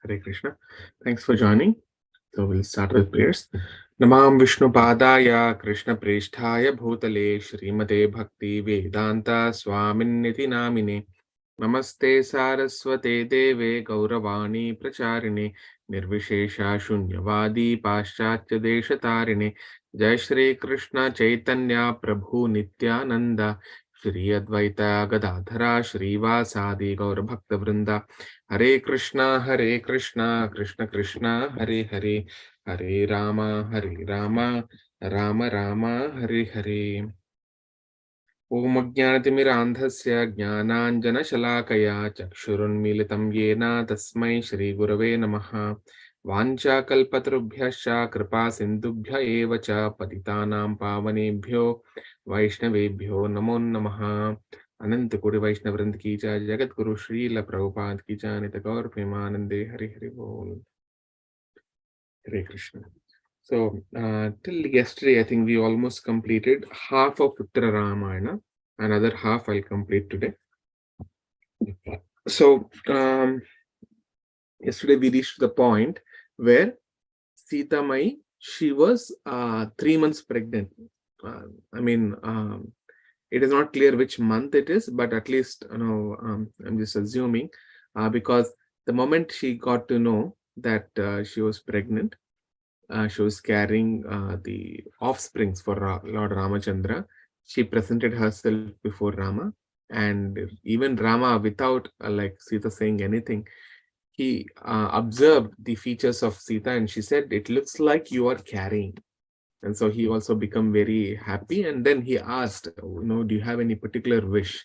Hare Krishna. Thanks for joining. So we'll start with prayers. Namam Vishnu Padaya Krishna Presthaya Bhutale Srimate Bhakti Vedanta Swaminiti Namine Namaste Saraswate Deve Gauravani Pracharine Nirvishesha Shunyavadi Paschatya Deshatarine Jai Shri Krishna Chaitanya Prabhu Nityananda Shri Advaita Gadadhara Shrivasadi Gaur Bhakta Vrinda Hare Krishna, Krishna Krishna, Hare Hare, Hare Rama, Rama Rama, Hare Hare. Om Ajnanatimirandhasya Jnananjanashalakaya Chakshurunmilitam Yena Tasmai Shri Gurave Namaha Vancha Kalpatarubhyascha Kripa Sindubhya Eva Cha Patitanam Pavanebhyo Vaishnavebhyo Namo Namaha अनंत कोटि वैष्णव वृंद की जय जगत गुरु श्रील प्रभुपाद की जय नित गौर प्रेमानंदे हरि हरि बोल Hare Krishna. So till yesterday I think we almost completed half of Uttara Ramayana. Another half I'll complete today. So yesterday we reached the point where Sita Mai, she was 3 months pregnant. I mean, it is not clear which month it is, but at least I'm just assuming because the moment she got to know that she was pregnant, she was carrying the offsprings for Lord Ramachandra. She presented herself before Rama, and even Rama, without like Sita saying anything, he observed the features of Sita, and she said, "It looks like you are carrying." And so he also became very happy. And then he asked, do you have any particular wish?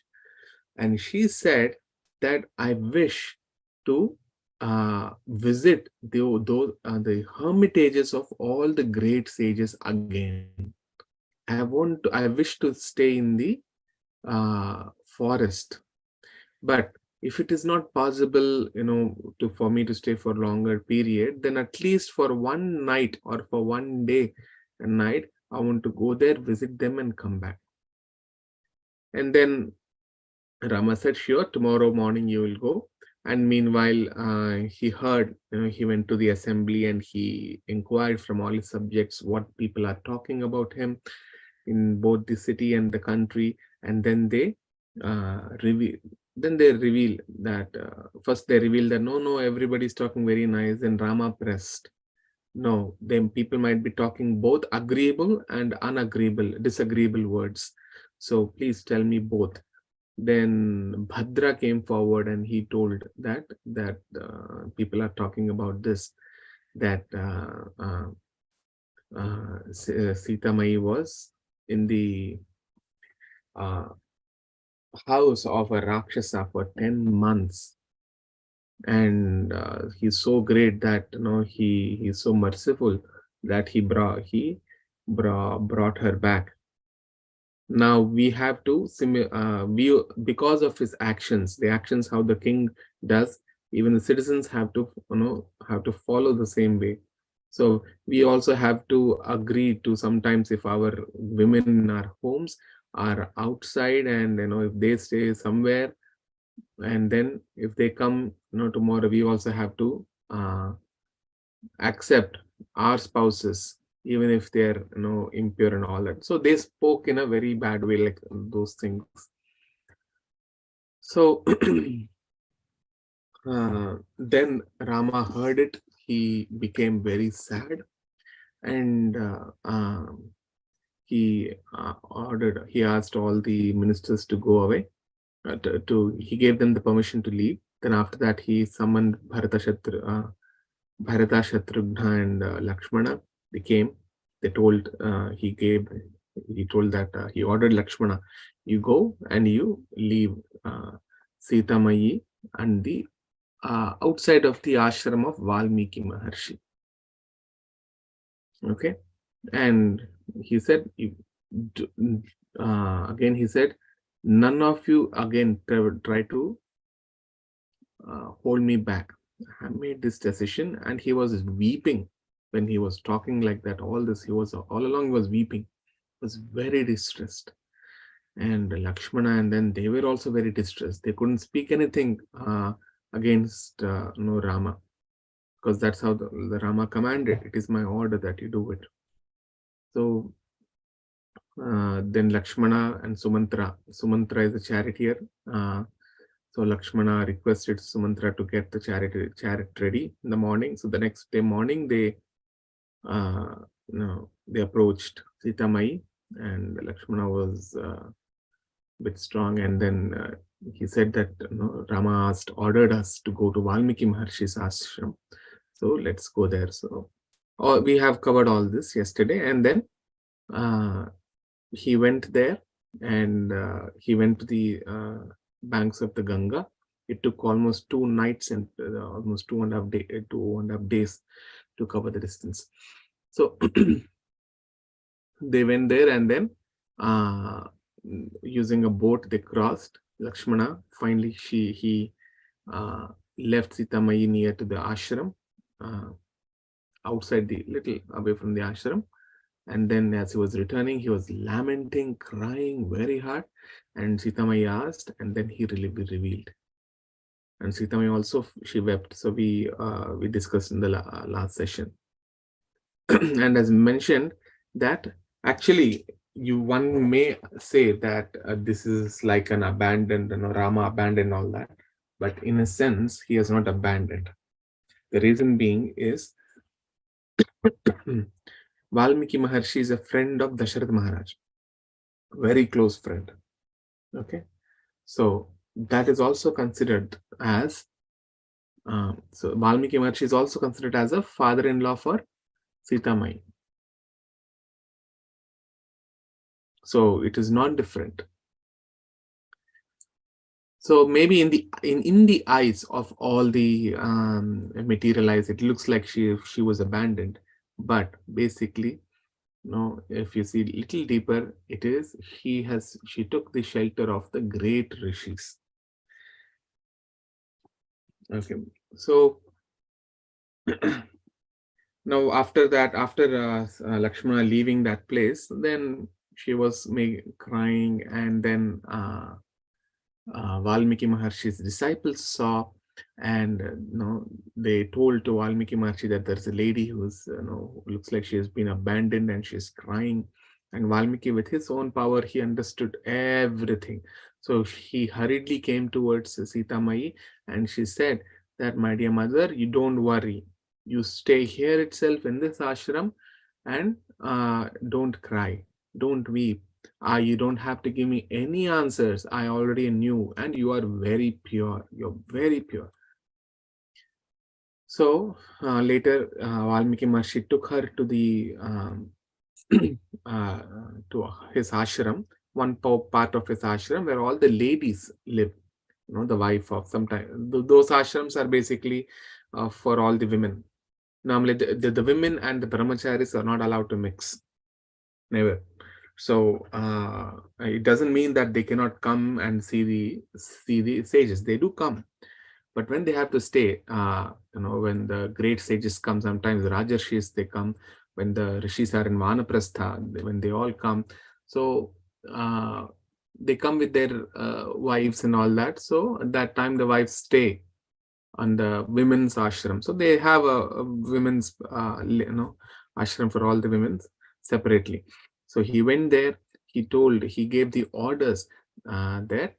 And she said that I wish to visit the hermitages of all the great sages again. I wish to stay in the forest. But if it is not possible, for me to stay for longer period, then at least for one night or for one day and night, I want to go there, visit them, and come back. And then Rama said, sure, tomorrow morning you will go. And meanwhile, he heard, he went to the assembly and he inquired from all his subjects what people are talking about him in both the city and the country. And then they reveal that first they reveal that no, everybody's talking very nice. And Rama pressed. No, then people might be talking both agreeable and disagreeable words. So please tell me both. Then Bhadra came forward and he told that people are talking about this, that Sita Mai was in the house of a Rakshasa for 10 months. And he's so great that he's so merciful that he brought her back. Now we have to view, because of his actions, the actions how the king does, even the citizens have to follow the same way. So we also have to agree to, sometimes if our women in our homes are outside and if they stay somewhere, and then if they come tomorrow, we also have to accept our spouses even if they're impure and all that. So they spoke in a very bad way, like those things. So then Rama heard it. He became very sad, and he asked all the ministers to go away. He gave them the permission to leave. Then after that, he summoned Bharata, Shatrughna, and Lakshmana. They came. They told he told that he ordered Lakshmana, you go and you leave Sita Mai and the outside of the ashram of Valmiki Maharshi. Okay, and he said, again he said, none of you again try to hold me back. I made this decision. And he was weeping when he was talking like that. All along he was weeping. He was very distressed. And Lakshmana and then they were also very distressed. They couldn't speak anything against Rama. because that's how the Rama commanded. It is my order that you do it. So then Lakshmana and Sumantra. Sumantra is a charioteer. So Lakshmana requested Sumantra to get the chariot ready in the morning. So the next day morning, they approached Sita Mai, and Lakshmana was a bit strong. And then he said that Rama ordered us to go to Valmiki Maharshi's ashram. So let's go there. So we have covered all this yesterday, and then he went there, and he went to the banks of the Ganga. It took almost 2 nights and almost 2.5 days to cover the distance. So they went there, and then using a boat they crossed. Lakshmana finally he left Sita Mai near to the ashram, outside the little away from the ashram. And then as he was returning, he was lamenting, crying very hard. And Sita Mai asked, and then he revealed. And Sita Mai also, she wept. So we discussed in the last session. And as mentioned, that actually one may say that this is like an abandoned, Rama abandoned all that. But in a sense, he has not abandoned. The reason being is Valmiki Maharshi is a friend of Dasharath Maharaj, very close friend. Okay, so that is also considered as so Valmiki Maharshi is also considered as a father-in-law for Sita Mai. So it is not different. So maybe in the eyes of all the materialized, it looks like she was abandoned, but basically, if you see a little deeper, it is she took the shelter of the great rishis. Okay, so now after that, after Lakshmana leaving that place, then she was crying, and then Valmiki Maharshi's disciples saw, and they told to Valmiki Maharshi that there's a lady who's who looks like she has been abandoned and she's crying. And Valmiki, with his own power, he understood everything. So he hurriedly came towards Sita Mai, and she said that, my dear mother, you don't worry. You stay here itself in this ashram, and don't cry, don't weep. You don't have to give me any answers. I already knew, and you are very pure. You're very pure. So later, Valmiki Maharshi took her to the to his ashram, one part of his ashram where all the ladies live. The wife of sometimes those ashrams are basically for all the women. Normally, the women and the brahmacharis are not allowed to mix. Never. So it doesn't mean that they cannot come and see the sages. They do come, but when they have to stay, when the great sages come, sometimes the Rajarshis they come. When the rishis are in Vanaprastha, when they all come, so they come with their wives and all that. So at that time, the wives stay on the women's ashram. So they have a women's ashram for all the women separately. So he went there, he gave the orders that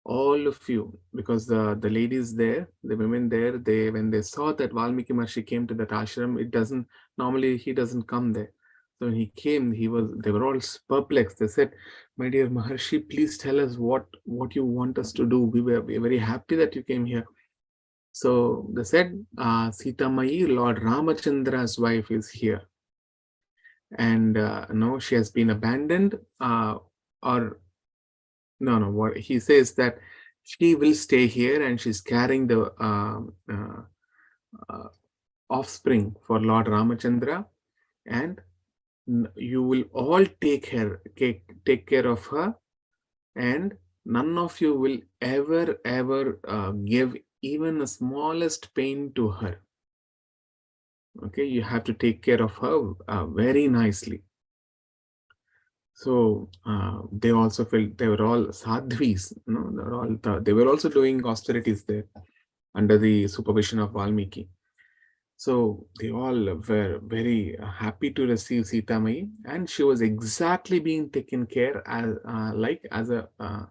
all of you, because the ladies there, the women there, when they saw that Valmiki Maharshi came to that ashram, normally he doesn't come there. So when he came, they were all perplexed. They said, my dear Maharshi, please tell us what you want us to do. We're very happy that you came here. So they said, Sita Mai, Lord Ramachandra's wife, is here. And she has been abandoned, what he says that she will stay here, and she's carrying the offspring for Lord Ramachandra, and you will all take care of her, and none of you will ever give even the smallest pain to her. Okay, you have to take care of her very nicely. So they also felt they were all sadhvis. They were also doing austerities there under the supervision of Valmiki. So they all were very happy to receive Sita Mai, and she was exactly being taken care as as a uh,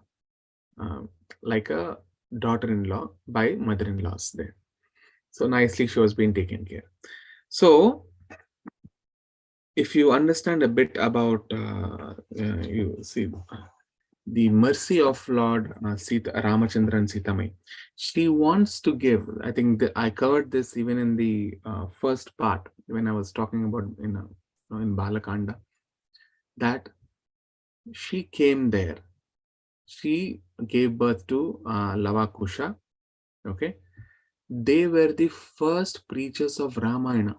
like a daughter-in-law by mother-in-laws there. So nicely she was being taken care. So if you understand a bit about you see the mercy of Lord Sita, Ramachandra and Sita Mai, she wants to give. I think I covered this even in the first part when I was talking about in Balakanda, that she came there. She gave birth to Lavakusha. Okay, they were the first preachers of Ramayana.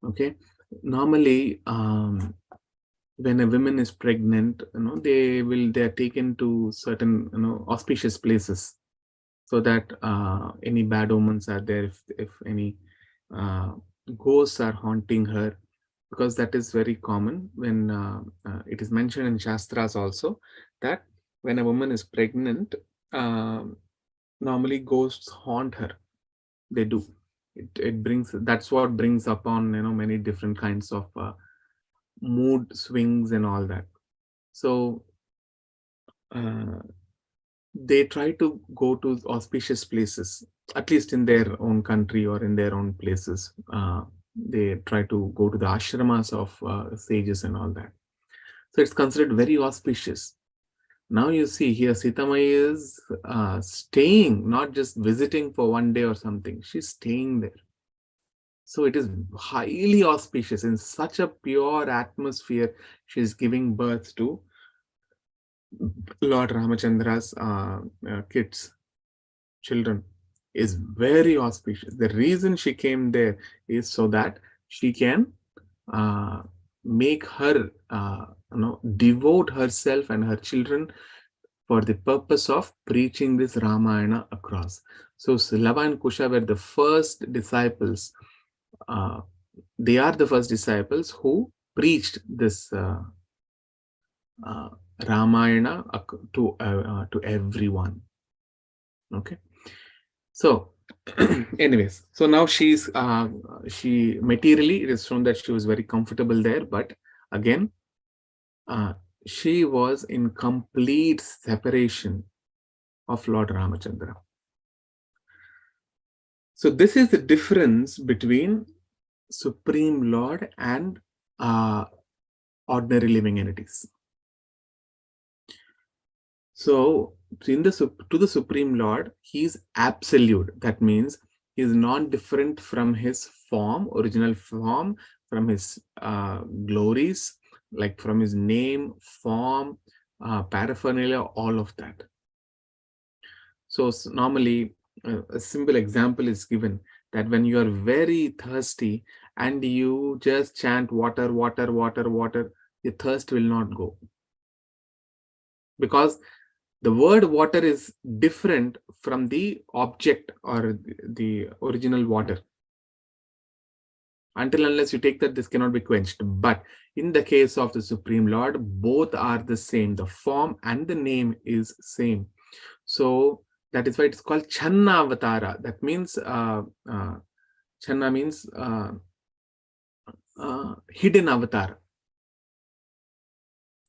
Okay, normally when a woman is pregnant, they are taken to certain auspicious places, so that any bad omens are there, if any uh, ghosts are haunting her, because that is very common when it is mentioned in Shastras also, that when a woman is pregnant, um normally ghosts haunt her. They do. It brings, that's what brings upon many different kinds of mood swings and all that. So uh, they try to go to auspicious places, at least in their own country or in their own places. They try to go to the ashramas of sages and all that. So it's considered very auspicious. Now you see here, Sitamai is staying, not just visiting for one day or something. She's staying there. So it is highly auspicious. In such a pure atmosphere, she's giving birth to Lord Ramachandra's kids, children, is very auspicious. The reason she came there is so that she can uh, make her, devote herself and her children for the purpose of preaching this Ramayana across. So Lava and Kusha were the first disciples. Uh, they are the first disciples who preached this uh, Ramayana to everyone. Okay. So, anyways, so now she materially, it is shown that she was very comfortable there, but again, uh, she was in complete separation of Lord Ramachandra. So this is the difference between Supreme Lord and ordinary living entities. So to the Supreme Lord, he is absolute. That means he is non-different from his form, original form, from his glories, like from his name, form, paraphernalia, all of that. So normally, a simple example is given that when you are very thirsty and you just chant water, water, water, water, the thirst will not go. Because the word water is different from the object or the original water. Until unless you take that, this cannot be quenched. But in the case of the Supreme Lord, both are the same. The form and the name is same. So that is why it's called Channa Avatara. That means Channa means hidden avatar.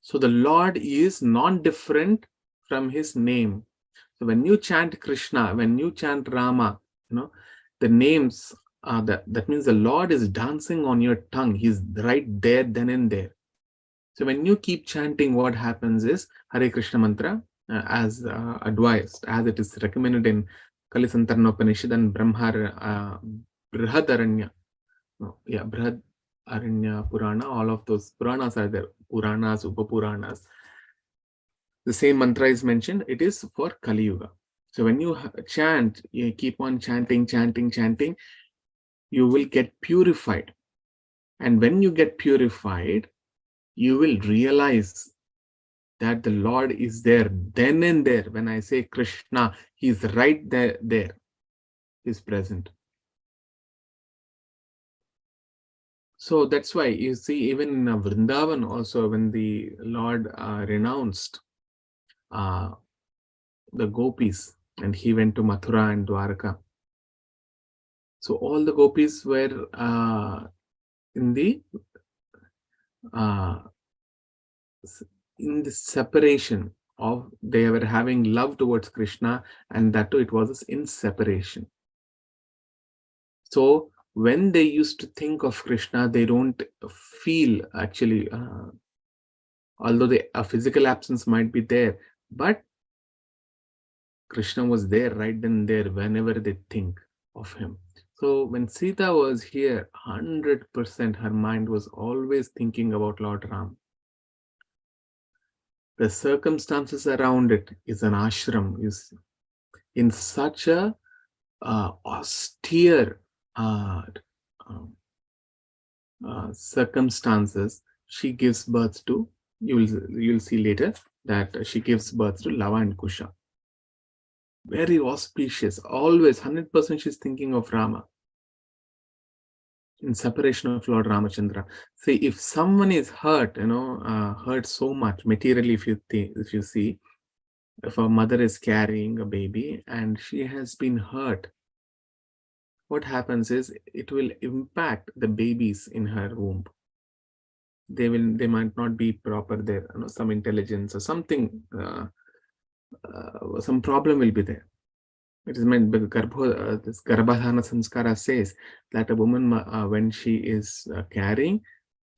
So the Lord is non-different from his name. So when you chant Krishna, when you chant Rama, the names, that means the Lord is dancing on your tongue. He's right there, then and there. So when you keep chanting, what happens is Hare Krishna mantra, as advised, as it is recommended in Kalisantarana Upanishad and Brihadaranya. Brihadaranya Purana, all of those Puranas are there. Puranas, Upapuranas. The same mantra is mentioned. It is for Kali Yuga. So when you chant, you keep on chanting, chanting, chanting, you will get purified. And when you get purified, you will realize that the Lord is there then and there. When I say Krishna, he's right there. He's present. So that's why you see, even in Vrindavan also, when the Lord renounced the gopis and he went to Mathura and Dwarka, So all the gopis were in the uh, in the separation of, they were having love towards Krishna, and that too it was in separation. So when they used to think of Krishna, they don't feel actually, although a physical absence might be there, but Krishna was there right then and there whenever they think of him. So when Sita was here, 100% her mind was always thinking about Lord Ram. The circumstances around it is an ashram, is in such a austere uh, um, circumstances. She gives birth to, you'll see later that she gives birth to Lava and Kusha. Very auspicious, always 100% she's thinking of Rama in separation of Lord Ramachandra. See, if someone is hurt, hurt so much materially, if you see, if a mother is carrying a baby and she has been hurt, what happens is it will impact the babies in her womb. They might not be proper there, some intelligence or something, some problem will be there. It is meant, this Garbhadhana Sanskara says that a woman, when she is carrying,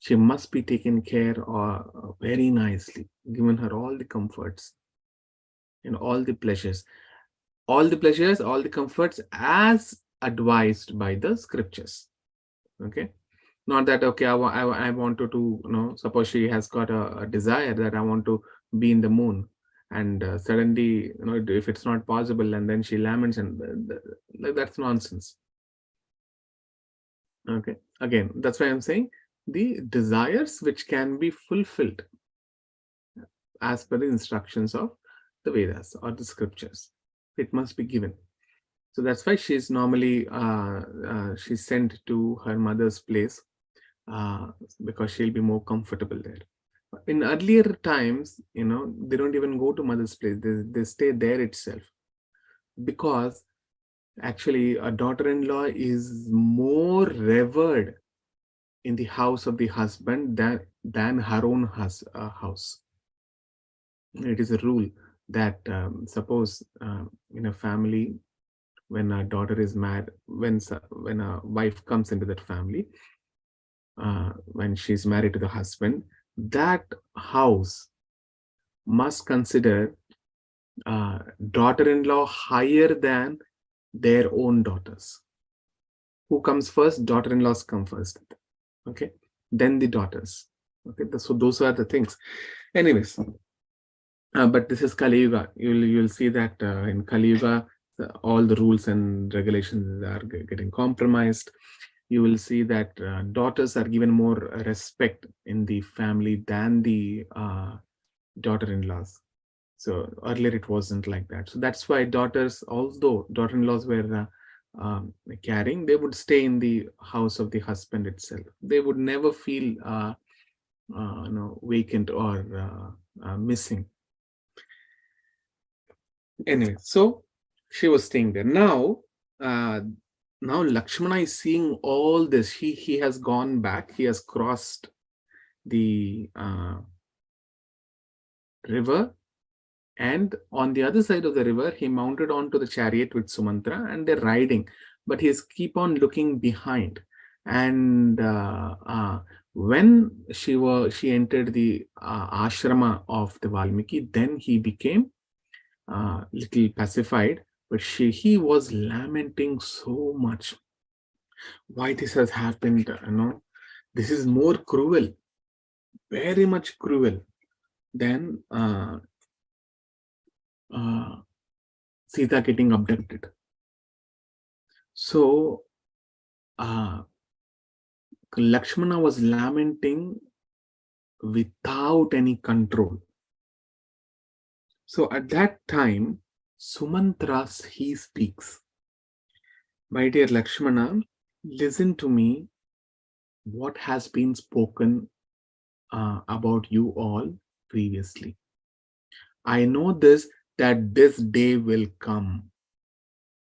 she must be taken care of very nicely, given her all the comforts and all the pleasures, all the comforts as advised by the scriptures. Okay, not that okay, I wanted to, suppose she has got a desire that I want to be in the moon, and suddenly, if it's not possible, and then she laments, and like, that's nonsense. Okay, again, that's why I'm saying the desires which can be fulfilled as per the instructions of the Vedas or the scriptures, it must be given. So that's why she's normally she's sent to her mother's place, because she'll be more comfortable there. In earlier times, they don't even go to mother's place. They stay there itself, because actually a daughter-in-law is more revered in the house of the husband than her own house. It is a rule that, suppose in a family, when a daughter is married, when a wife comes into that family, when she's married to the husband, that house must consider daughter-in-law higher than their own daughters. Who comes first? Daughter-in-laws come first. Okay, then the daughters. Okay, so those are the things. Anyways, but this is Kali Yuga. You'll see that in Kali Yuga, all the rules and regulations are getting compromised. You will see that daughters are given more respect in the family than the daughter-in-laws. So earlier it wasn't like that. So that's why daughters, although daughter-in-laws were carrying, they would stay in the house of the husband itself. They would never feel vacant or missing. Anyway, so she was staying there. Now Lakshmana is seeing all this. He has gone back. He has crossed the river, and on the other side of the river, he mounted onto the chariot with Sumantra, and they're riding. But he's keep on looking behind. And when she entered the ashrama of the Valmiki, then he became little pacified. But he was lamenting so much. Why this has happened? This is more cruel, very much cruel than Sita getting abducted. So Lakshmana was lamenting without any control. So at that time, Sumantra, he speaks. My dear Lakshmana, listen to me. What has been spoken about you all previously? I know this, that this day will come.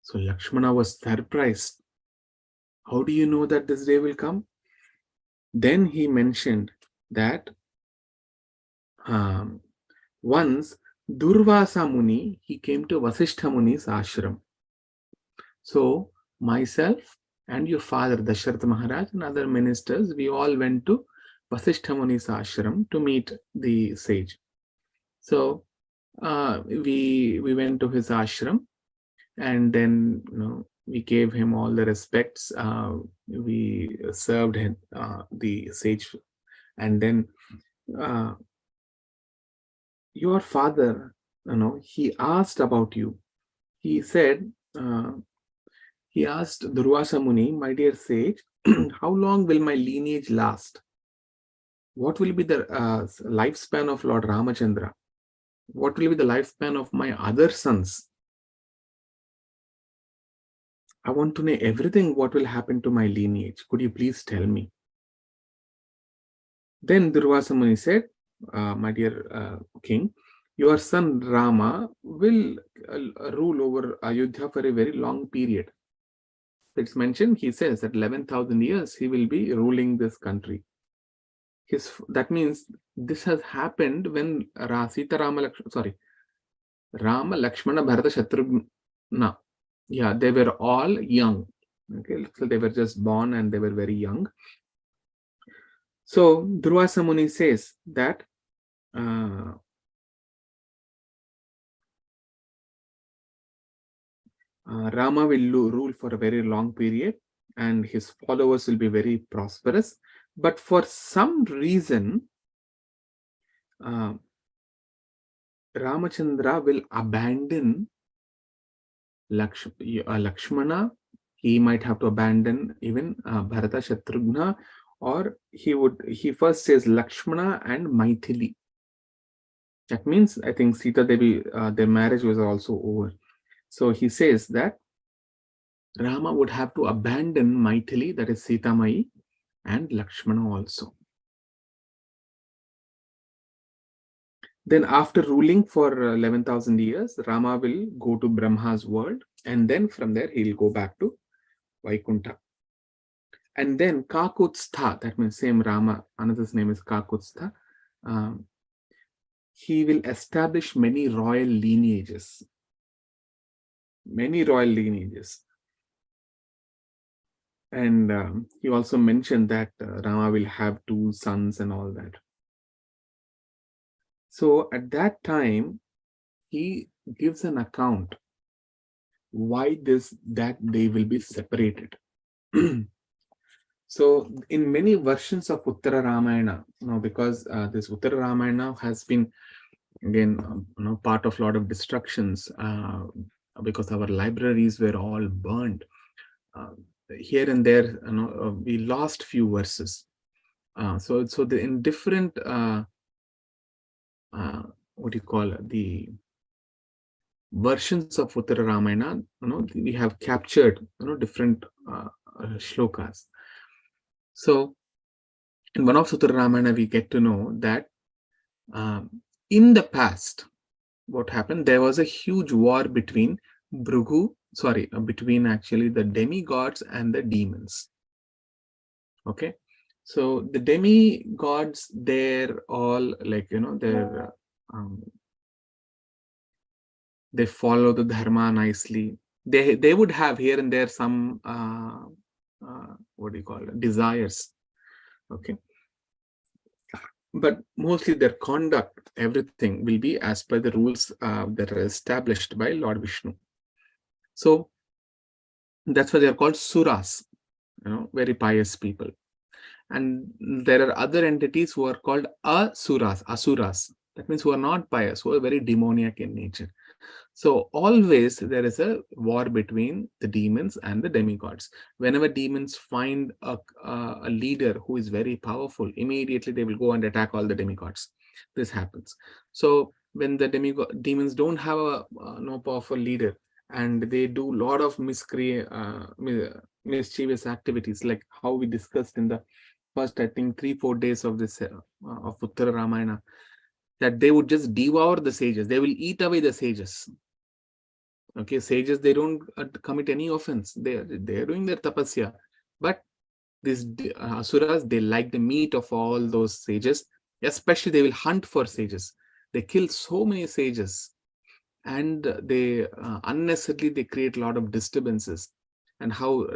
So Lakshmana was surprised. How do you know that this day will come? Then he mentioned that once Durvasa Muni, he came to Vasishtha Muni's ashram. So myself and your father, Dasharatha Maharaj, and other ministers, we all went to Vasishtha Muni's ashram to meet the sage. So we went to his ashram, and then we gave him all the respects. We served him, the sage, and then your father, he asked about you. He said, he asked Durvasa Muni, my dear sage, how long will my lineage last? What will be the lifespan of Lord Ramachandra? What will be the lifespan of my other sons? I want to know everything what will happen to my lineage. Could you please tell me? Then Durvasa Muni said, my dear king, your son Rama will rule over Ayodhya for a very long period. It's mentioned, he says that 11,000 years he will be ruling this country. That means this has happened when Rama, Lakshmana, Bharata, Shatrughna. Yeah, they were all young. Okay, so they were just born and they were very young. So Durvasa Muni says that Rama will rule for a very long period and his followers will be very prosperous. But for some reason, Ramachandra will abandon Lakshmana. He might have to abandon even Bharata, Shatrughna, or he first says Lakshmana and Maithili. That means, I think Sita Devi, their marriage was also over. So he says that Rama would have to abandon Maithili, that is Sita Mai, and Lakshmana also. Then after ruling for 11,000 years, Rama will go to Brahma's world, and then from there he'll go back to Vaikuntha. And then Kakutstha, that means same Rama, another's name is Kakutstha, he will establish many royal lineages. Many royal lineages. And he also mentioned that Rama will have 2 sons and all that. So at that time, he gives an account why that they will be separated. So in many versions of Uttara Ramayana, because this Uttara Ramayana has been again part of a lot of destructions because our libraries were all burned. Here and there, we lost few verses. So in different what do you call it, the versions of Uttara Ramayana, we have captured different shlokas. So in one of Uttara Ramayana, we get to know that in the past, what happened? There was a huge war between between actually the demigods and the demons. Okay, so the demigods, they're all like they follow the dharma nicely. They would have here and there some what do you call it, desires. Okay, but mostly their conduct, everything will be as per the rules that are established by Lord Vishnu. So that's why they are called suras, very pious people. And there are other entities who are called asuras. That means who are not pious, who are very demoniac in nature. So always there is a war between the demons and the demigods. Whenever demons find a leader who is very powerful, immediately they will go and attack all the demigods. This happens. So when the demons don't have a no powerful leader, and they do a lot of mischievous activities, like how we discussed in the first, I think, 3-4 days of this of Uttara Ramayana, that they would just devour the sages. They will eat away the sages. Okay, sages, they don't commit any offense. They are doing their tapasya. But these asuras, they like the meat of all those sages. Especially, they will hunt for sages. They kill so many sages, and they unnecessarily they create a lot of disturbances. And how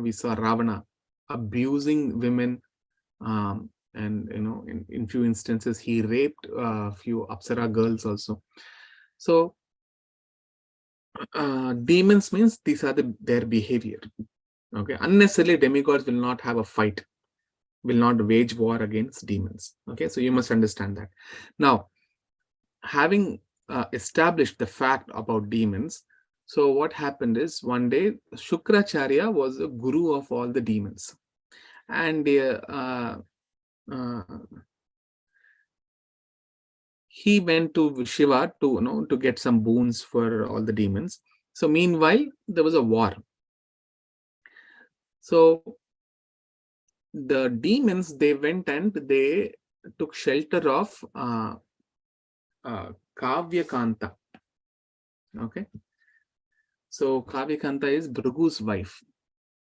we saw Ravana abusing women, and in few instances he raped a few Apsara girls also. So demons means these are their behavior. Okay, unnecessarily demigods will not have a fight, will not wage war against demons. Okay, so you must understand that. Now, having established the fact about demons, so what happened is one day Shukracharya was a guru of all the demons, and uh, he went to Shiva to get some boons for all the demons. So meanwhile, there was a war. So the demons, they went and they took shelter of Kavya Kanta. Okay. So Kavya Kanta is Bhrugu's wife.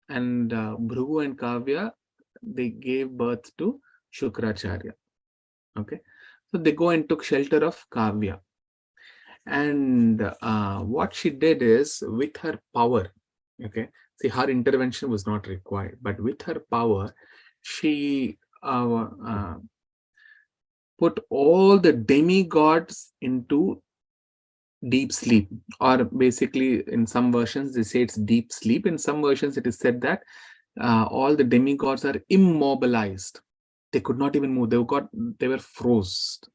And Bhrugu and Kavya, they gave birth to Shukracharya. Okay. So they go and took shelter of Kavya. And what she did is, with her power, okay, see, her intervention was not required, but with her power, she put all the demigods into deep sleep. Or basically, in some versions they say it's deep sleep. In some versions it is said that all the demigods are immobilized. They could not even move. They were frozen.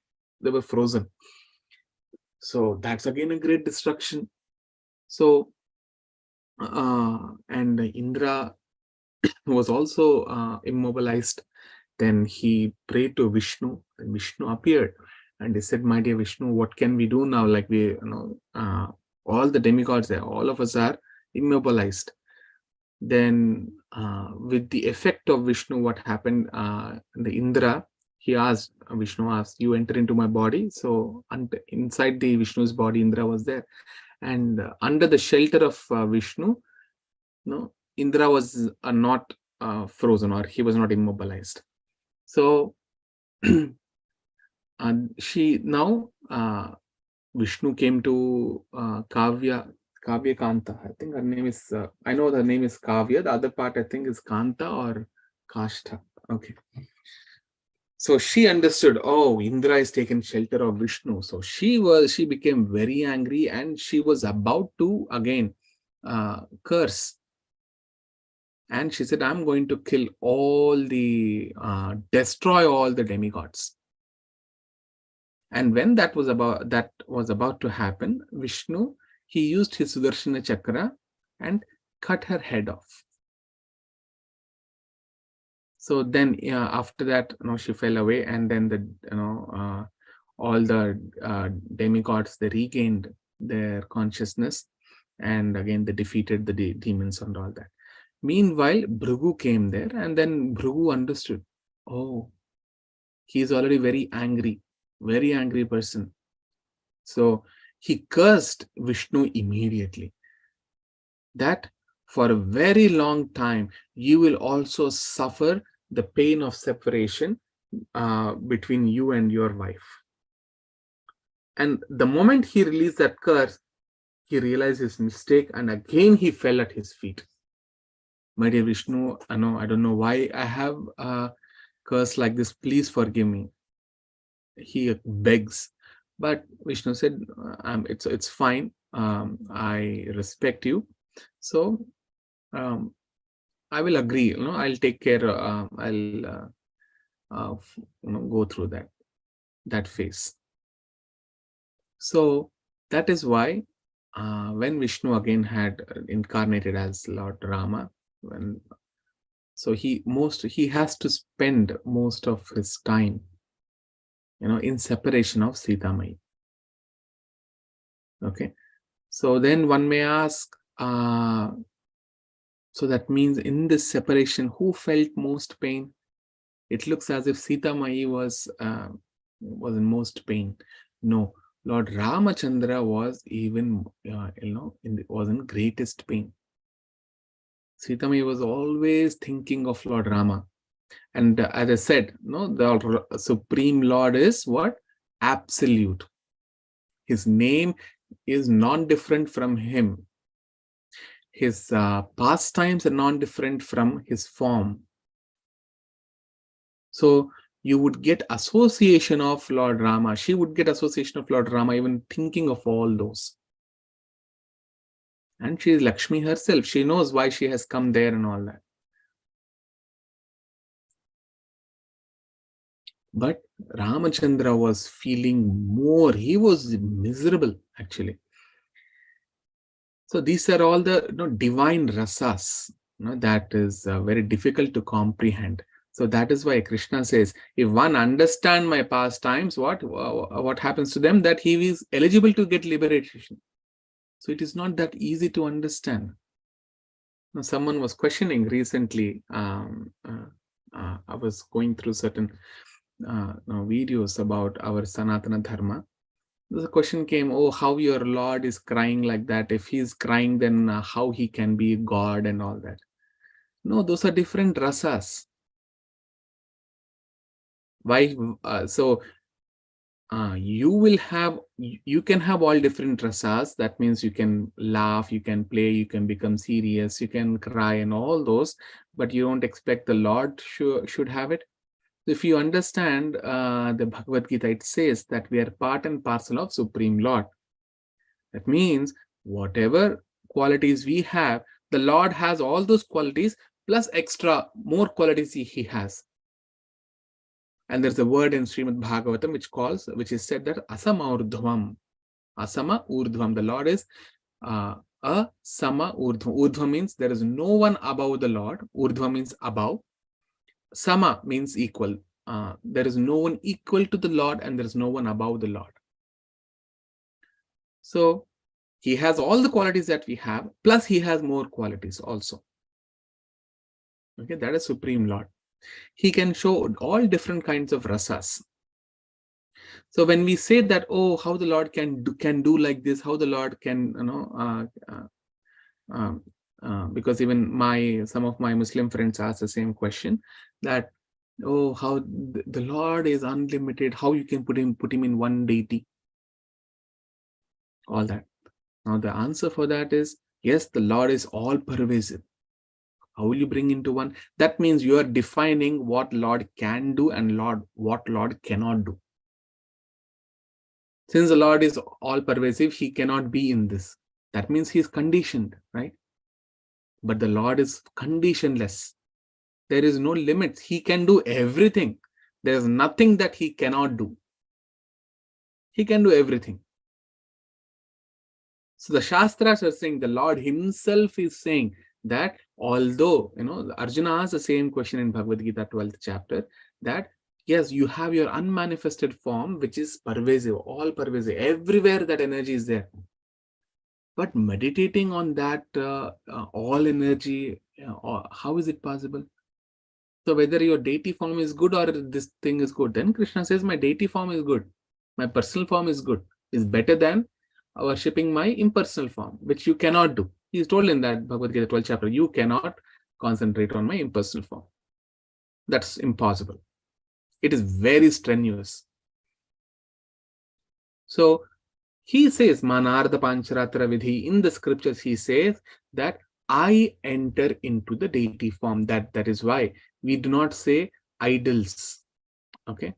So that's again a great destruction. So and Indra was also immobilized. Then he prayed to Vishnu, and Vishnu appeared, and he said, "My dear Vishnu, what can we do now? Like all the demigods there, all of us are immobilized." Then, with the effect of Vishnu, what happened? The Indra, Vishnu asked, "You enter into my body." So inside the Vishnu's body, Indra was there, and under the shelter of Vishnu, no, Indra was not frozen, or he was not immobilized. So she now Vishnu came to Kavya Kanta. I think her name is. I know her name is Kavya. The other part I think is Kanta or Kashta. Okay. So she understood. Oh, Indra is taken shelter of Vishnu. So she became very angry, and she was about to again curse. And she said, "I'm going to kill destroy all the demigods." And when that was about to happen, Vishnu, he used his Sudarshana Chakra and cut her head off. So then after that, she fell away, and then all the demigods, they regained their consciousness, and again they defeated the demons and all that. Meanwhile, Bhrigu came there, and then Bhrigu understood, oh, he is already very angry person. So he cursed Vishnu immediately, that for a very long time you will also suffer the pain of separation between you and your wife. And the moment he released that curse, he realized his mistake, and again he fell at his feet. My dear Vishnu, I don't know why I have a curse like this. Please forgive me. He begs, but Vishnu said, "It's fine. I respect you, so I will agree. I'll take care. I'll go through that phase." So that is why when Vishnu again had incarnated as Lord Rama, so he has to spend most of his time in separation of Sita Mai. Okay, so then one may ask, so that means in this separation, who felt most pain? It looks as if Sita Mai was in most pain. No, Lord Ramachandra was even was in greatest pain. Sita Maya was always thinking of Lord Rama. And as I said, the Supreme Lord is what? Absolute. His name is non-different from him. His pastimes are non-different from his form. So you would get association of Lord Rama. She would get association of Lord Rama, even thinking of all those. And she is Lakshmi herself. She knows why she has come there and all that. But Ramachandra was feeling more. He was miserable, actually. So these are all the divine rasas that is very difficult to comprehend. So that is why Krishna says, if one understand my pastimes, what happens to them? That he is eligible to get liberation. So it is not that easy to understand. Now, someone was questioning recently. I was going through certain videos about our Sanatana Dharma. The question came, oh, how your Lord is crying like that. If he's crying, then how he can be God and all that. No, those are different rasas. Why? You can have all different rasas. That means you can laugh, you can play, you can become serious, you can cry and all those, but you don't expect the Lord should have it. If you understand the Bhagavad Gita, it says that we are part and parcel of Supreme Lord. That means whatever qualities we have, the Lord has all those qualities plus extra more qualities he has. And there's a word in Srimad Bhagavatam which is said that asama urdhvam. Asama urdhvam. The Lord is asama urdhvam. Urdhva means there is no one above the Lord. Urdhva means above. Sama means equal. There is no one equal to the Lord and there is no one above the Lord. So he has all the qualities that we have, plus he has more qualities also. Okay, that is Supreme Lord. He can show all different kinds of rasas. So when we say that, oh, how the Lord can do like this, how the Lord can, because even some of my Muslim friends ask the same question, that, oh, how the Lord is unlimited, how you can put him in one deity, all that. Now the answer for that is, yes, the Lord is all pervasive. How will you bring into one? That means you are defining what Lord can do and what Lord cannot do. Since the Lord is all pervasive, he cannot be in this. That means he is conditioned, right? But the Lord is conditionless. There is no limits. He can do everything. There is nothing that he cannot do. He can do everything. So the Shastras are saying, the Lord himself is saying that although, Arjuna asked the same question in Bhagavad Gita 12th chapter, that yes, you have your unmanifested form, which is pervasive, all pervasive, everywhere that energy is there. But meditating on that all energy, how is it possible? So whether your deity form is good or this thing is good, then Krishna says, my deity form is good. My personal form is good. Is better than worshipping my impersonal form, which you cannot do. He is told in that Bhagavad Gita 12th chapter, you cannot concentrate on my impersonal form. That's impossible. It is very strenuous. So he says, Manarda Pancharatra Vidhi, in the scriptures, he says that I enter into the deity form. That is why we do not say idols. Okay.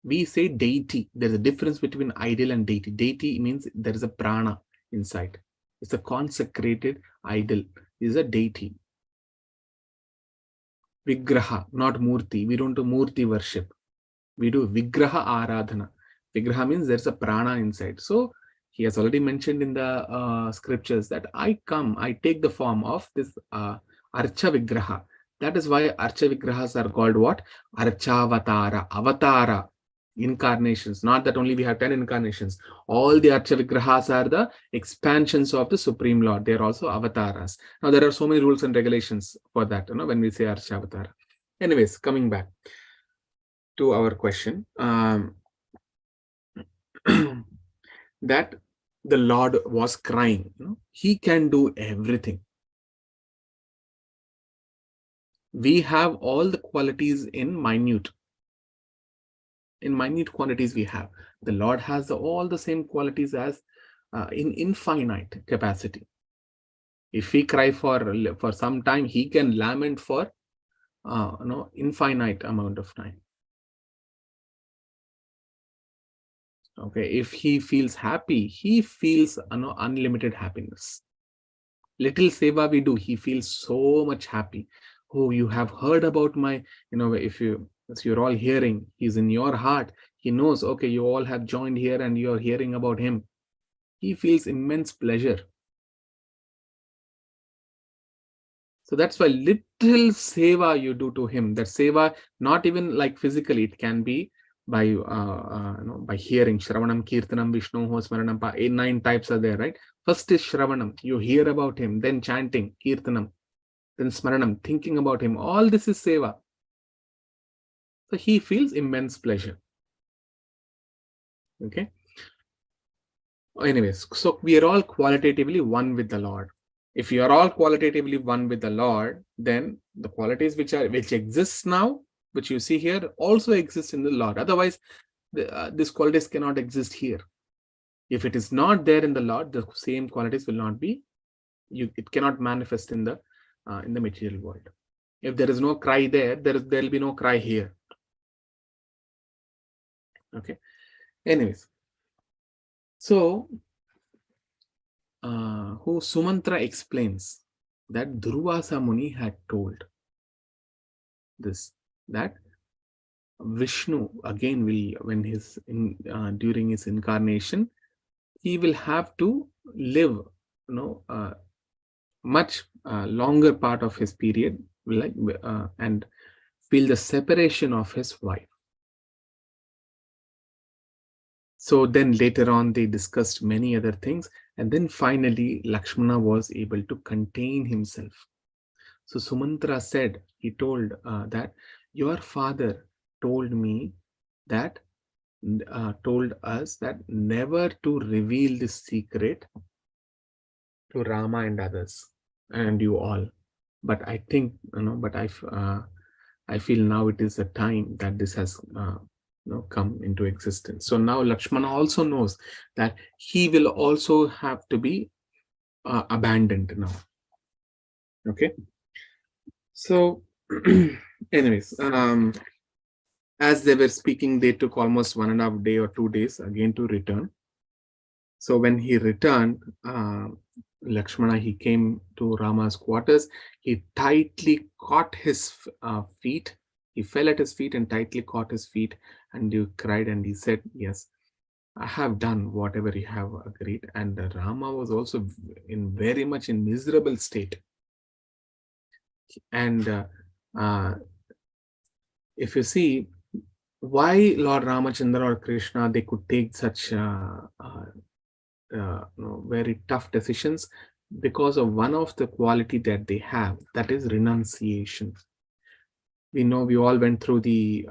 We say deity. There's a difference between idol and deity. Deity means there is a prana inside. It's a consecrated idol. It is a deity. Vigraha, not murti. We don't do murti worship. We do vigraha aradhana. Vigraha means there's a prana inside. So he has already mentioned in the scriptures that I take the form of this Archa Vigraha. That is why Archa Vigrahas are called what? Archavatara, Avatara, incarnations. Not that only we have 10 incarnations. All the Archa Vigrahas are the expansions of the Supreme Lord. They are also avataras. Now there are so many rules and regulations for that, when we say Archavatara. Anyways, coming back to our question. That the Lord was crying. He can do everything. We have all the qualities in minute quantities we have. The Lord has all the same qualities as in infinite capacity. If we cry for some time, he can lament for infinite amount of time. Okay, if he feels happy, he feels unlimited happiness. Little seva we do, he feels so much happy. Oh, you have heard about my, if you're all hearing, he's in your heart. He knows, okay, you all have joined here and you're hearing about him. He feels immense pleasure. So that's why little seva you do to him. That seva, not even like physically, it can be by by hearing Shravanam, Kirtanam, Vishnu, Smaranam. 9 types are there, right? First is Shravanam. You hear about him, then chanting, Kirtanam, then Smaranam, thinking about him. All this is seva. So he feels immense pleasure. Okay. Anyways, so we are all qualitatively one with the Lord. If you are all qualitatively one with the Lord, then the qualities which exist now, which you see here, also exist in the Lord. Otherwise, these qualities cannot exist here. If it is not there in the Lord, the same qualities will not be. It cannot manifest in the material world. If there is no cry there, there will be no cry here. Okay. Anyways, so who Sumantra explains that Durvasa Muni had told this, that Vishnu again will, when during his incarnation, he will have to live, much longer part of his period, and feel the separation of his wife. So then later on they discussed many other things, and then finally Lakshmana was able to contain himself. So Sumantra said, he told that your father told me that, told us that never to reveal this secret to Rama and others and you all. But I think, but I feel now it is a time that this has come into existence. So now Lakshmana also knows that he will also have to be abandoned now. Okay. So anyways, as they were speaking, they took almost 1.5 day or 2 days again to return. So when he returned, Lakshmana, he came to Rama's quarters. He tightly caught his feet. He fell at his feet and tightly caught his feet, and he cried and he said, yes, I have done whatever you have agreed. And Rama was also very much in miserable state. And if you see why Lord Ramachandra or Krishna, they could take such very tough decisions, because of one of the quality that they have, that is renunciation. We know, we all went through the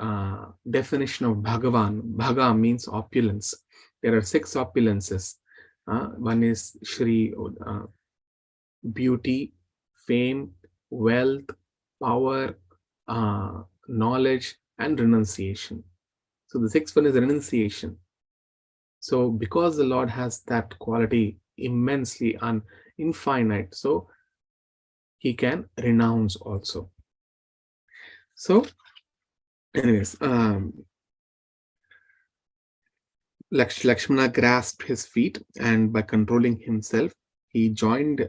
definition of Bhagavan. Bhaga means opulence. There are 6 opulences. One is Shri, beauty, fame, wealth, power, knowledge, and renunciation. So the 6th one is renunciation. So because the Lord has that quality immensely and infinite, so he can renounce also. So anyways, Lakshmana grasped his feet, and by controlling himself, he joined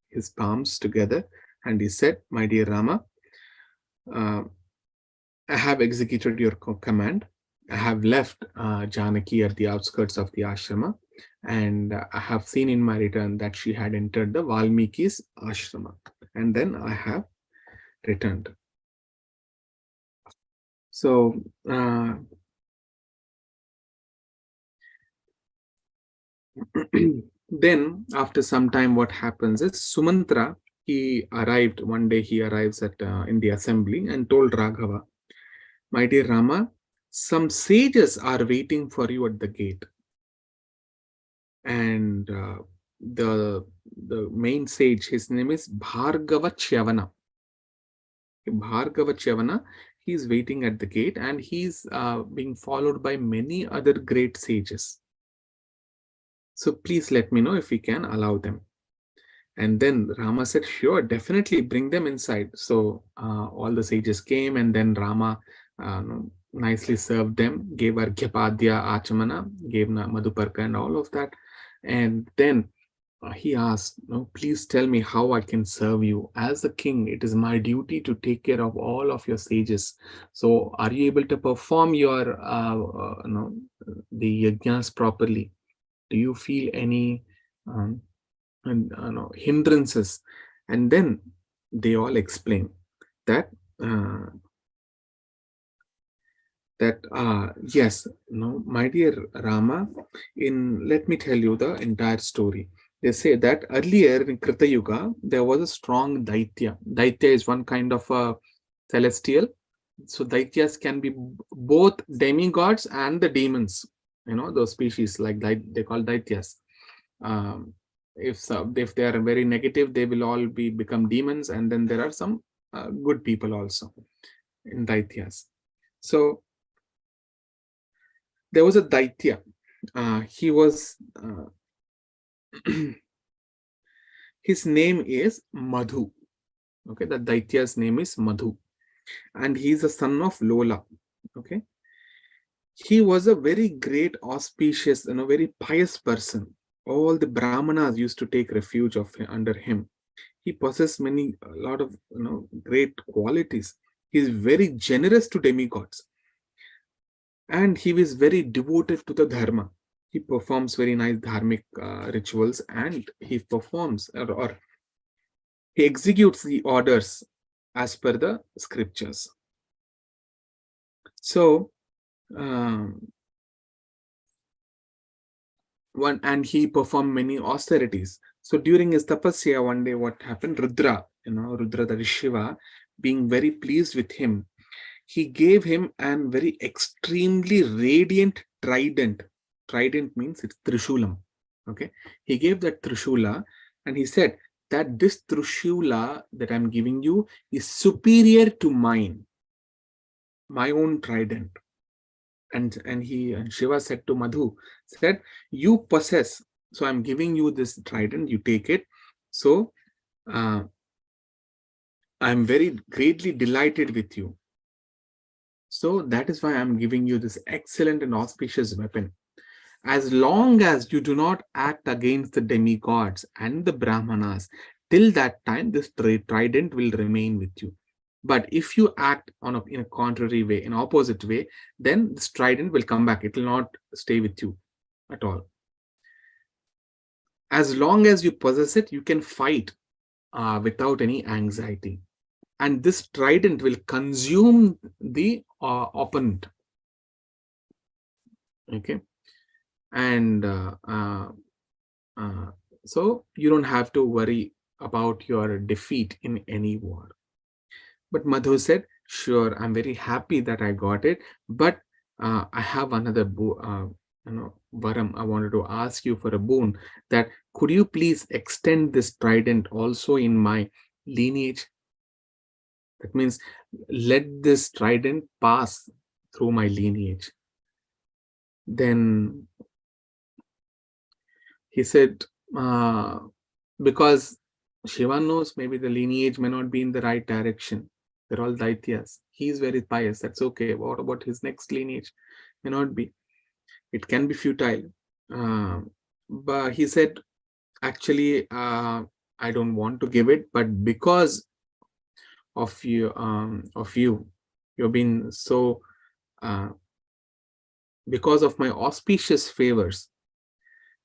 his palms together, and he said, my dear Rama, I have executed your command. I have left Janaki at the outskirts of the ashrama, and I have seen in my return that she had entered the Valmiki's ashrama, and then I have returned. So then after some time, what happens is Sumantra, he arrived one day, he arrives at in the assembly and told Raghava, my dear Rama, some sages are waiting for you at the gate. And the main sage, his name is Bhargava Chyavana. Bhargava Chavana, he is waiting at the gate, and he's being followed by many other great sages. So please let me know if we can allow them. And then Rama said, sure, definitely bring them inside. So all the sages came, and then Rama nicely served them, gave Arghyapadya Achamana, gave Madhuparka and all of that. And then he asked, no, please tell me how I can serve you. As the king, it is my duty to take care of all of your sages. So are you able to perform your the yajnas properly? Do you feel any hindrances? And then they all explain that uh, yes, no, my dear Rama, let me tell you the entire story. They say that earlier in Krita Yuga, there was a strong Daitya. Daitya is one kind of a celestial. So Daityas can be both demigods and the demons. Those species like they call Daityas. Um, if they are very negative, they will all become demons, and then there are some good people also in Daityas. So there was a Daitya. He was his name is Madhu. Okay, the Daitya's name is Madhu, and he's a son of Lola. Okay, he was a very great, auspicious, very pious person. All the Brahmanas used to take refuge under him. He possessed a lot of great qualities. He is very generous to demigods, and he was very devoted to the dharma. He performs very nice dharmic rituals, and he performs or he executes the orders as per the scriptures. So and he performed many austerities. So during his tapasya, one day what happened, Rudra the Shiva, being very pleased with him, he gave him an very extremely radiant trident. Trident means it's Trishulam. Okay, he gave that Trishula, and he said that this Trishula that I'm giving you is superior to mine, my own trident. And Shiva said to Madhu, said, you possess, so I'm giving you this trident, you take it. So I'm very greatly delighted with you. So that is why I'm giving you this excellent and auspicious weapon. As long as you do not act against the demigods and the Brahmanas, till that time this trident will remain with you. But if you act in a contrary way, in opposite way, then this trident will come back. It will not stay with you at all. As long as you possess it, you can fight without any anxiety. And this trident will consume the opponent. Okay. And so you don't have to worry about your defeat in any war. But Madhu said, sure, I'm very happy that I got it, but I have another varam. I wanted to ask you for a boon, that could you please extend this trident also in my lineage? That means let this trident pass through my lineage. Then he said, because Shiva knows maybe the lineage may not be in the right direction. They're all Daityas. He's very pious. That's okay. What about his next lineage? May not be. It can be futile. But he said, actually, I don't want to give it, but because of you, you've been so, because of my auspicious favors,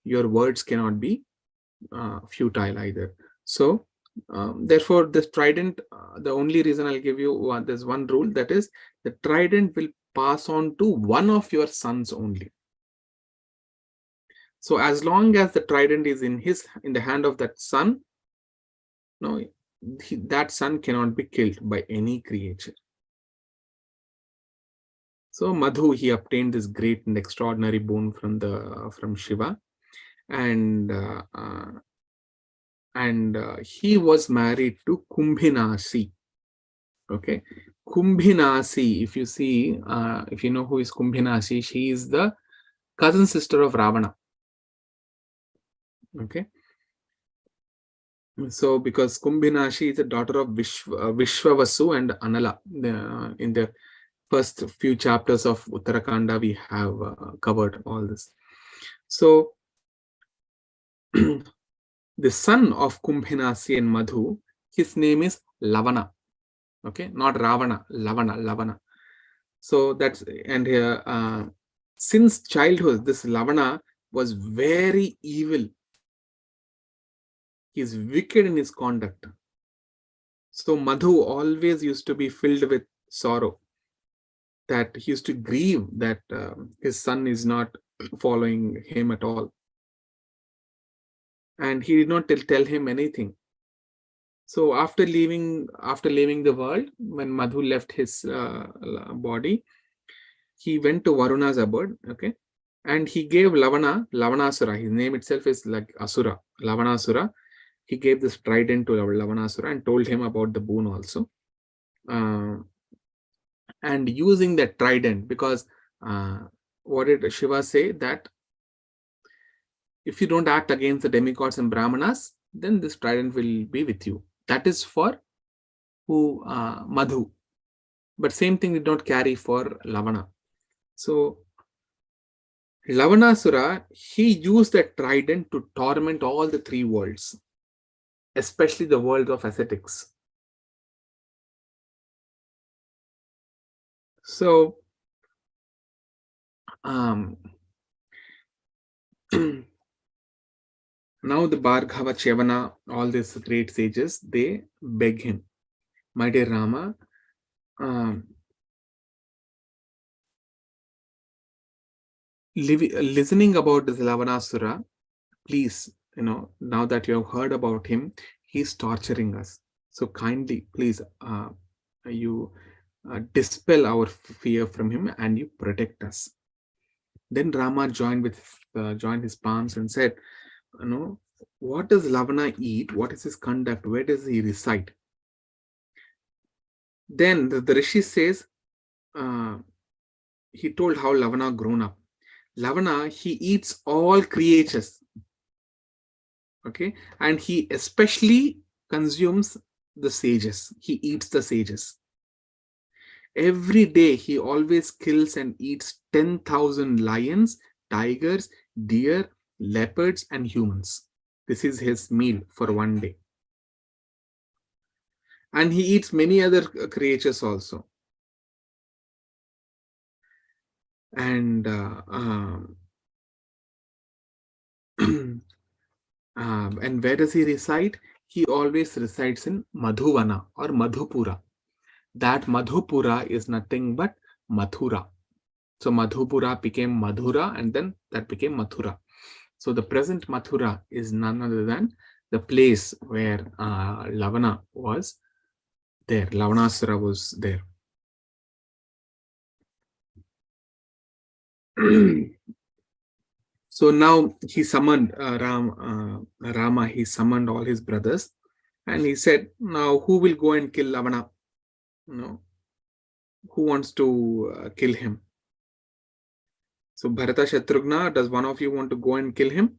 your words cannot be futile either. So therefore this trident, the only reason I'll give you, there's one rule, that is the trident will pass on to one of your sons only. So as long as the trident is in the hand of that son, that son cannot be killed by any creature. So Madhu, he obtained this great and extraordinary boon from Shiva, and he was married to Kumbhinasi. Okay. Kumbhinasi, if you see, if you know who is Kumbhinasi, she is the cousin sister of Ravana. Okay. So, because Kumbhinashi is the daughter of Vishwavasu and Anala. In the first few chapters of Uttara Kanda, we have covered all this. So, the son of Kumbhinasi and Madhu, his name is Lavana. Okay, not Ravana, Lavana. So that's, and since childhood, this Lavana was very evil. He is wicked in his conduct. So Madhu always used to be filled with sorrow, that he used to grieve that his son is not following him at all. And he did not tell him anything. So after leaving the world, when Madhu left his body, he went to Varuna's abode, okay, and he gave Lavanasura. His name itself is like Asura, Lavanasura. He gave this trident to Lavanasura and told him about the boon also. And using that trident, because what did Shiva say? That if you don't act against the demigods and Brahmanas, then this trident will be with you. That is for Madhu. But same thing did not carry for Lavana. So Lavanasura, he used that trident to torment all the three worlds, especially the world of ascetics. So now the Bhargava, Chevana, all these great sages, they beg him, my dear Rama, listening about this Lavanasura, please, now that you have heard about him, he's torturing us. So kindly, please, you dispel our fear from him and you protect us. Then Rama joined his palms and said, what does Lavana eat? What is his conduct? Where does he reside? Then the Rishi says, he told how Lavana grown up. Lavana, he eats all creatures. Okay, and he especially consumes the sages. He eats the sages. Every day, he always kills and eats 10,000 lions, tigers, deer, leopards, and humans. This is his meal for one day. And he eats many other creatures also. And and where does he reside? He always resides in Madhuvana or Madhupura. That Madhupura is nothing but Mathura. So Madhupura became Madhura, and then that became Mathura. So the present Mathura is none other than the place where Lavana was there. Lavanasura was there. So now he summoned Rama, he summoned all his brothers, and he said, now who will go and kill Lavana? Who wants to kill him? So Bharata, Shatrughna, does one of you want to go and kill him?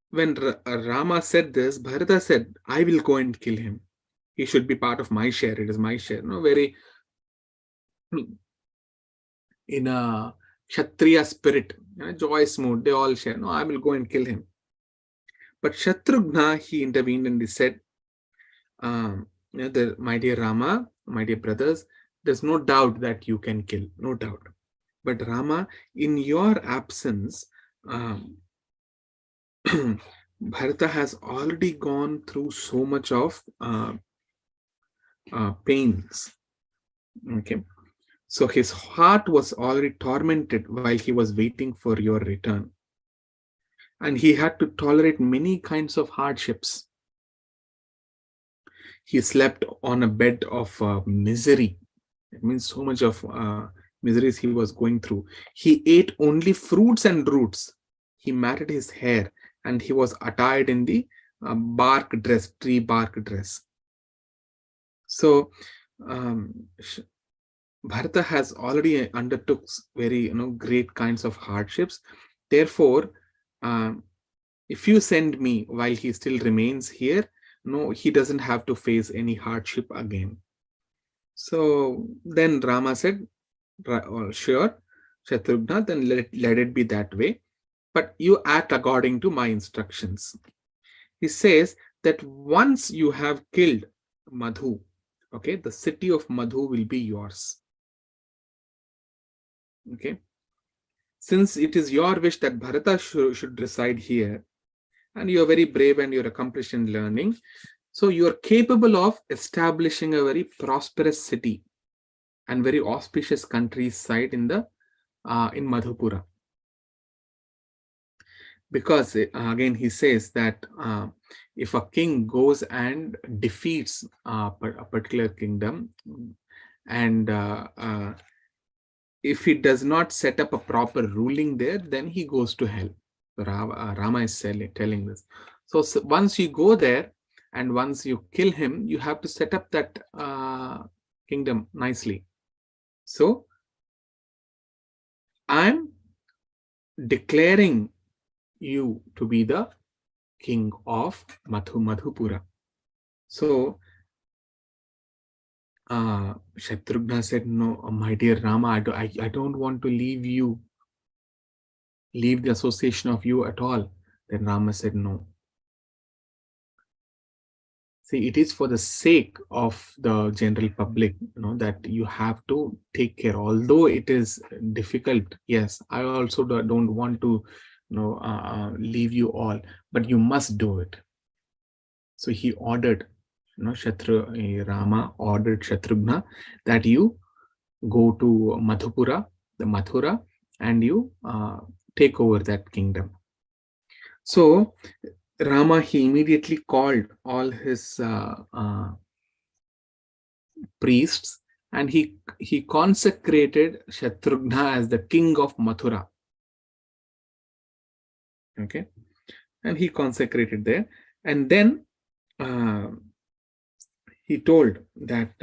When Rama said this, Bharata said, I will go and kill him. He should be part of my share. It is my share. Very in a Kshatriya spirit, joyous mood. They all share. No, I will go and kill him. But Shatrughna, he intervened and he said, my dear Rama, my dear brothers, there's no doubt that you can kill. No doubt. But Rama, in your absence, Bharata has already gone through so much of pains. Okay. So his heart was already tormented while he was waiting for your return. And he had to tolerate many kinds of hardships. He slept on a bed of misery. It means so much of miseries he was going through. He ate only fruits and roots. He matted his hair and he was attired in the tree bark dress. So Bharata has already undertook very great kinds of hardships. Therefore, um, if you send me while he still remains here, no, he doesn't have to face any hardship again. So then Rama said, Sure, Shatrughna, then let it be that way. But you act according to my instructions. He says that once you have killed Madhu, okay, the city of Madhu will be yours. Okay. Since it is your wish that Bharata should reside here, and you're very brave and you're accomplished in learning, so you're capable of establishing a very prosperous city and very auspicious countryside in Madhupura. Because again, he says that if a king goes and defeats a particular kingdom, and if he does not set up a proper ruling there, then he goes to hell. Rama is telling this. So once you go there and once you kill him, you have to set up that kingdom nicely. So I'm declaring you to be the king of Madhupura. So Shatrughna said, no, my dear Rama, I don't want to leave the association of you at all. Then Rama said, no. See, it is for the sake of the general public, that you have to take care. Although it is difficult, yes, I also don't want to, leave you all, but you must do it. So he ordered, Rama ordered Shatrughna that you go to the Mathura, and you take over that kingdom. So Rama, he immediately called all his priests, and he consecrated Shatrughna as the king of Mathura. Okay, and he consecrated there, and then he told that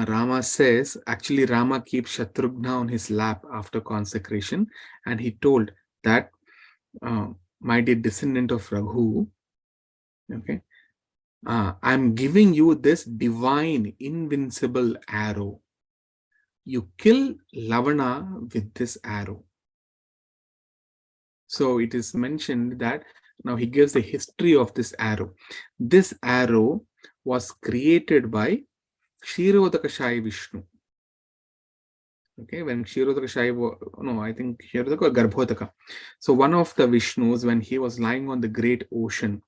Rama says, actually Rama keeps Shatrughna on his lap after consecration, and he told that, my dear descendant of Raghu, okay, I'm giving you this divine invincible arrow. You kill Lavana with this arrow. So it is mentioned that now he gives the history of this arrow. This arrow was created by Kshirodakashai Vishnu. Okay, when Kshirodakashai, no, I think Kshirodaka or Garbhodaka. So one of the Vishnus, when he was lying on the great ocean,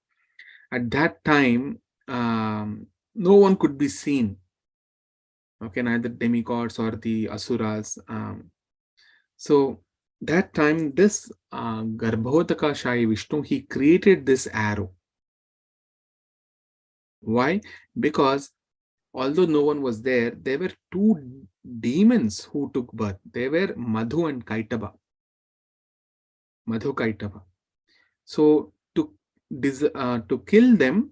at that time, no one could be seen. Okay, neither demigods or the asuras. So that time, this Garbhodaka Shai Vishnu, he created this arrow. Why? Because although no one was there were two demons who took birth. They were Madhu and Kaitaba. Madhu Kaitaba. So to kill them,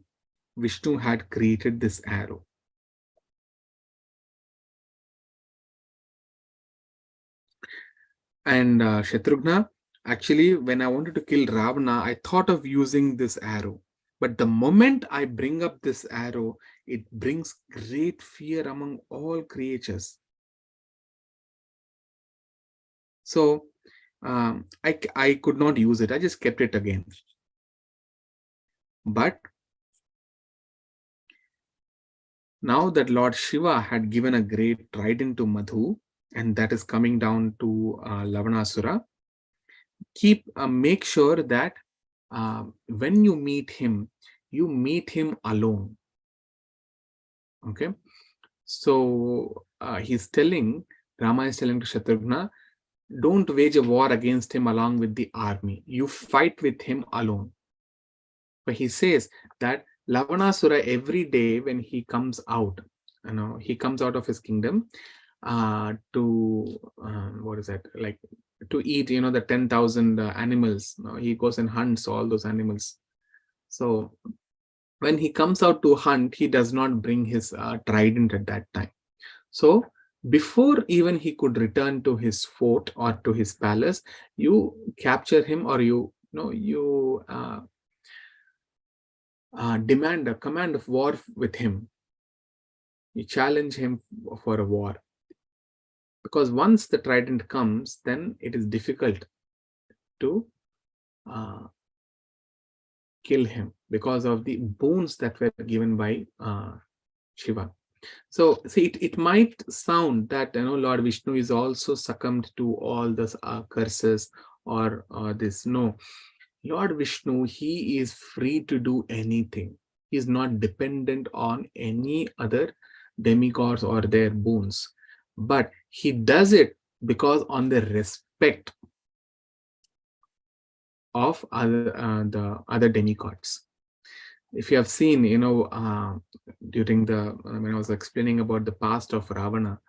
Vishnu had created this arrow. And Shatrughna, actually, when I wanted to kill Ravana, I thought of using this arrow. But the moment I bring up this arrow, it brings great fear among all creatures. So I could not use it. I just kept it again. But now that Lord Shiva had given a great trident to Madhu, and that is coming down to Lavanasura, make sure that when you meet him alone. Okay, so Rama is telling to Shatrughna, don't wage a war against him along with the army. You fight with him alone. But he says that Lavanasura, every day when he comes out, he comes out of his kingdom to what is that, like to eat, the 10,000 animals. He goes and hunts all those animals. So when he comes out to hunt, he does not bring his trident at that time. So before even he could return to his fort or to his palace, you capture him, or you demand a command of war with him. You challenge him for a war. Because once the trident comes, then it is difficult to kill him because of the boons that were given by Shiva. So see, it might sound that Lord Vishnu is also succumbed to all those curses or this. No, Lord Vishnu, he is free to do anything. He is not dependent on any other demigods or their boons, but he does it because on the respect of the other demigods. If you have seen, during when I was explaining about the past of Ravana,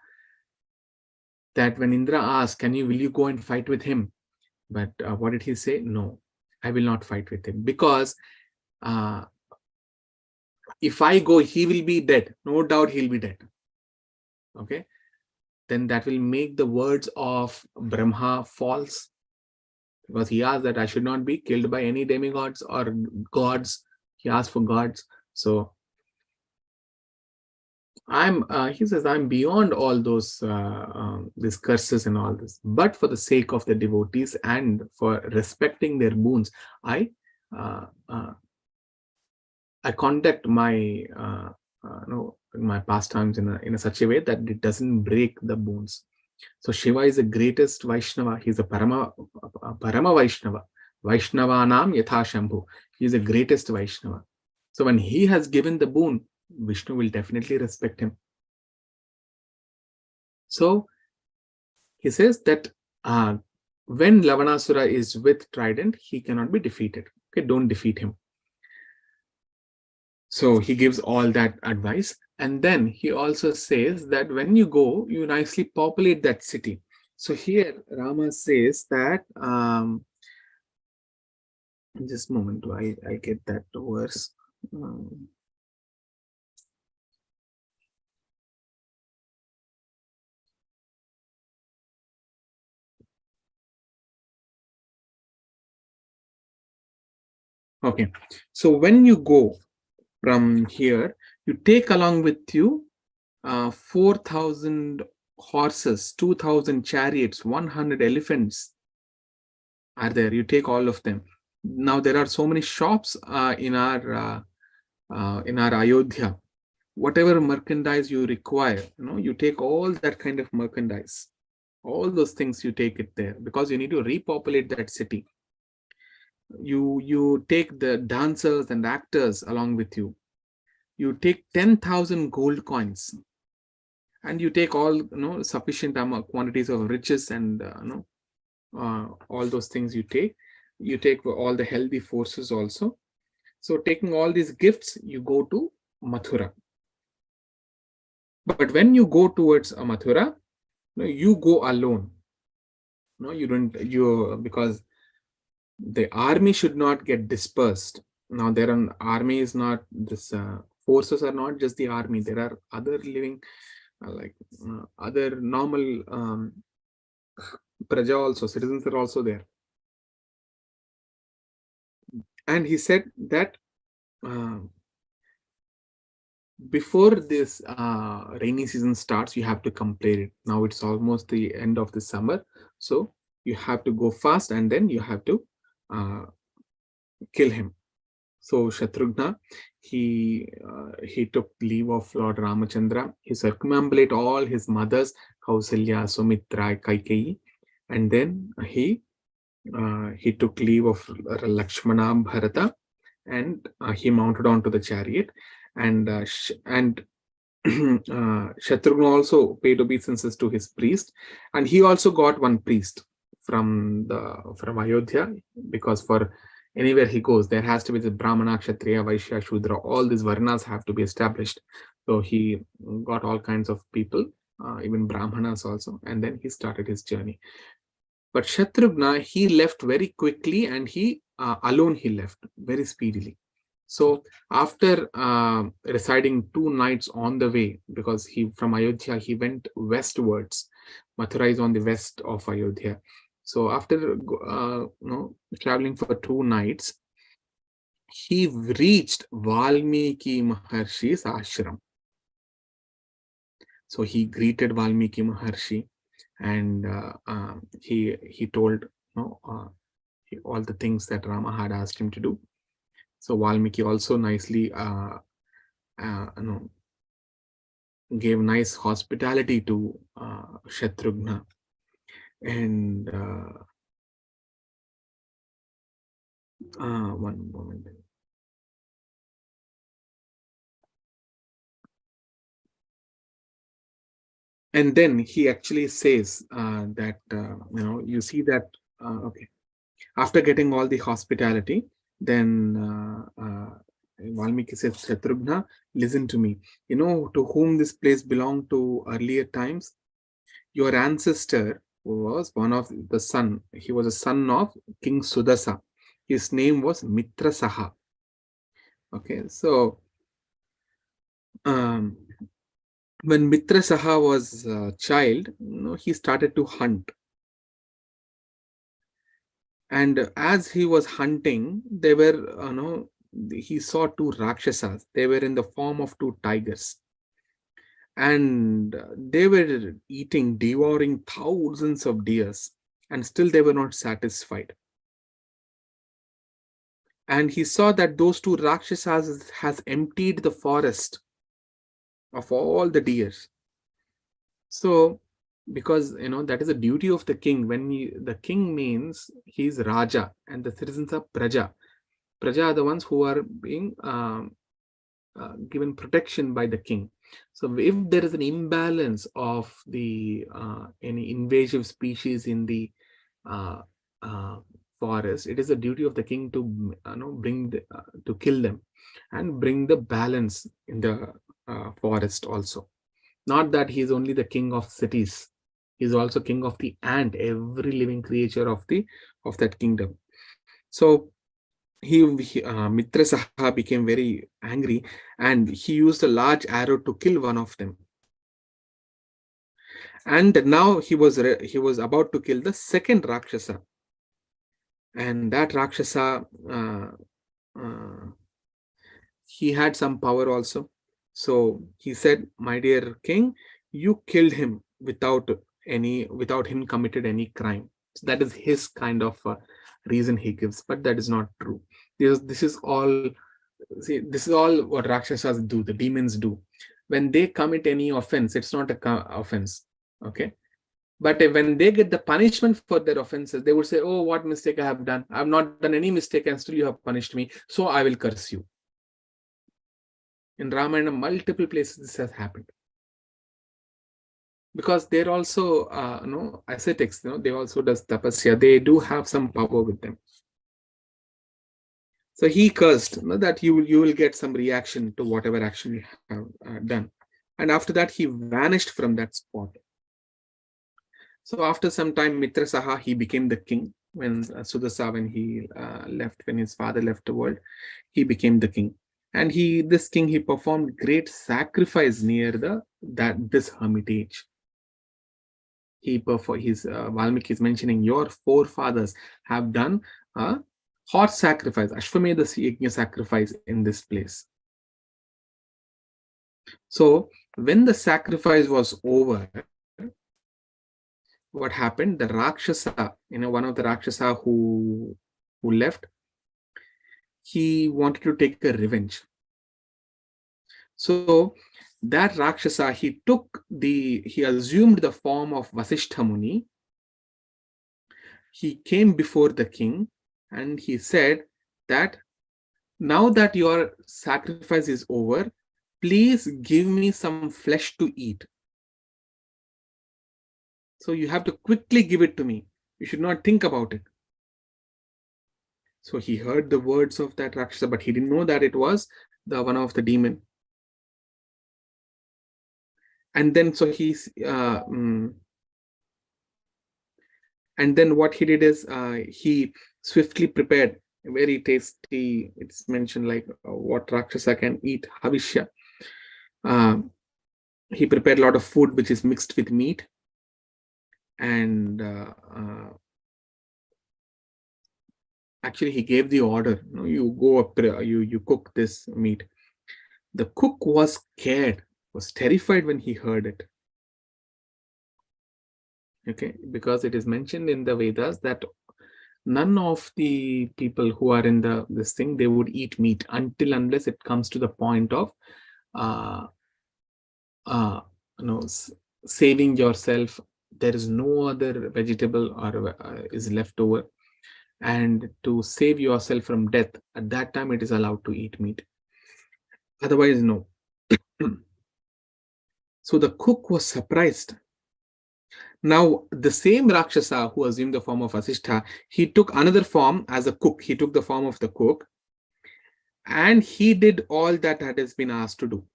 that when Indra asked, will you go and fight with him? But what did he say? No, I will not fight with him, because if I go, he will be dead. No doubt he'll be dead. Okay. Then that will make the words of Brahma false, because he asked that I should not be killed by any demigods or gods. He asked for gods. So he says, I'm beyond all those these curses and all this, but for the sake of the devotees and for respecting their boons, I conduct my my pastimes in such a way that it doesn't break the boons. So Shiva is the greatest Vaishnava. He's a Parama Vaishnava. Vaishnavanam Yatha Shambhu. He is the greatest Vaishnava. So when he has given the boon, Vishnu will definitely respect him. So he says that when Lavanasura is with trident, he cannot be defeated. Okay, don't defeat him. So he gives all that advice. And then he also says that when you go, you nicely populate that city. So here Rama says that, just a moment, I get that verse. Okay, so when you go from here, you take along with you 4,000 horses, 2,000 chariots, 100 elephants are there. You take all of them. Now there are so many shops in our Ayodhya. Whatever merchandise you require, you take all that kind of merchandise. All those things you take it there, because you need to repopulate that city. You take the dancers and actors along with you. You take 10,000 gold coins, and you take all sufficient quantities of riches and all those things you take. You take all the healthy forces also. So taking all these gifts, you go to Mathura. But when you go towards Mathura, you go alone. No, you don't. Because the army should not get dispersed. Now, army is not this. Forces are not just the army. There are other living, other normal praja also. Citizens are also there. And he said that before this rainy season starts, you have to complete it. Now it's almost the end of the summer, so you have to go fast, and then you have to kill him. So Shatrughna, he took leave of Lord Ramachandra. He circumambulated all his mothers, Kausalya, Sumitra, Kaikeyi, and then he took leave of Lakshmana, Bharata, and he mounted onto the chariot, and Shatrughna also paid obeisances to his priest, and he also got one priest from Ayodhya, because for anywhere he goes, there has to be the Brahmana, Kshatriya, Vaishya, Shudra. All these varnas have to be established. So he got all kinds of people, even Brahmanas also, and then he started his journey. But Shatrughna, he left very quickly, and he alone he left very speedily. So after residing 2 nights on the way, because he from Ayodhya he went westwards. Mathura is on the west of Ayodhya. So after traveling for 2 nights, he reached Valmiki Maharshi's ashram. So he greeted Valmiki Maharshi, and he told all the things that Rama had asked him to do. So Valmiki also nicely gave nice hospitality to Shatrughna, and one moment. And then he actually says that you see that okay, after getting all the hospitality, then Valmiki says, Shatrughna, listen to me. You know to whom this place belonged to earlier times? Your ancestor was one of the son. He was a son of King Sudasa. His name was Mitrasaha. Okay, so um, when Mitrasaha was a child, he started to hunt. And as he was hunting, they were, he saw two Rakshasas. They were in the form of two tigers. And they were eating, devouring thousands of deers. And still they were not satisfied. And he saw that those two Rakshasas has emptied the forest of all the deers. So, because that is a duty of the king. When the king means he's Raja and the citizens are Praja. Praja are the ones who are being given protection by the king. So if there is an imbalance of the any invasive species in the forest, it is a duty of the king to bring to kill them and bring the balance in the forest also. Not that he is only the king of cities, he is also king of the ant, every living creature of that kingdom. So Mitrasaha became very angry, and he used a large arrow to kill one of them. And now he was about to kill the second Rakshasa, and that Rakshasa he had some power also. So he said, "My dear king, you killed him without him committed any crime." So that is his kind of reason he gives, but that is not true. This is all. See, this is all what Rakshasas do, the demons do. When they commit any offense, it's not a offense. Okay. But when they get the punishment for their offenses, they would say, "Oh, what mistake I have done? I have not done any mistake, and still you have punished me. So I will curse you." In Ramayana, multiple places this has happened. Because they're also, ascetics, they also does tapasya. They do have some power with them. So he cursed that you will get some reaction to whatever action you have done. And after that, he vanished from that spot. So after some time, Mitrasaha, he became the king. When Sudasa, when his father left the world, he became the king. And this king, he performed great sacrifice near this hermitage. Valmiki is mentioning, your forefathers have done a horse sacrifice, Ashwamedha Yajna sacrifice in this place. So when the sacrifice was over, what happened? The Rakshasa, one of the Rakshasa who left, he wanted to take a revenge. So that Rakshasa, he assumed the form of Vasishtha Muni. He came before the king and he said that, now that your sacrifice is over, please give me some flesh to eat. So you have to quickly give it to me. You should not think about it. So he heard the words of that Rakshasa, but he didn't know that it was one of the demon. And then so And then what he did is he swiftly prepared a very tasty, it's mentioned like what Rakshasa can eat, Havishya. Um, he prepared a lot of food which is mixed with meat, and actually he gave the order, you go up, you cook this meat. The cook was scared, was terrified when he heard it. Okay, because it is mentioned in the Vedas that none of the people who are in this thing, they would eat meat until unless it comes to the point of uh, uh, saving yourself. There is no other vegetable or is left over, and to save yourself from death, at that time it is allowed to eat meat. Otherwise, no. So the cook was surprised. Now, the same Rakshasa who assumed the form of Vasishtha, he took another form as a cook. He took the form of the cook, and he did all that has been asked to do.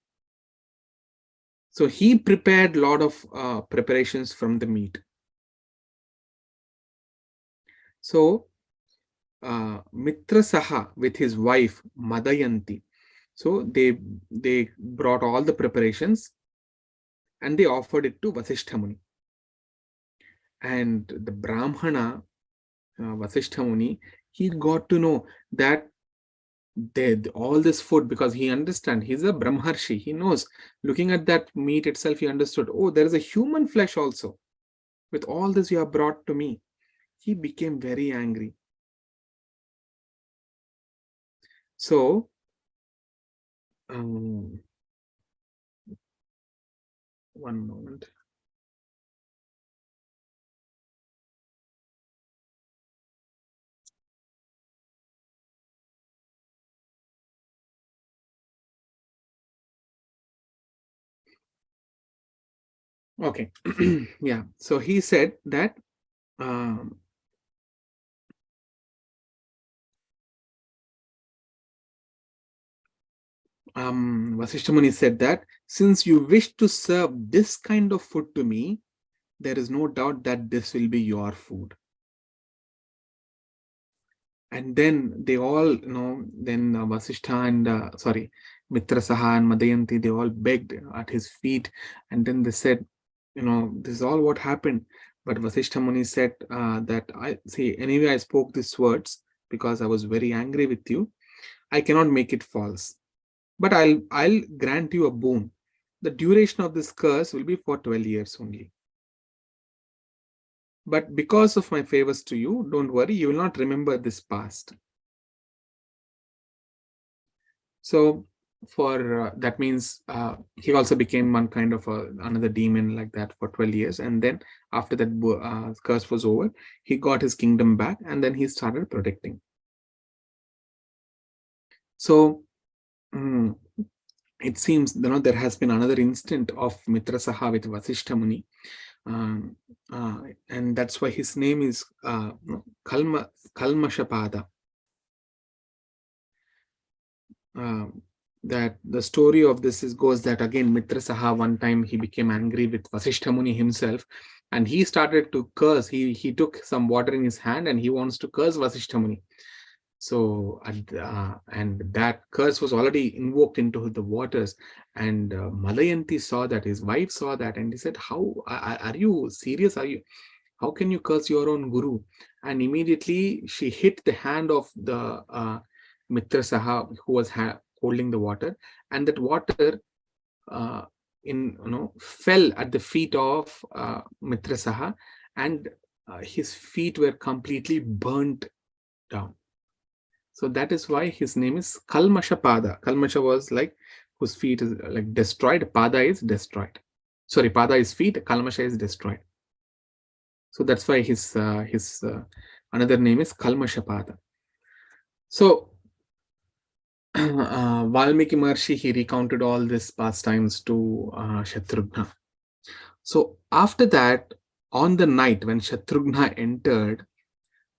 So he prepared a lot of preparations from the meat. So Mitra Saha with his wife Madayanti, so they brought all the preparations and they offered it to Vasishtha Muni. And the Brahmana Vasishtha Muni, he got to know that all this food, because he understands, he's a Brahmarshi, he knows, looking at that meat itself, he understood, oh, there is a human flesh also. With all this you have brought to me. He became very angry. So one moment. Okay. Yeah. So he said that Vasishtha Muni said that since you wish to serve this kind of food to me, there is no doubt that this will be your food. And then they all, then Vasishtha and Mitra Saha and Madayanti, they all begged at his feet, and then they said, this is all what happened. But Vasishtha Muni said that I see, anyway, I spoke these words because I was very angry with you. I cannot make it false, but I'll grant you a boon. The duration of this curse will be for 12 years only. But because of my favors to you, don't worry, you will not remember this past. So for that means he also became one kind of another demon like that for 12 years. And then after that curse was over, he got his kingdom back, and then he started protecting. So it seems there has been another instant of Mitra Saha with Vasishtha Muni. And that's why his name is Kalmashapada. That the story of this goes that again Mitra Saha one time he became angry with Vasishtha Muni himself, and he started to curse. He took some water in his hand and he wants to curse Vasishtha Muni. So and that curse was already invoked into the waters, and Malayanti saw that, his wife saw that, and he said, "How are you serious? How can you curse your own guru?" And immediately she hit the hand of the Mitra Saha who was holding the water, and that water fell at the feet of Mitra Saha, and his feet were completely burnt down. So that is why his name is Kalmasha Pada. Kalmasha was like whose feet is like destroyed. Pada is destroyed. Sorry, Pada is feet. Kalmasha is destroyed. So that's why his another name is Kalmasha Pada. So Valmiki Maharshi, he recounted all these pastimes to Shatrughna. So after that, on the night when Shatrughna entered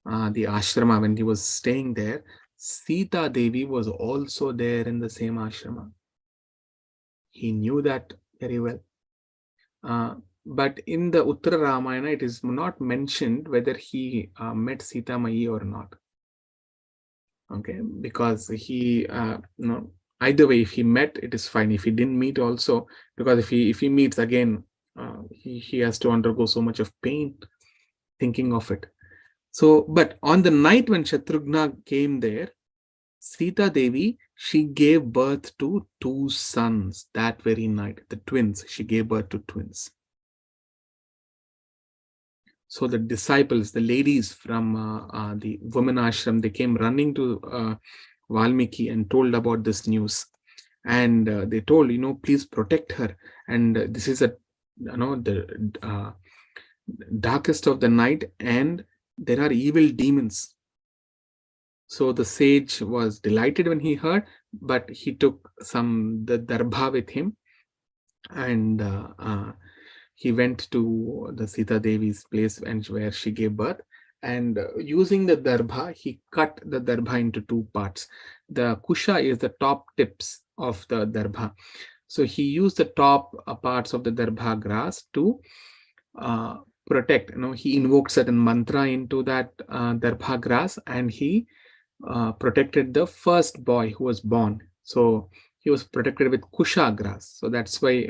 the ashrama, when he was staying there, Sita Devi was also there in the same ashrama. He knew that very well. But in the Uttara Ramayana, it is not mentioned whether he met Sita Mai or not. Okay, because he, either way, if he met, it is fine. If he didn't meet, also, because if he meets again, he has to undergo so much of pain thinking of it. So, but on the night when Shatrughna came there, Sita Devi, she gave birth to two sons that very night, the twins. She gave birth to twins. So the disciples, the ladies from the women ashram, they came running to Valmiki and told about this news. And they told, please protect her. And this is the darkest of the night, and there are evil demons. So the sage was delighted when he heard, but he took the darbha with him, and he went to the Sita Devi's place and where she gave birth. And using the darbha, he cut the darbha into two parts. The kusha is the top tips of the darbha. So he used the top parts of the darbha grass to protect. He invoked certain mantra into that darbha grass, and he protected the first boy who was born. So he was protected with kusha grass. So that's why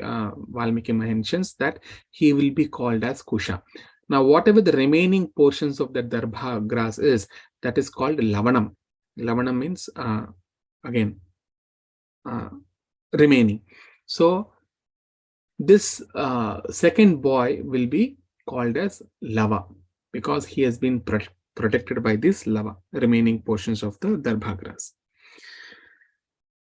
Valmiki mentions that he will be called as kusha. Now, whatever the remaining portions of the darbha grass is, that is called lavanam. Lavanam means, again, remaining. So this second boy will be called as lava, because he has been protected by this lava, remaining portions of the darbha grass.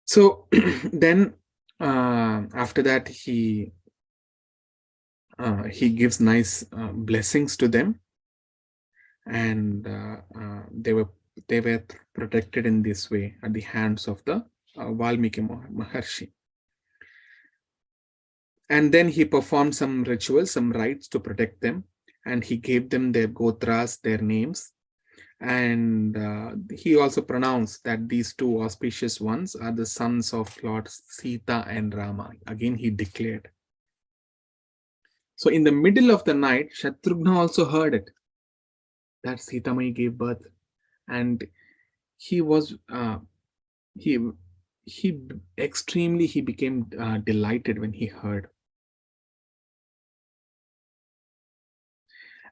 So then after that, he gives nice blessings to them, and they were protected in this way at the hands of the Valmiki Maharshi. And then he performed some rituals, some rites to protect them, and he gave them their gotras, their names. And he also pronounced that these two auspicious ones are the sons of Lord Sita and Rama. Again, he declared. So in the middle of the night, Shatrughna also heard it, that Sita Mai gave birth. And he was, he became delighted when he heard.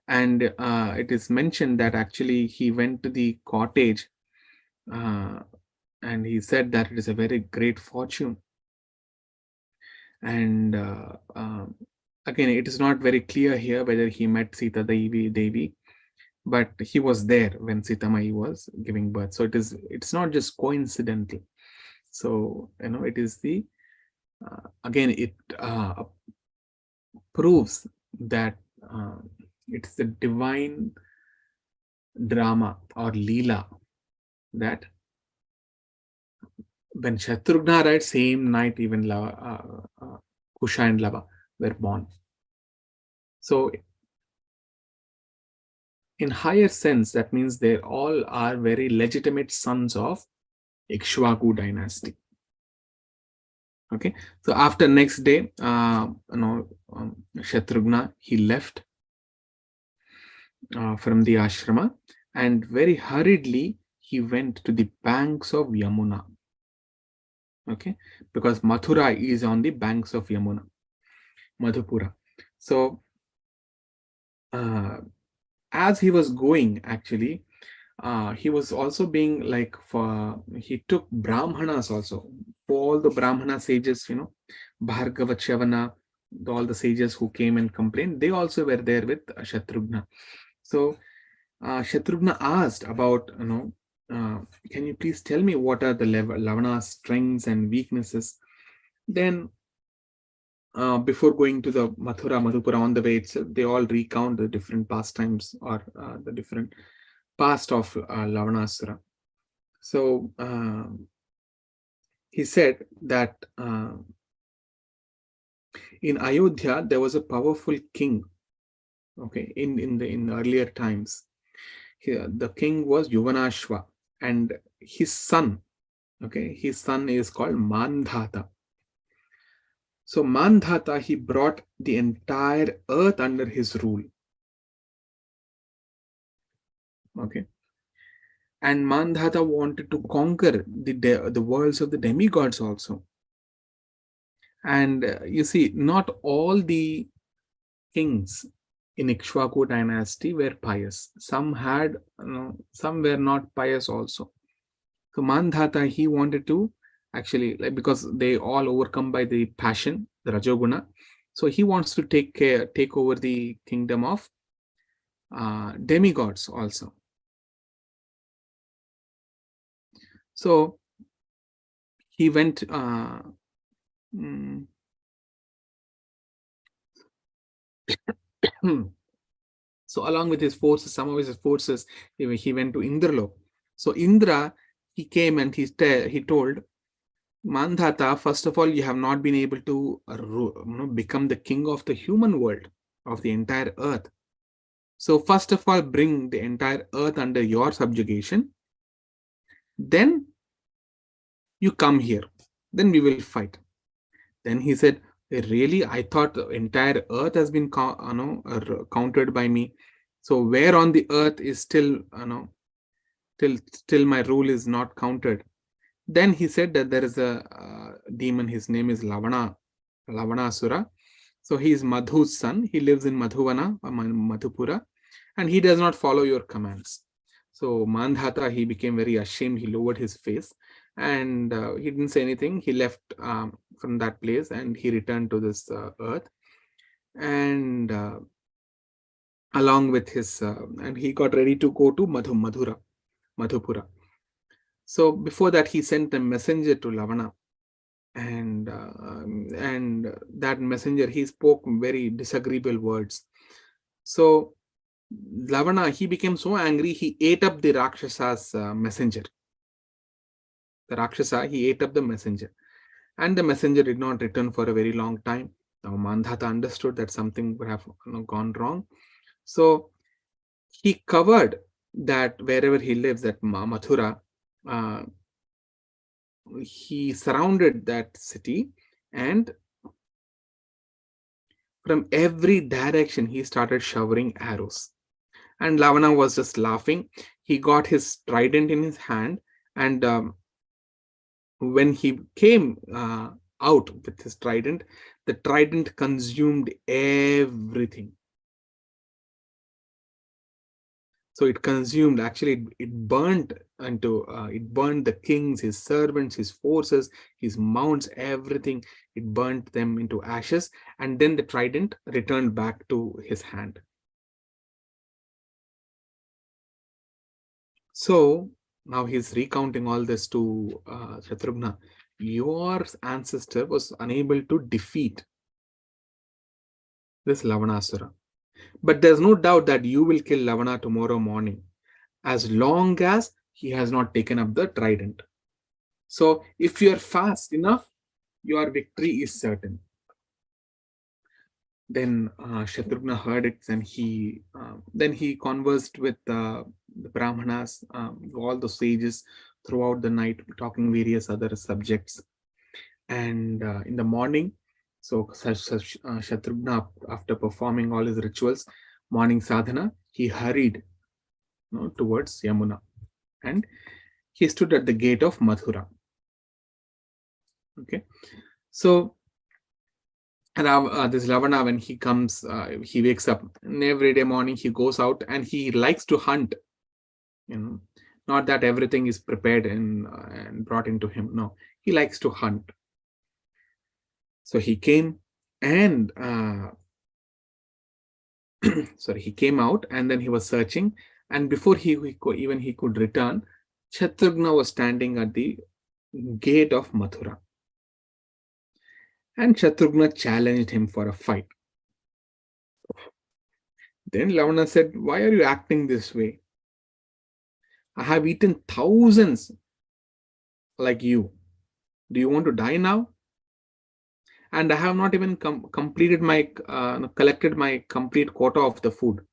And it is mentioned that actually he went to the cottage and he said that it is a very great fortune. And again, it is not very clear here whether he met Sita Devi, but he was there when Sita Mai was giving birth. So it's not just coincidental. So it is the again, it proves that it's the divine drama or leela, that when Shatrughna died, same night even Kusha and Lava were born. So in higher sense, that means they all are very legitimate sons of Ikshvaku dynasty. Okay, so after next day, Shatrughna, he left from the ashrama, and very hurriedly he went to the banks of Yamuna. Okay, because Mathura is on the banks of Yamuna, Madhupura. So as he was going, actually, he was also being he took Brahmanas also, all the Brahmana sages, Bhargava Chavana, all the sages who came and complained, they also were there with Shatrughna. So Shatrughna asked about, can you please tell me what are the Lavana's strengths and weaknesses? Then before going to the Madhupura, on the way itself, they all recount the different pastimes or the different past of Lavanasura. So he said that in Ayodhya there was a powerful king. Okay, in the earlier times, the king was Yuvanashva, and his son. Okay, his son is called Mandhata. So Mandhata, he brought the entire earth under his rule. Okay. And Mandhata wanted to conquer the worlds of the demigods also. And you see, not all the kings in Ikshvaku dynasty were pious. Some had, some were not pious also. So Mandhata, he wanted to actually, like, because they all overcome by the passion, the Rajoguna. So he wants to take over the kingdom of demigods also. So he went. So along with his forces, some of his forces, he went to Indralok. So Indra, he came and he told Mandhata, first of all, you have not been able to become the king of the human world, of the entire earth. So first of all, bring the entire earth under your subjugation. Then you come here. Then we will fight. Then he said, really, I thought the entire earth has been countered by me. So where on the earth is still, till my rule is not counted. Then he said that there is a demon, his name is Lavanasura. So he is Madhu's son. He lives in Madhuvana, Madhupura, and he does not follow your commands. So Mandhata, he became very ashamed. He lowered his face and he didn't say anything. He left from that place and he returned to this earth. And along with his, and he got ready to go to Madhupura. So before that, he sent a messenger to Lavana. And that messenger, he spoke very disagreeable words. So Lavana, he became so angry, he ate up the Rakshasa's messenger. The Rakshasa, he ate up the messenger. And the messenger did not return for a very long time. Now Mandhata understood that something would have gone wrong. So he covered that wherever he lives, that Mathura, he surrounded that city, and from every direction he started showering arrows. And Lavana was just laughing. He got his trident in his hand, and when he came out with his trident, the trident consumed everything. So it consumed, actually, it burned it burned the kings, his servants, his forces, his mounts, everything. It burnt them into ashes, and then the trident returned back to his hand. So now he's recounting all this to Shatrughna. Your ancestor was unable to defeat this Lavanasura. But there's no doubt that you will kill Lavana tomorrow morning, as long as he has not taken up the trident. So if you are fast enough, your victory is certain. Then Shatrughna heard it, and then he conversed with the Brahmanas, all the sages throughout the night, talking various other subjects. And in the morning, so Shatrughna, after performing all his rituals, morning sadhana, he hurried towards Yamuna, and he stood at the gate of Mathura. Okay, so this Ravana, when he comes, he wakes up, and every day morning he goes out and he likes to hunt. Not that everything is prepared and brought into him. No, he likes to hunt. So he came and he came out, and then he was searching, and before he could return, Shatrughna was standing at the gate of Mathura, and Shatrughna challenged him for a fight. Then Ravana said, "Why are you acting this way? I have eaten thousands like you. Do you want to die now? And I have not even collected my complete quota of the food.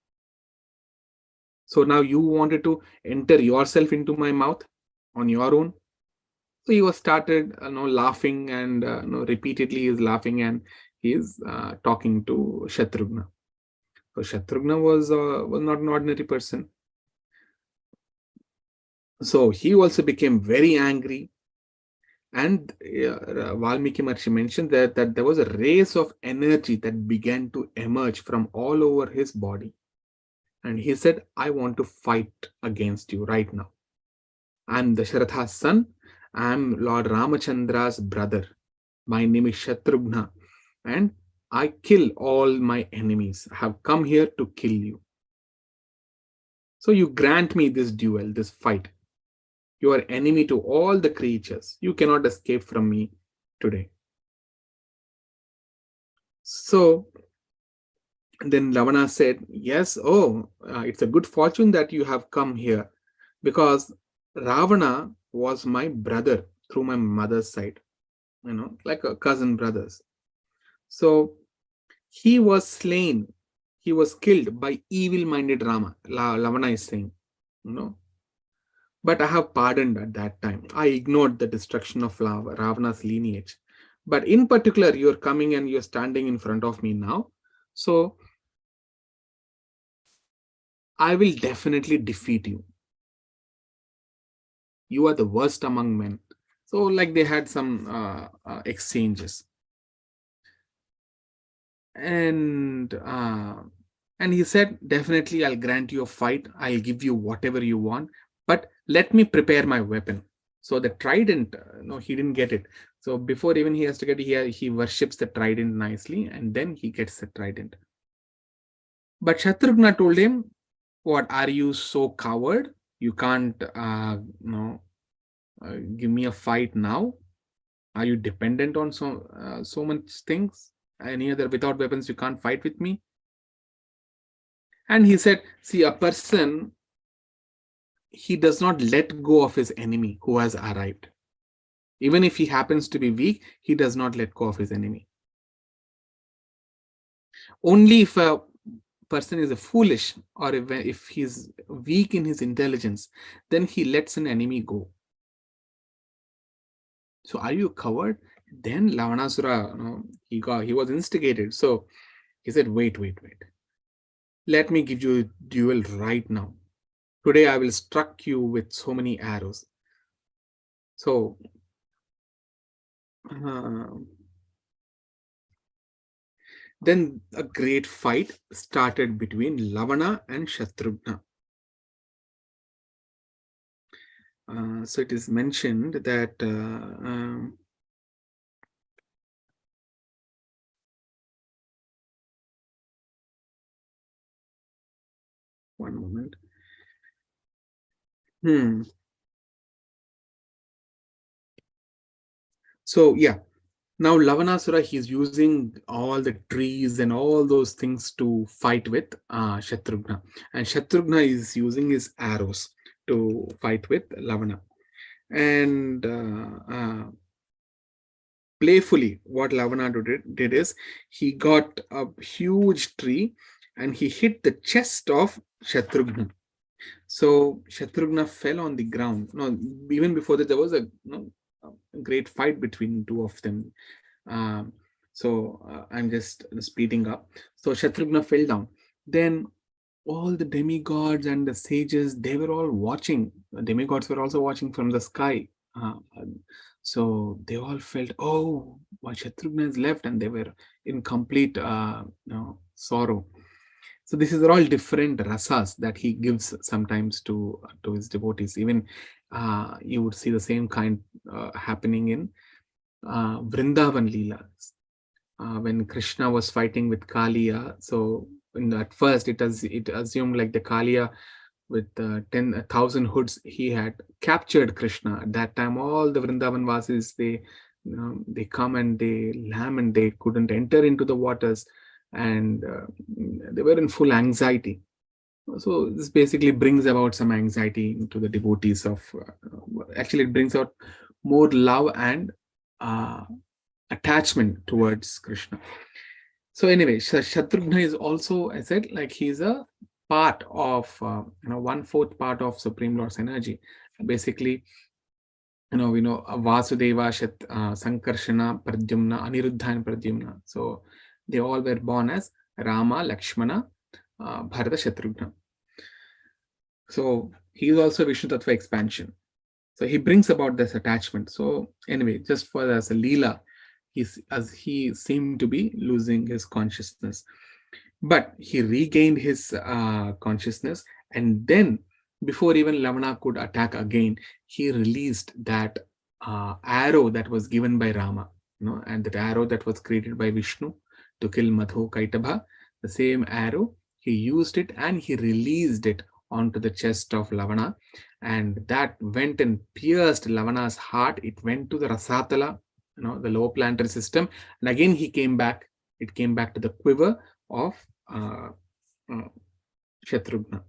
So now you wanted to enter yourself into my mouth on your own." So he was started, laughing, and repeatedly he is laughing, and he is talking to Shatrughna. So Shatrughna was not an ordinary person. So he also became very angry. And Valmiki Maharshi mentioned that there was a race of energy that began to emerge from all over his body. And he said, I want to fight against you right now. I'm Dasharatha's son. I'm Lord Ramachandra's brother. My name is Shatrughna. And I kill all my enemies. I have come here to kill you. So you grant me this duel, this fight. You are enemy to all the creatures. You cannot escape from me today. So then Ravana said, yes, it's a good fortune that you have come here, because Ravana was my brother through my mother's side, like a cousin brothers. So he was slain. He was killed by evil-minded Ravana is saying, But I have pardoned at that time. I ignored the destruction of Ravana's lineage. But in particular, you're coming and you're standing in front of me now. So I will definitely defeat you. You are the worst among men. So like they had some exchanges. And he said, definitely I'll grant you a fight. I'll give you whatever you want. But let me prepare my weapon. So the trident, he didn't get it. So before even he has to get it, he worships the trident nicely, and then he gets the trident. But Shatrughna told him, what, are you so coward? You can't, give me a fight now? Are you dependent on so much things? Any other, without weapons, you can't fight with me? And he said, see, a person, he does not let go of his enemy who has arrived. Even if he happens to be weak, he does not let go of his enemy. Only if a person is a foolish, or if he's weak in his intelligence, then he lets an enemy go. So are you a coward? Then Lavanasura, he was instigated. So he said, wait. Let me give you a duel right now. Today I will struck you with so many arrows. So then a great fight started between Ravana and Shatrughna. So it is mentioned that one moment. So yeah, now Lavanasura, he's using all the trees and all those things to fight with Shatrughna. And Shatrughna is using his arrows to fight with Ravana. And playfully, what Ravana did is, he got a huge tree and he hit the chest of Shatrughna. So Shatrughna fell on the ground. No, even before that, there was a great fight between two of them. I'm just speeding up. So Shatrughna fell down. Then all the demigods and the sages, they were all watching. The demigods were also watching from the sky. So they all felt, oh, why Shatrughna is left, and they were in complete sorrow. So this is all different rasas that he gives sometimes to his devotees. Even you would see the same kind happening in Vrindavan Leelas. When Krishna was fighting with Kaliya, so at first it assumed like the Kaliya with 10,000 hoods, he had captured Krishna. At that time, all the Vrindavan Vasis, they come and they lament, they couldn't enter into the waters, and they were in full anxiety. So this basically brings about some anxiety into the devotees of, actually it brings out more love and attachment towards Krishna. So anyway, Shatrughna is also, I said, like he's a part of, 1/4 part of Supreme Lord's energy. Basically, we know Vasudeva, Sankarshana, Pradyumna, Aniruddha and Pradyumna. So they all were born as Rama, Lakshmana, Bharata, Shatrughna. So he is also Vishnu Tattva expansion. So he brings about this attachment. So anyway, just for as a Leela, as he seemed to be losing his consciousness. But he regained his consciousness, and then before even Lavana could attack again, he released that arrow that was given by Rama, and that arrow that was created by Vishnu to kill Madhu Kaitabha. The same arrow, he used it and he released it onto the chest of Lavana, and that went and pierced Lavana's heart. It went to the Rasatala, the lower planetary system, and again he came back. It came back to the quiver of Shatrughna.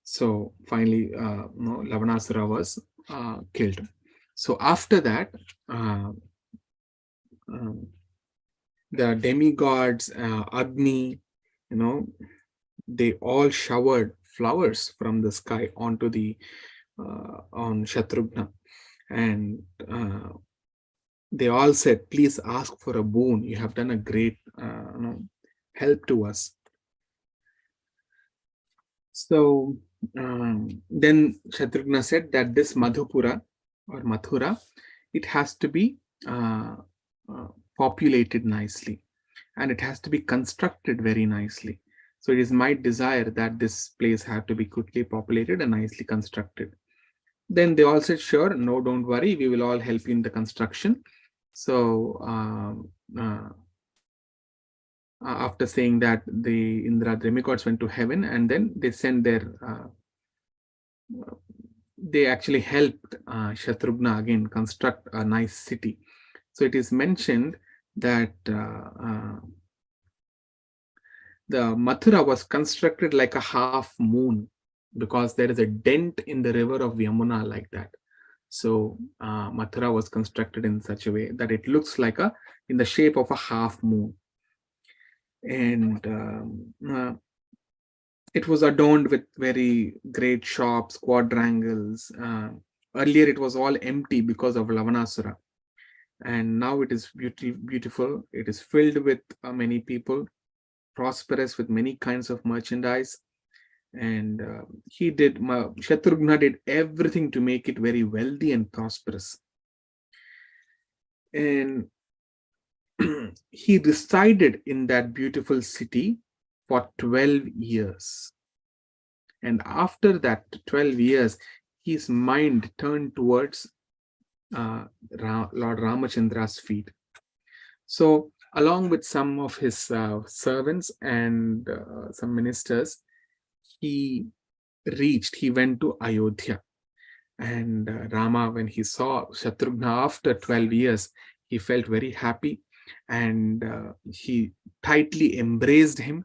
So finally, Lavanasura was killed. So after that, the demigods, Agni, they all showered flowers from the sky onto on Shatrughna, and they all said, "Please ask for a boon. You have done a great help to us." So then Shatrughna said that this Madhupura or Mathura, it has to be populated nicely, and it has to be constructed very nicely. So it is my desire that this place have to be quickly populated and nicely constructed. Then they all said, "Sure, no, don't worry, we will all help you in the construction." So after saying that, the Indra demigods went to heaven, and then they sent their they actually helped Shatrughna again construct a nice city. So it is mentioned that the Mathura was constructed like a half moon, because there is a dent in the river of Yamuna like that. So Mathura was constructed in such a way that it looks like in the shape of a half moon. And it was adorned with very great shops, quadrangles. Earlier it was all empty because of Lavanasura. And now it is beautiful. It is filled with many people, prosperous with many kinds of merchandise. And Shatrughna did everything to make it very wealthy and prosperous. And he resided in that beautiful city for 12 years. And after that 12 years, his mind turned towards Lord Ramachandra's feet. So along with some of his servants and some ministers, he went to Ayodhya. And Rama, when he saw Shatrughna after 12 years, he felt very happy, and he tightly embraced him.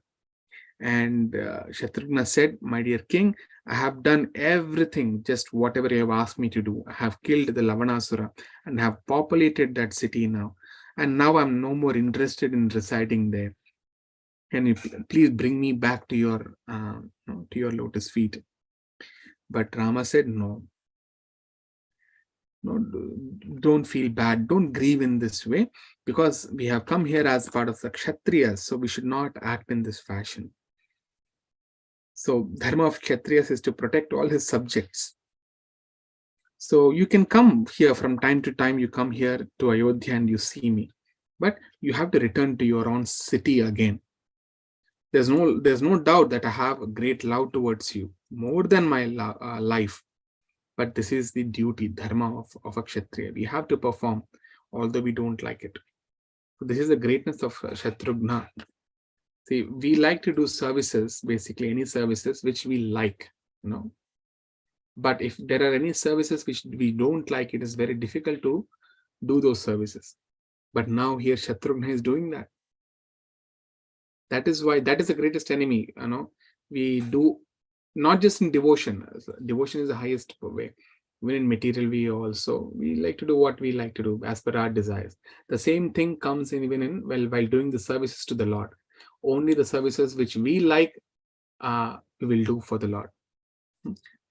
And Shatrughna said, "My dear king, I have done everything, just whatever you have asked me to do. I have killed the Lavanasura and have populated that city now. And now I'm no more interested in residing there. Can you please bring me back to your lotus feet?" But Rama said, "No, don't feel bad. Don't grieve in this way, because we have come here as part of the Kshatriyas, so we should not act in this fashion. So dharma of Kshatriyas is to protect all his subjects. So you can come here from time to time. You come here to Ayodhya and you see me, but you have to return to your own city again. There's no doubt that I have a great love towards you, more than my life. But this is the duty, dharma of a Kshatriya. We have to perform, although we don't like it. So this is the greatness of Shatrughna. See, we like to do services, basically any services which we like, But if there are any services which we don't like, it is very difficult to do those services. But now here Shatrughna is doing that. That is why that is the greatest enemy. We do not just in devotion. Devotion is the highest way. Even in material, we like to do what we like to do as per our desires. The same thing comes in even in while doing the services to the Lord. Only the services which we like, we will do for the Lord.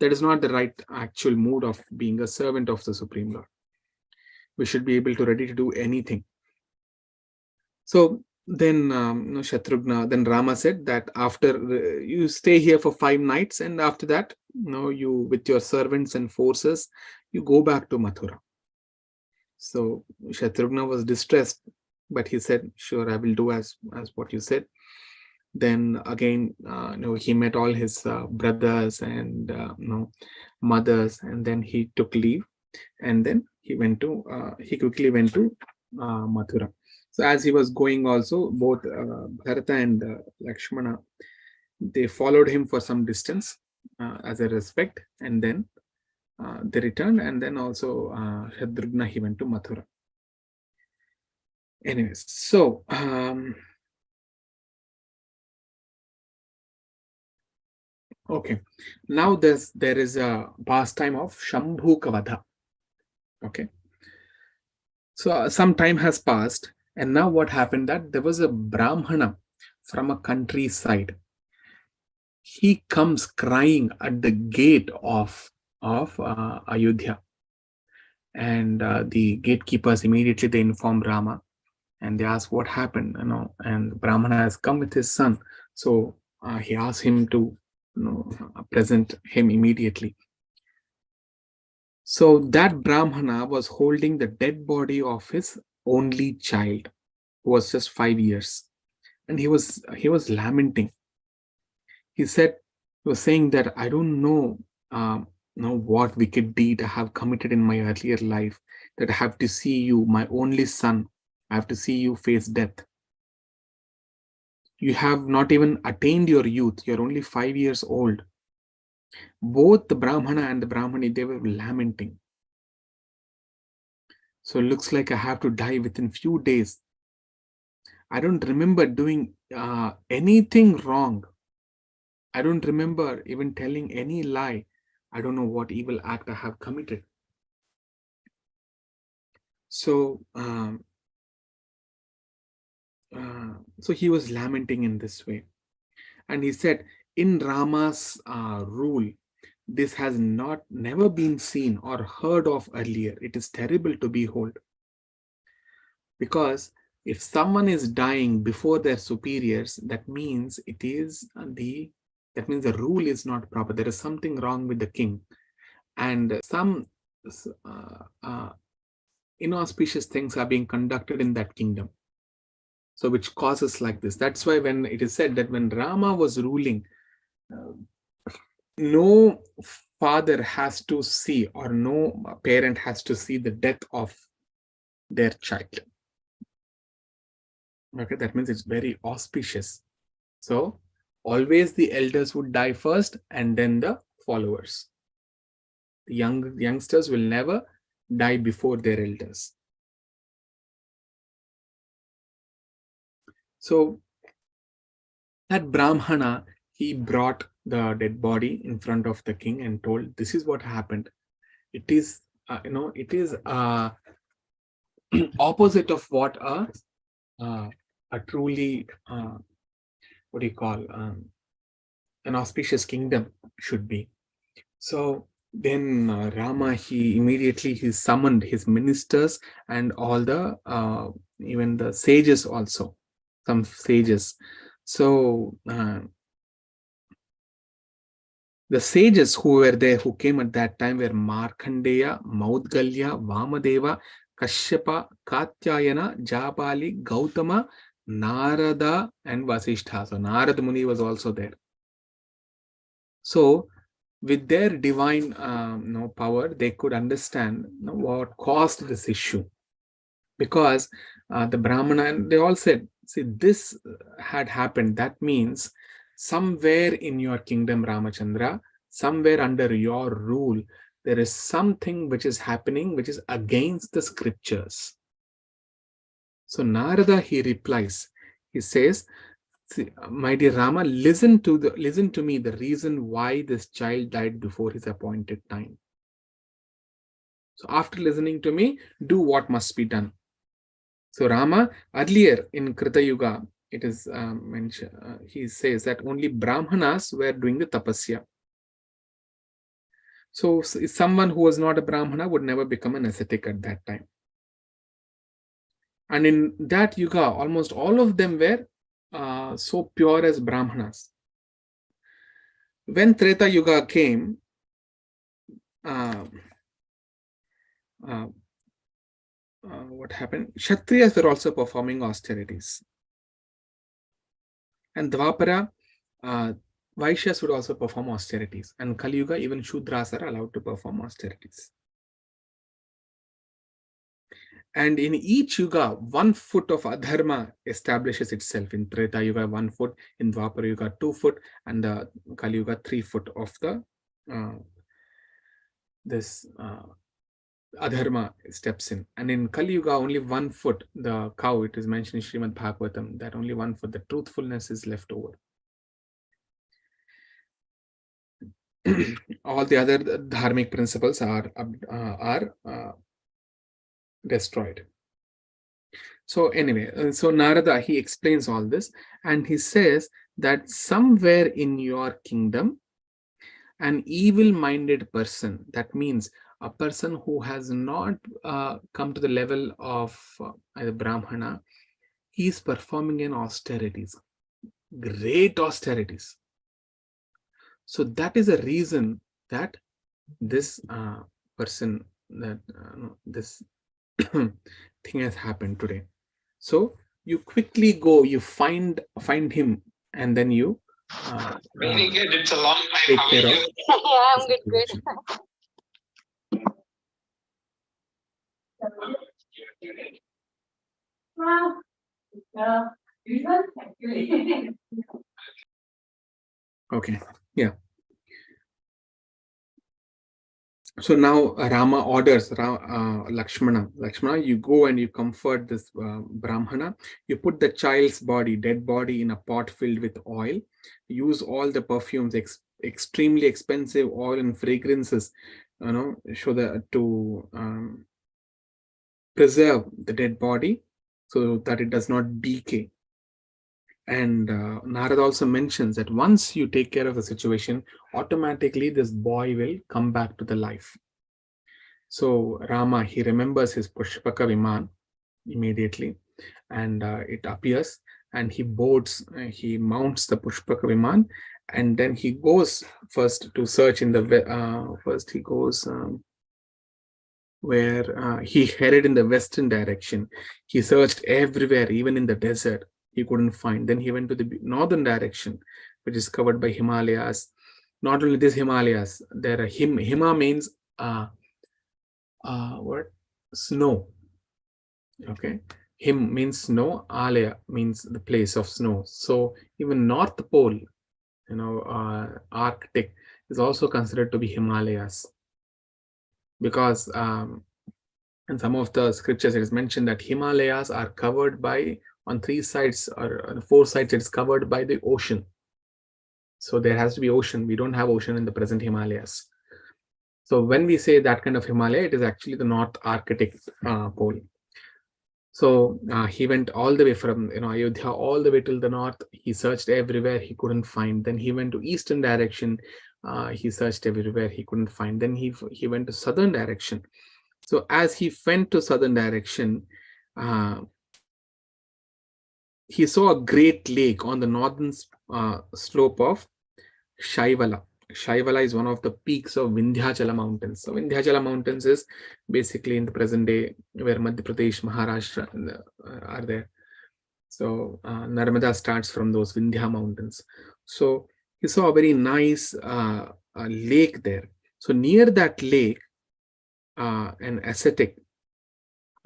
That is not the right actual mood of being a servant of the Supreme Lord. We should be able to ready to do anything. So then Shatrughna, then Rama said that after you stay here for 5 nights, and after that, you with your servants and forces, you go back to Mathura. So Shatrughna was distressed, but he said, "Sure, I will do as what you said." Then again, he met all his brothers and mothers, and then he took leave, and then he quickly went to Mathura. So as he was going, also both Bharata and Lakshmana, they followed him for some distance as a respect, and then they returned, and then also Shatrugna, he went to Mathura. Anyways, so okay, now there is a pastime of Shambhu Kavadha. Okay, so some time has passed, and now what happened, that there was a Brahmana from a countryside. He comes crying at the gate of Ayodhya, and the gatekeepers immediately they inform Rama, and they ask what happened, and Brahmana has come with his son, so he asks him to present him immediately. So that Brahmana was holding the dead body of his only child, who was just 5 years, and he was lamenting. He was saying that I don't know what wicked deed I have committed in my earlier life, that I have to see you, my only son, I have to see you face death. You have not even attained your youth. You're only 5 years old. Both the Brahmana and the Brahmani, they were lamenting. So it looks like I have to die within few days. I don't remember doing anything wrong. I don't remember even telling any lie. I don't know what evil act I have committed. So, so he was lamenting in this way. And he said, in Rama's rule, this has never been seen or heard of earlier. It is terrible to behold. Because if someone is dying before their superiors, that means the rule is not proper. There is something wrong with the king, and some inauspicious things are being conducted in that kingdom. So which causes like this. That's why when it is said that when Rama was ruling, no father has to see, or no parent has to see the death of their child. Okay, that means it's very auspicious. So always the elders would die first, and then the followers. The youngsters will never die before their elders. So that Brahmana, he brought the dead body in front of the king and told, this is what happened. It is, it is opposite of what a truly, what do you call, an auspicious kingdom should be. So then Rama, he summoned his ministers and all the, even the sages also, some sages. So the sages who were there, who came at that time, were Markandeya, Maudgalya, Vamadeva, Kashyapa, Katyayana, Japali, Gautama, Narada, and Vasishtha. So Narada Muni was also there. So with their divine power, they could understand what caused this issue. Because the Brahmana, and they all said, see, this had happened. That means somewhere in your kingdom, Ramachandra, somewhere under your rule, there is something which is happening which is against the scriptures. So Narada, he replies, he says, my dear Rama, listen to me, the reason why this child died before his appointed time. So after listening to me, do what must be done. So Rama, earlier in Krita Yuga, it is mentioned, he says that only Brahmanas were doing the tapasya. So someone who was not a Brahmana would never become an ascetic at that time. And in that yuga, almost all of them were so pure as Brahmanas. When Treta Yuga came, what happened? Kshatriyas were also performing austerities. And Dvapara, Vaishyas would also perform austerities. And Kali Yuga, even Shudras are allowed to perform austerities. And in each yuga, 1 foot of adharma establishes itself. In Treta Yuga, 1 foot. In Dvapara Yuga, 2 foot. And Kali Yuga, 3 foot of the adharma steps in. And in Kali Yuga, only 1 foot, the cow, it is mentioned in Srimad Bhagavatam, that only 1 foot, the truthfulness is left over. All the other dharmic principles are destroyed. So anyway, so Narada, he explains all this, and he says that somewhere in your kingdom, an evil-minded person, that means a person who has not come to the level of a Brahmana, he is performing in austerities, great austerities. So that is a reason that this person, that this thing has happened today. So you quickly go, you find him, and then you Really good. It's a long time. take How care are of you? Yeah, I'm good. Okay, yeah. So now Rama orders Lakshmana, you go and you comfort this Brahmana. You put the child's body, dead body, in a pot filled with oil. Use all the perfumes, extremely expensive oil and fragrances, to preserve the dead body so that it does not decay. And Narada also mentions that once you take care of the situation, automatically this boy will come back to the life. So Rama, he remembers his Pushpaka Viman immediately, and it appears, and he boards, he mounts the Pushpaka Viman, and then he goes first to search in the, first he goes where he headed in the western direction. He searched everywhere, even in the desert, he couldn't find. Then he went to the northern direction, which is covered by Himalayas. Not only this Himalayas, there are Hima means what? Snow. Okay. Him means snow. Alaya means the place of snow. So even North Pole, Arctic, is also considered to be Himalayas, because in some of the scriptures it is mentioned that Himalayas are covered by, on 3 sides or on 4 sides, it is covered by the ocean. So there has to be ocean. We don't have ocean in the present Himalayas. So when we say that kind of Himalaya, it is actually the North Arctic pole. So he went all the way from Ayodhya all the way till the north. He searched everywhere, he couldn't find. Then he went to eastern direction. He searched everywhere, he couldn't find. Then he went to southern direction. So as he went to southern direction, he saw a great lake on the northern slope of Shaivala. Shaivala is one of the peaks of Vindhyachala mountains. So Vindhyachala mountains is basically in the present day where Madhya Pradesh, Maharashtra are there. So Narmada starts from those Vindhya mountains. So he saw a very nice lake there. So near that lake, an ascetic,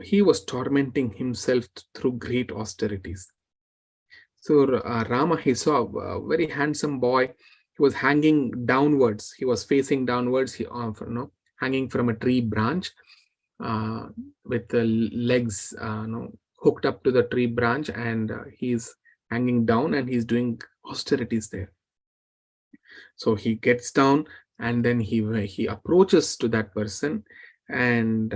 he was tormenting himself through great austerities. So Rama, he saw a very handsome boy. He was hanging downwards. He was facing downwards. Hanging from a tree branch with the legs, hooked up to the tree branch, and he's hanging down and he's doing austerities there. So he gets down and then he approaches to that person, and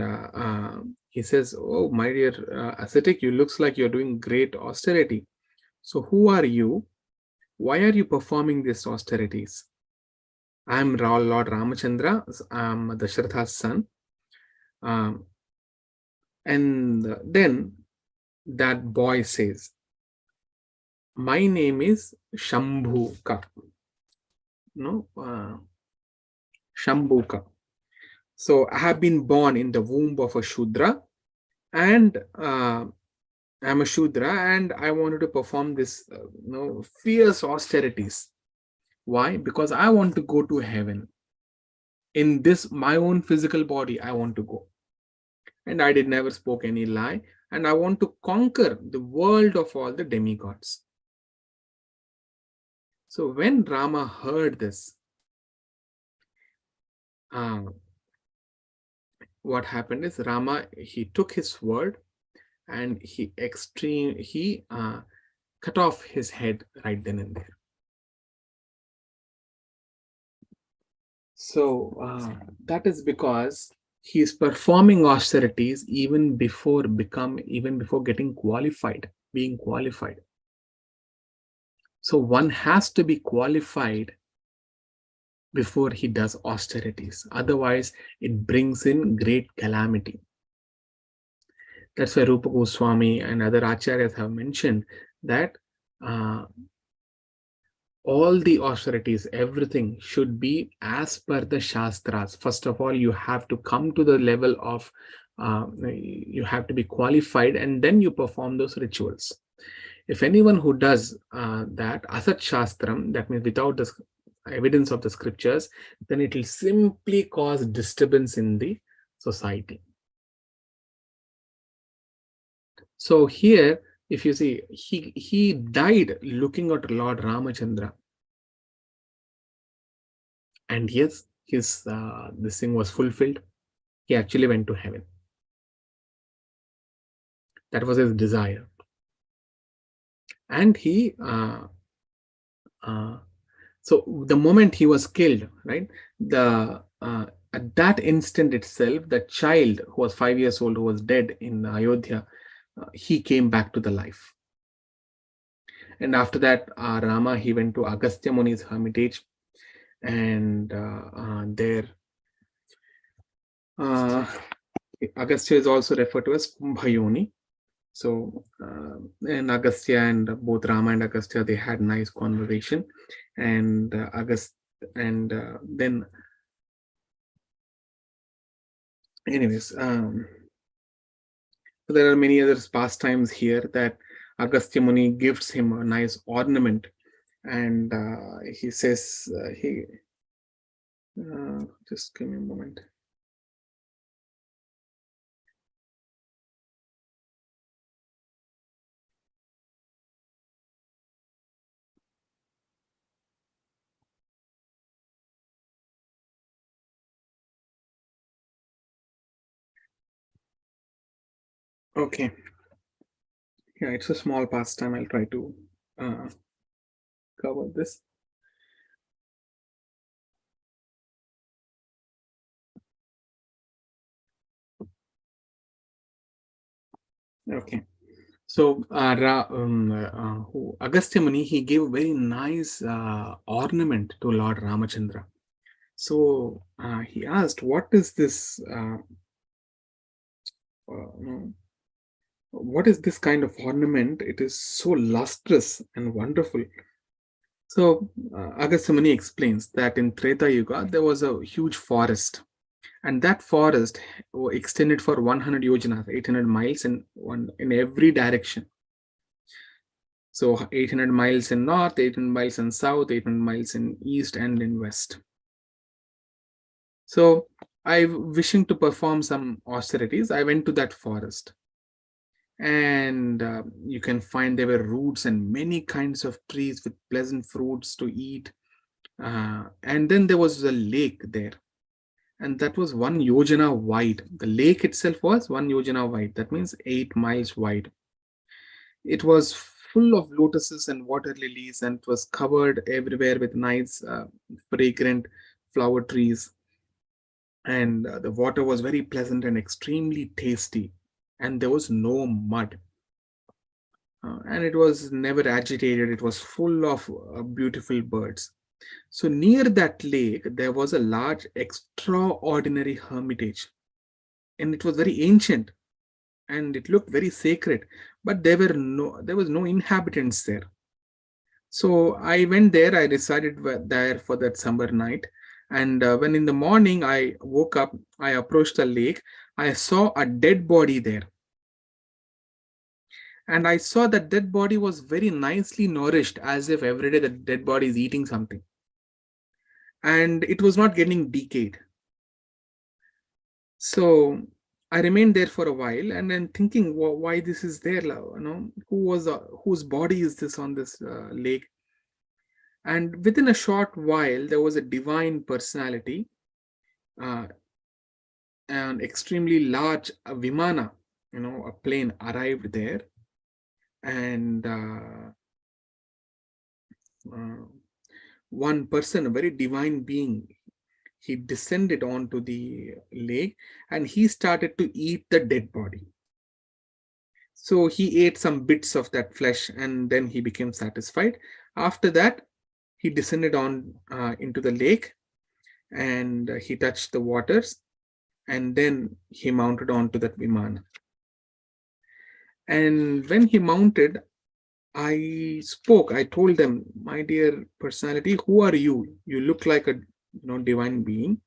he says, "Oh, my dear ascetic, you looks like you're doing great austerity. So who are you? Why are you performing these austerities?" I am Lord Ramachandra. I'm Dasharatha's son. Um, and then that boy says, my name is Shambhuka. No, Shambhuka. So I have been born in the womb of a Shudra, and I'm a Shudra, and I wanted to perform this, fierce austerities. Why? Because I want to go to heaven. In this, my own physical body, I want to go. And I did never spoke any lie, and I want to conquer the world of all the demigods. So when Rama heard this, what happened is Rama, he took his sword and he cut off his head right then and there. So that is because he is performing austerities even before getting qualified, being qualified. So one has to be qualified before he does austerities. Otherwise, it brings in great calamity. That's why Rupa Goswami and other acharyas have mentioned that all the austerities, everything should be as per the Shastras. First of all, you have to come to the level of, you have to be qualified, and then you perform those rituals. If anyone who does that, Asat Shastram, that means without the evidence of the scriptures, then it will simply cause disturbance in the society. So here, if you see, he died looking at Lord Ramachandra. And yes, his this thing was fulfilled. He actually went to heaven. That was his desire. And he so the moment he was killed, right, the at that instant itself, the child who was 5 years old, who was dead in Ayodhya, he came back to the life. And after that, Rama, he went to Agastya Muni's hermitage, and there Agastya is also referred to as Kumbhayoni. So and Agastya and both Rama and Agastya, they had nice conversation, and then anyways, so there are many other pastimes here that Agastya Muni gives him a nice ornament, and he says just give me a moment. Okay. Yeah, it's a small pastime. I'll try to cover this. Okay. So Agastya Muni, he gave a very nice ornament to Lord Ramachandra. So he asked, what is this? What is this kind of ornament? It is so lustrous and wonderful. So Agastya Muni explains that in Treta Yuga, there was a huge forest. And that forest extended for 100 yojanas, 800 miles in every direction. So 800 miles in north, 800 miles in south, 800 miles in east and in west. So I, wishing to perform some austerities, I went to that forest. And you can find there were roots and many kinds of trees with pleasant fruits to eat. And then there was a lake there. And that was 1 yojana wide. The lake itself was 1 yojana wide. That means 8 miles wide. It was full of lotuses and water lilies, and it was covered everywhere with nice fragrant flower trees. And the water was very pleasant and extremely tasty. And there was no mud. And it was never agitated. It was full of beautiful birds. So near that lake, there was a large, extraordinary hermitage, and it was very ancient, and it looked very sacred. But there was no inhabitants there. So I went there. I resided there for that summer night, and when in the morning I woke up, I approached the lake. I saw a dead body there, and I saw that dead body was very nicely nourished, as if every day the dead body is eating something, and it was not getting decayed. So I remained there for a while, and then thinking, why this is there, whose body is this on this lake? And within a short while, there was a divine personality, uh, an extremely large vimana, a plane arrived there, and one person, a very divine being, he descended onto the lake, and he started to eat the dead body. So he ate some bits of that flesh, and then he became satisfied. After that, he descended on into the lake, and he touched the waters, and then he mounted onto that vimana. And when he mounted, I spoke. I told them, my dear personality, who are you? You look like a divine being.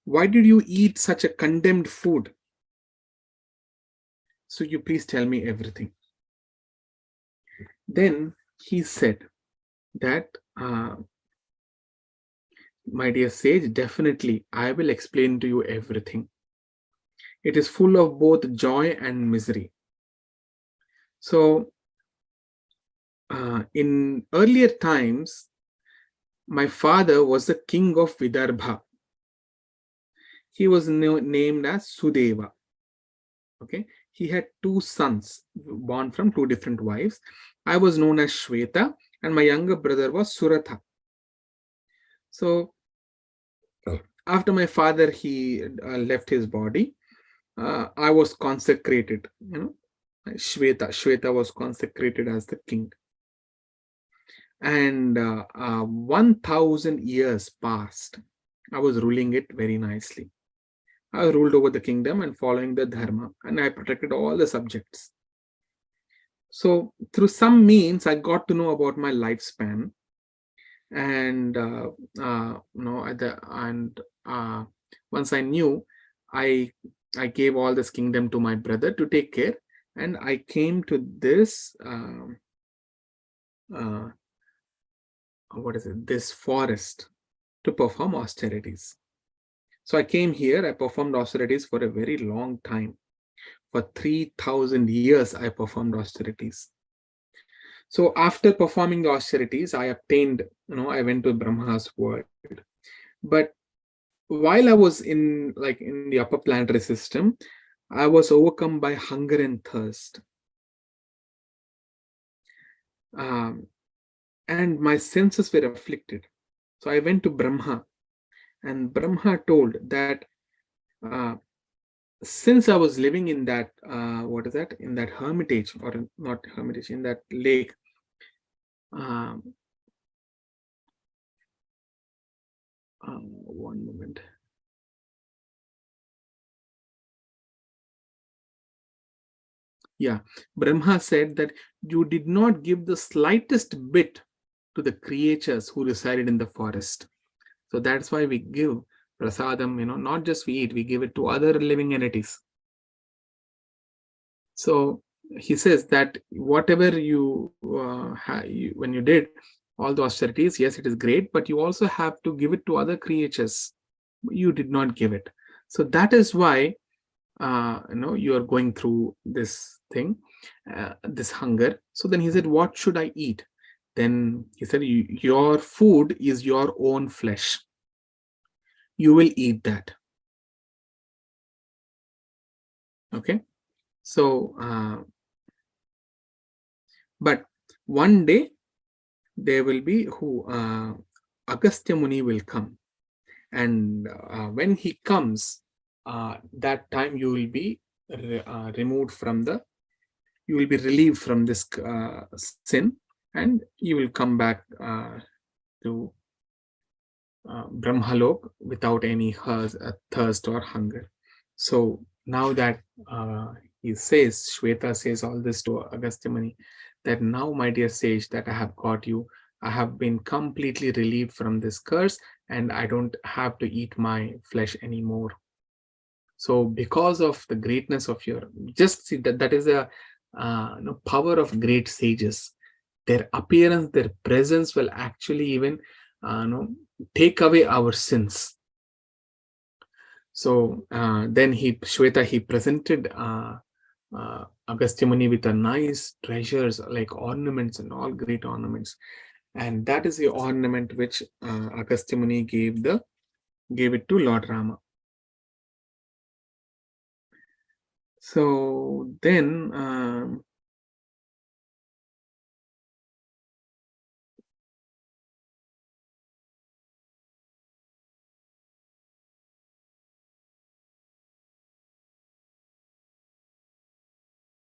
Why did you eat such a condemned food? So you please tell me everything. Then he said that, my dear sage, definitely I will explain to you everything. It is full of both joy and misery. So in earlier times, my father was the king of Vidarbha. He was named as Sudeva. Okay, he had two sons born from two different wives. I was known as Shweta, and my younger brother was Suratha. So after my father he left his body, I was consecrated. Shweta was consecrated as the king, and 1,000 years passed. I was ruling it very nicely. I ruled over the kingdom and following the dharma, and I protected all the subjects. So through some means, I got to know about my lifespan, and once I knew, I gave all this kingdom to my brother to take care, and I came to this this forest to perform austerities. So I came here, I performed austerities for a very long time. For 3,000 years, I performed austerities. So after performing the austerities, I obtained, I went to Brahma's world. But while I was in the upper planetary system, I was overcome by hunger and thirst. And my senses were afflicted. So I went to Brahma, and Brahma told that since I was living in that, in that hermitage, or not hermitage, in that lake, one moment. Yeah, Brahma said that you did not give the slightest bit to the creatures who resided in the forest. So that's why we give prasadam, not just we eat, we give it to other living entities. So he says that whatever you, when you did all the austerities, yes, it is great, but you also have to give it to other creatures. You did not give it. So that is why you are going through this thing, this hunger. So then he said, what should I eat? Then he said, your food is your own flesh. You will eat that. Okay. So, but one day there will be Agastya Muni will come. And when he comes, that time you will be removed from you will be relieved from this sin, and you will come back to Brahmalok without any thirst or hunger. So now that he says, Shweta says all this to Agastya Muni, that now, my dear sage, that I have got you, I have been completely relieved from this curse, and I don't have to eat my flesh anymore. So because of the greatness of your, just see that is a power of great sages. Their appearance, their presence will actually even take away our sins. So then Shweta, he presented Agastya Muni with a nice treasures like ornaments and all great ornaments, and that is the ornament which Agastya Muni gave it to Lord Rama. So then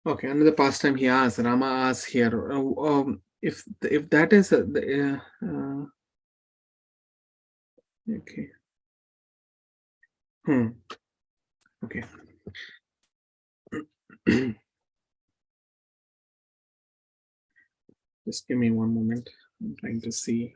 okay, another pastime he asks, Rama asks here, if that is okay. Okay. Just give me one moment. I'm trying to see.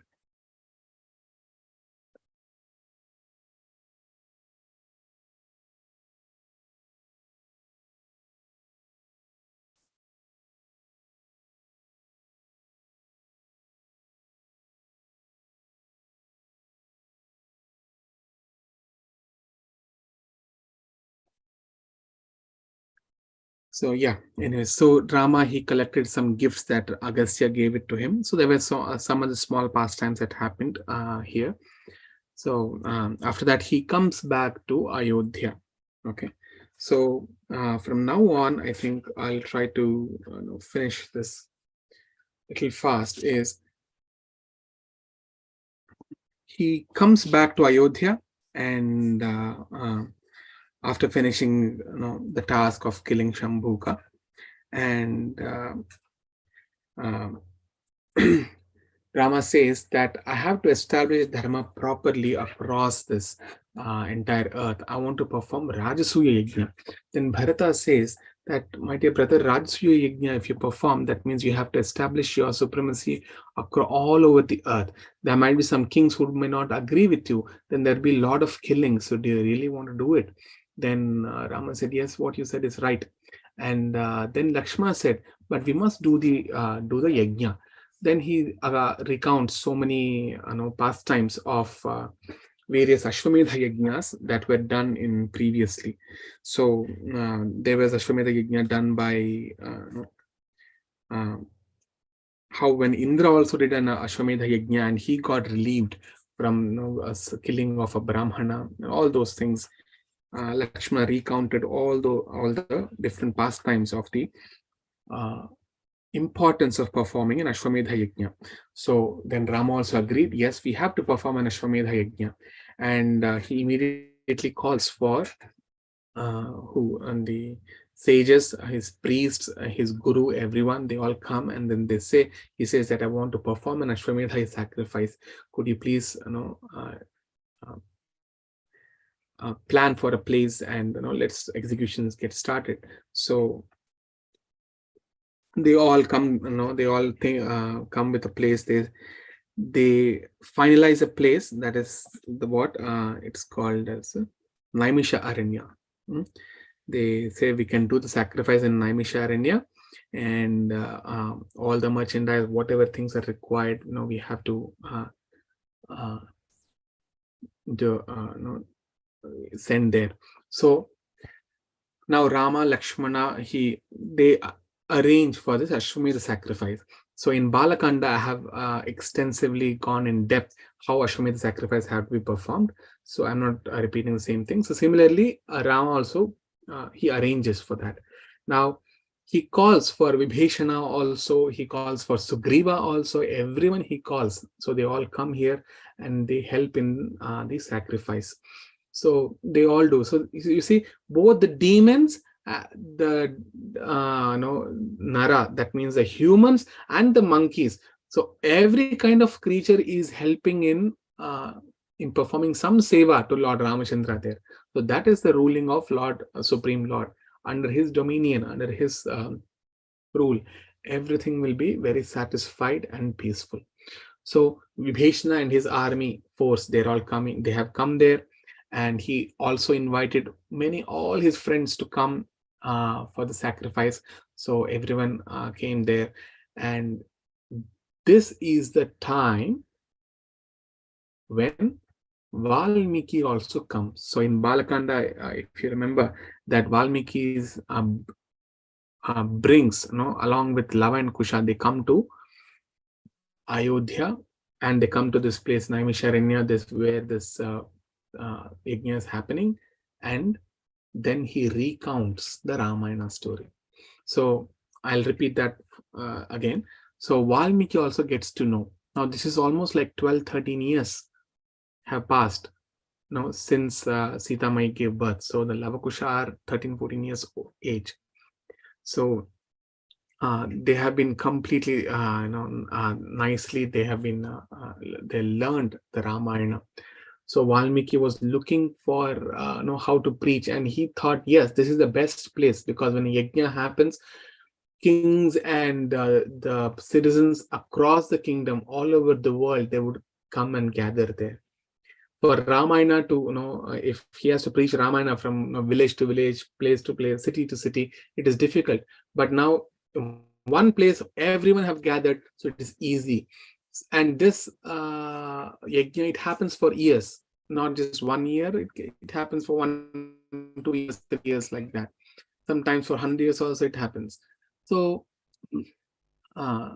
So yeah, anyway, so Rama, he collected some gifts that Agastya gave it to him. So there were some of the small pastimes that happened here. So after that, he comes back to Ayodhya. Okay. So from now on, I think I'll try to finish this little fast. Is he comes back to Ayodhya, and after finishing the task of killing Shambhuka, and Rama says that I have to establish dharma properly across this entire earth. I want to perform Rajasuya Yajna. Then Bharata says that, my dear brother, Rajasuya Yajna, if you perform, that means you have to establish your supremacy across all over the earth. There might be some kings who may not agree with you. Then there'll be a lot of killings. So do you really want to do it? Then Rama said, yes, what you said is right. And then Lakshmana said, but we must do the yajna. Then he recounts so many pastimes of various Ashwamedha yajnas that were done in previously. So there was Ashwamedha yajna done by how when Indra also did an Ashwamedha yajna and he got relieved from killing of a Brahmana, all those things. Lakshmana recounted all the different pastimes of the importance of performing an Ashwamedha Yajna. So then Rama also agreed, yes, we have to perform an Ashwamedha Yajna. And he immediately calls for the sages, his priests, his guru, everyone, they all come, and then he says that I want to perform an Ashwamedha sacrifice. Could you please, plan for a place, and let's executions get started. So they all come, they all come with a place. They finalize a place that is it's called as Naimisha Aranya. They say we can do the sacrifice in Naimisha Aranya, and all the merchandise, whatever things are required, we have to send there. So now Rama, Lakshmana, they arrange for this Ashwamedha sacrifice. So in Balakanda, I have extensively gone in depth how Ashwamedha sacrifice have to be performed. So I'm not repeating the same thing. So similarly, Rama also, he arranges for that. Now, he calls for Vibhishana also, he calls for Sugriva also, everyone he calls. So they all come here and they help in the sacrifice. So they all do. So you see, both the demons, the Nara, that means the humans, and the monkeys. So every kind of creature is helping in in performing some seva to Lord Ramachandra there. So that is the ruling of Lord Supreme Lord. Under his dominion, under his rule, everything will be very satisfied and peaceful. So Vibhishana and his army force, they're all coming, they have come there, and he also invited all his friends to come for the sacrifice. So everyone came there, and this is the time when Valmiki also comes. So in Balakanda, if you remember, that Valmiki's brings, along with Lava and Kusha, they come to Ayodhya, and they come to this place, Naimisharanya, this where this yajna is happening, and then he recounts the Ramayana story. So I'll repeat that again. So Valmiki also gets to know. Now this is almost like 12-13 years have passed since Sita Mai gave birth. So the Lavakusha are 13-14 years age. So they have been completely, nicely, they have been, they learned the Ramayana. So Valmiki was looking for, how to preach, and he thought, yes, this is the best place, because when a yajna happens, kings and the citizens across the kingdom, all over the world, they would come and gather there. For Ramayana to, if he has to preach Ramayana from village to village, place to place, city to city, it is difficult. But now, one place, everyone have gathered, so it is easy. And this yajna, it happens for years, not just 1 year. It happens for 1-2 years, 3 years, like that. Sometimes for 100 years also it happens. So uh,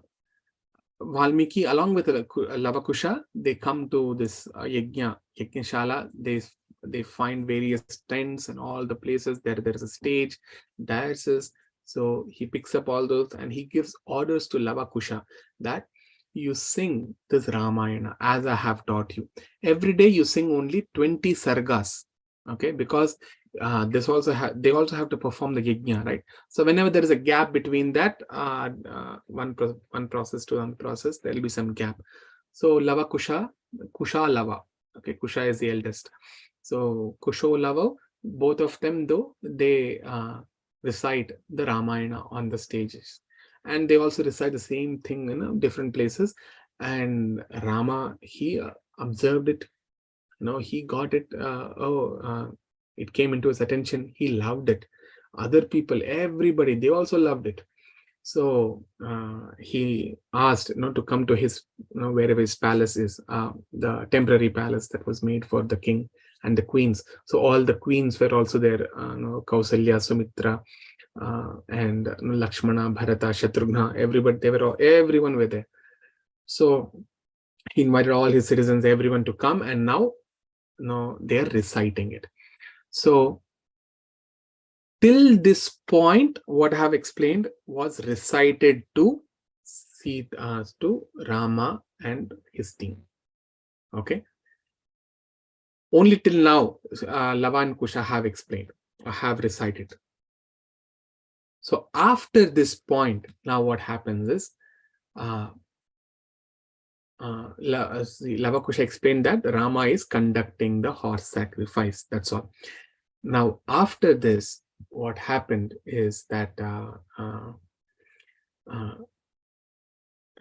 Valmiki, along with Lavakusha, they come to this Yajna-shala. They find various tents and all the places. There is a stage, daises. So he picks up all those and he gives orders to Lavakusha that you sing this Ramayana as I have taught you. Every day you sing only 20 sargas. Okay, because they also have to perform the yajna, right? So whenever there is a gap between that one process to one process, there will be some gap. So Lava Kusha Lava. Okay, Kusha is the eldest. So Kusho Lava, both of them though, they recite the Ramayana on the stages, and they also recite the same thing in different places. And Rama, he observed it. He got it. It came into his attention. He loved it. Other people, everybody, they also loved it. So he asked, to come to his, wherever his palace is, the temporary palace that was made for the king and the queens. So all the queens were also there. Kausalya, Sumitra, and Lakshmana, Bharata, Shatrughna. Everybody, everyone were there. So he invited all his citizens, everyone to come, and now they are reciting it. So till this point, what I have explained was recited to Sita, to Rama and his team. Okay. Only till now, Lava and Kusha have explained, have recited. So after this point, now what happens is, Lavakusha explained that Rama is conducting the horse sacrifice. That's all. Now, after this, what happened is that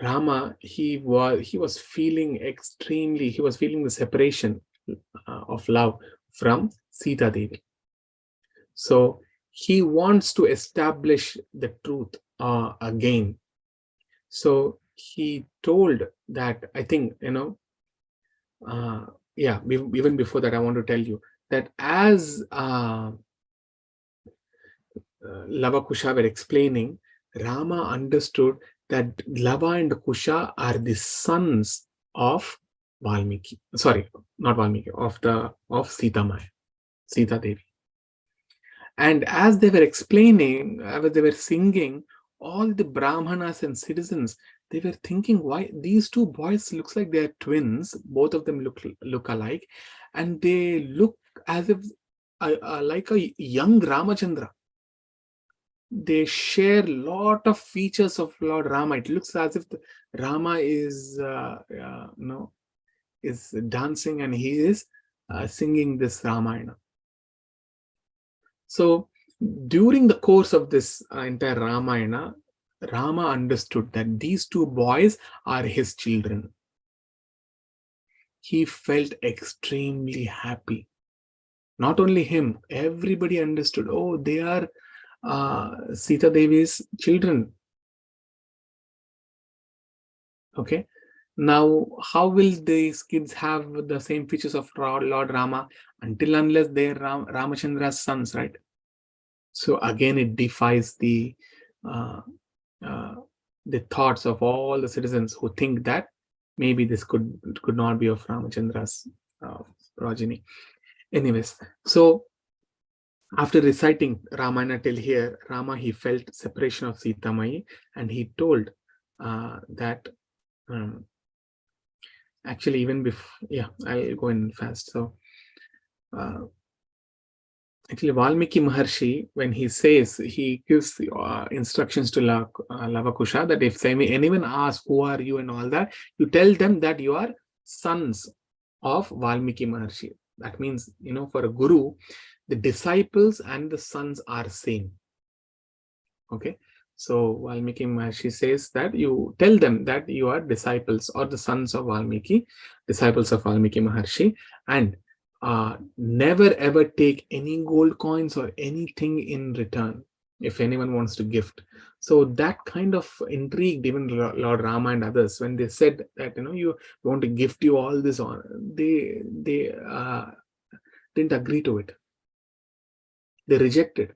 Rama, he was feeling the separation of love from Sita Devi. So he wants to establish the truth again. So he told that, I think, even before that, I want to tell you that as Lava Kusha were explaining, Rama understood that Lava and Kusha are the sons of Valmiki. Sorry, not Valmiki, of Sita Devi. And as they were explaining, as they were singing, all the Brahmanas and citizens, they were thinking, why these two boys looks like they're twins. Both of them look alike, and they look as if like a young Ramachandra. They share a lot of features of Lord Rama. It looks as if Rama is, is dancing and he is singing this Ramayana. So during the course of this entire Ramayana, Rama understood that these two boys are his children. He felt extremely happy. Not only him, everybody understood, oh, they are Sita Devi's children. Okay. Now, how will these kids have the same features of Lord Rama until unless they are Ramachandra's sons, right? So again, it defies the thoughts of all the citizens who think that maybe this could not be of Ramachandra's progeny. Anyways, so after reciting Ramayana till here, Rama, he felt separation of Sita Mai, and he told that actually even before, yeah, I'll go in fast. So actually Valmiki Maharshi, when he says, he gives instructions to Lavakusha that if anyone asks who are you and all that, you tell them that you are sons of Valmiki Maharshi. That means, for a guru, the disciples and the sons are same. Okay. So Valmiki Maharshi says that you tell them that you are disciples or the sons of Valmiki, disciples of Valmiki Maharshi, and never ever take any gold coins or anything in return if anyone wants to gift. So that kind of intrigued even Lord Rama and others when they said that you want to gift you all this honor. They didn't agree to it. They rejected.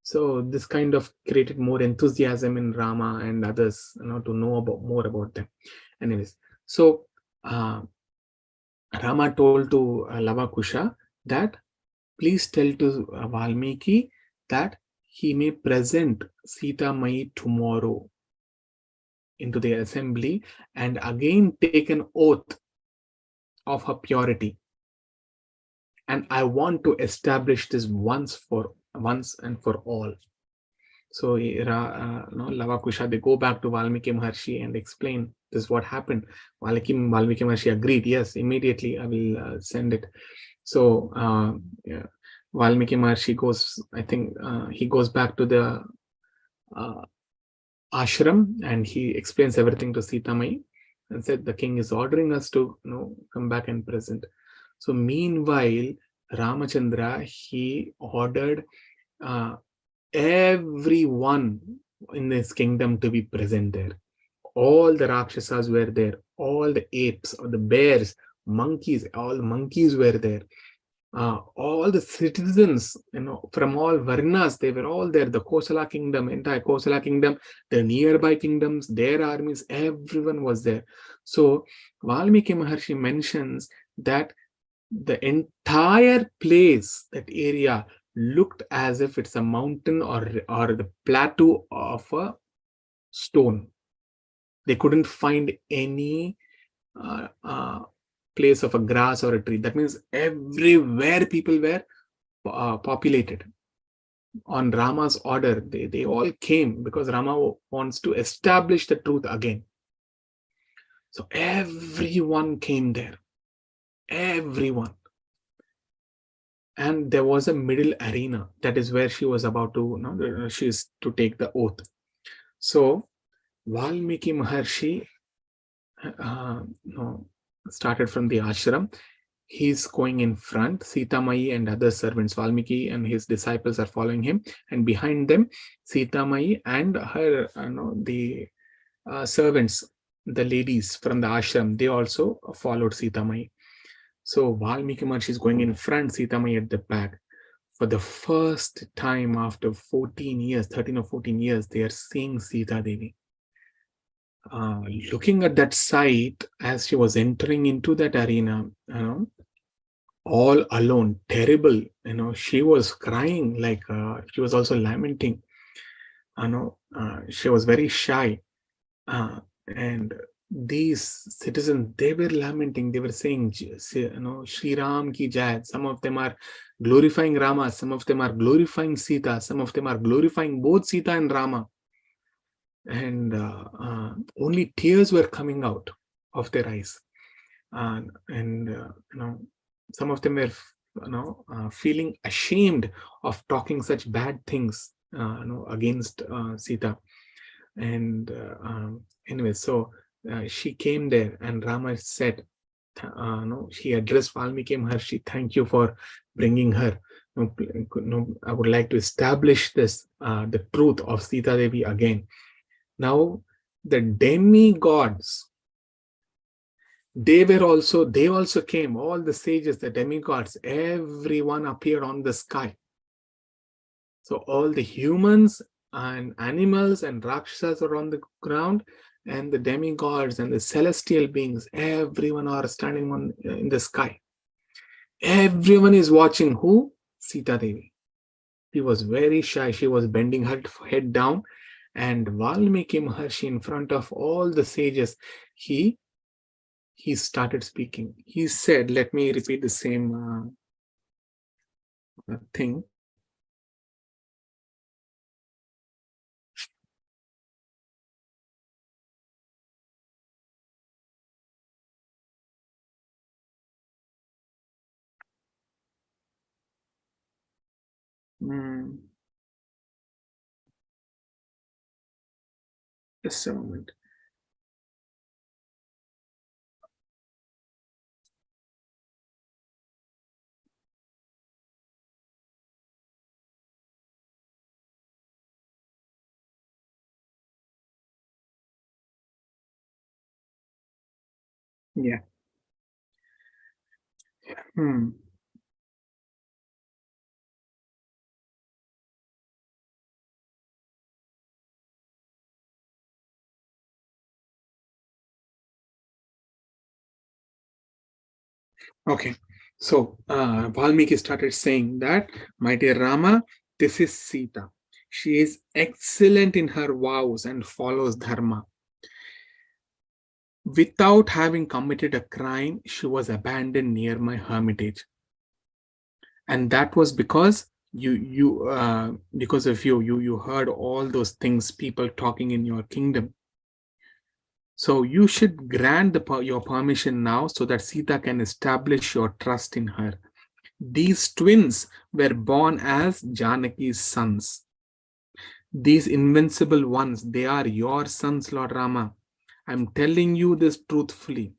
So this kind of created more enthusiasm in Rama and others, to know more about them. Anyways, so Rama told to Lavakusha that please tell to Valmiki that he may present Sita Mai tomorrow into the assembly and again take an oath of her purity. And I want to establish this once and for all. So Lavakusha, they go back to Valmiki Maharshi and explain this what happened. Valmiki Maharshi agreed, yes, immediately I will send it. So Valmiki Maharshi goes, I think he goes back to the ashram and he explains everything to Sita Mai and said the king is ordering us to come back and present. So meanwhile, Ramachandra, he ordered everyone in this kingdom to be present there. All the Rakshasas were there, all the apes, or the bears, monkeys, all the monkeys were there. All the citizens, from all Varnas, they were all there. The Kosala kingdom, entire Kosala kingdom, the nearby kingdoms, their armies, everyone was there. So Valmiki Maharshi mentions that the entire place, that area, looked as if it's a mountain or the plateau of a stone. They couldn't find any place of a grass or a tree. That means everywhere people were populated. On Rama's order, they all came because Rama wants to establish the truth again. So everyone came there. Everyone. And there was a middle arena. That is where she was about to, she is to take the oath. So Valmiki Maharshi started from the ashram. He's going in front. Sita Mai and other servants, Valmiki and his disciples are following him. And behind them, Sita Mai and her, the servants, the ladies from the ashram, they also followed Sita Mai. So Valmiki Maharshi is going in front, Sita Mai at the back. For the first time after 13 or 14 years, they are seeing Sita Devi. Looking at that sight as she was entering into that arena, all alone, terrible, she was crying, like she was also lamenting. She was very shy. And these citizens, they were lamenting, they were saying, Shri Ram ki jai. Some of them are glorifying Rama, some of them are glorifying Sita, some of them are glorifying both Sita and Rama. And only tears were coming out of their eyes. and some of them were feeling ashamed of talking such bad things against Sita. And anyway, so she came there, and Rama said, she addressed Valmiki Maharshi, thank you for bringing her. I would like to establish this, the truth of Sita Devi again. Now, the demigods, they also came, all the sages, the demigods, everyone appeared on the sky. So all the humans and animals and rakshasas are on the ground, and the demigods and the celestial beings, everyone are standing in the sky. Everyone is watching who? Sita Devi. She was very shy. She was bending her head down, and Valmiki Maharshi, in front of all the sages, he started speaking. He said, let me repeat the same thing. Just a moment. Yeah. Okay, so Valmiki started saying that, my dear Rama, this is Sita. She is excellent in her vows and follows dharma. Without having committed a crime, she was abandoned near my hermitage. And that was because because of you heard all those things, people talking in your kingdom. So you should grant your permission now, so that Sita can establish your trust in her. These twins were born as Janaki's sons. These invincible ones, they are your sons, Lord Rama. I'm telling you this truthfully.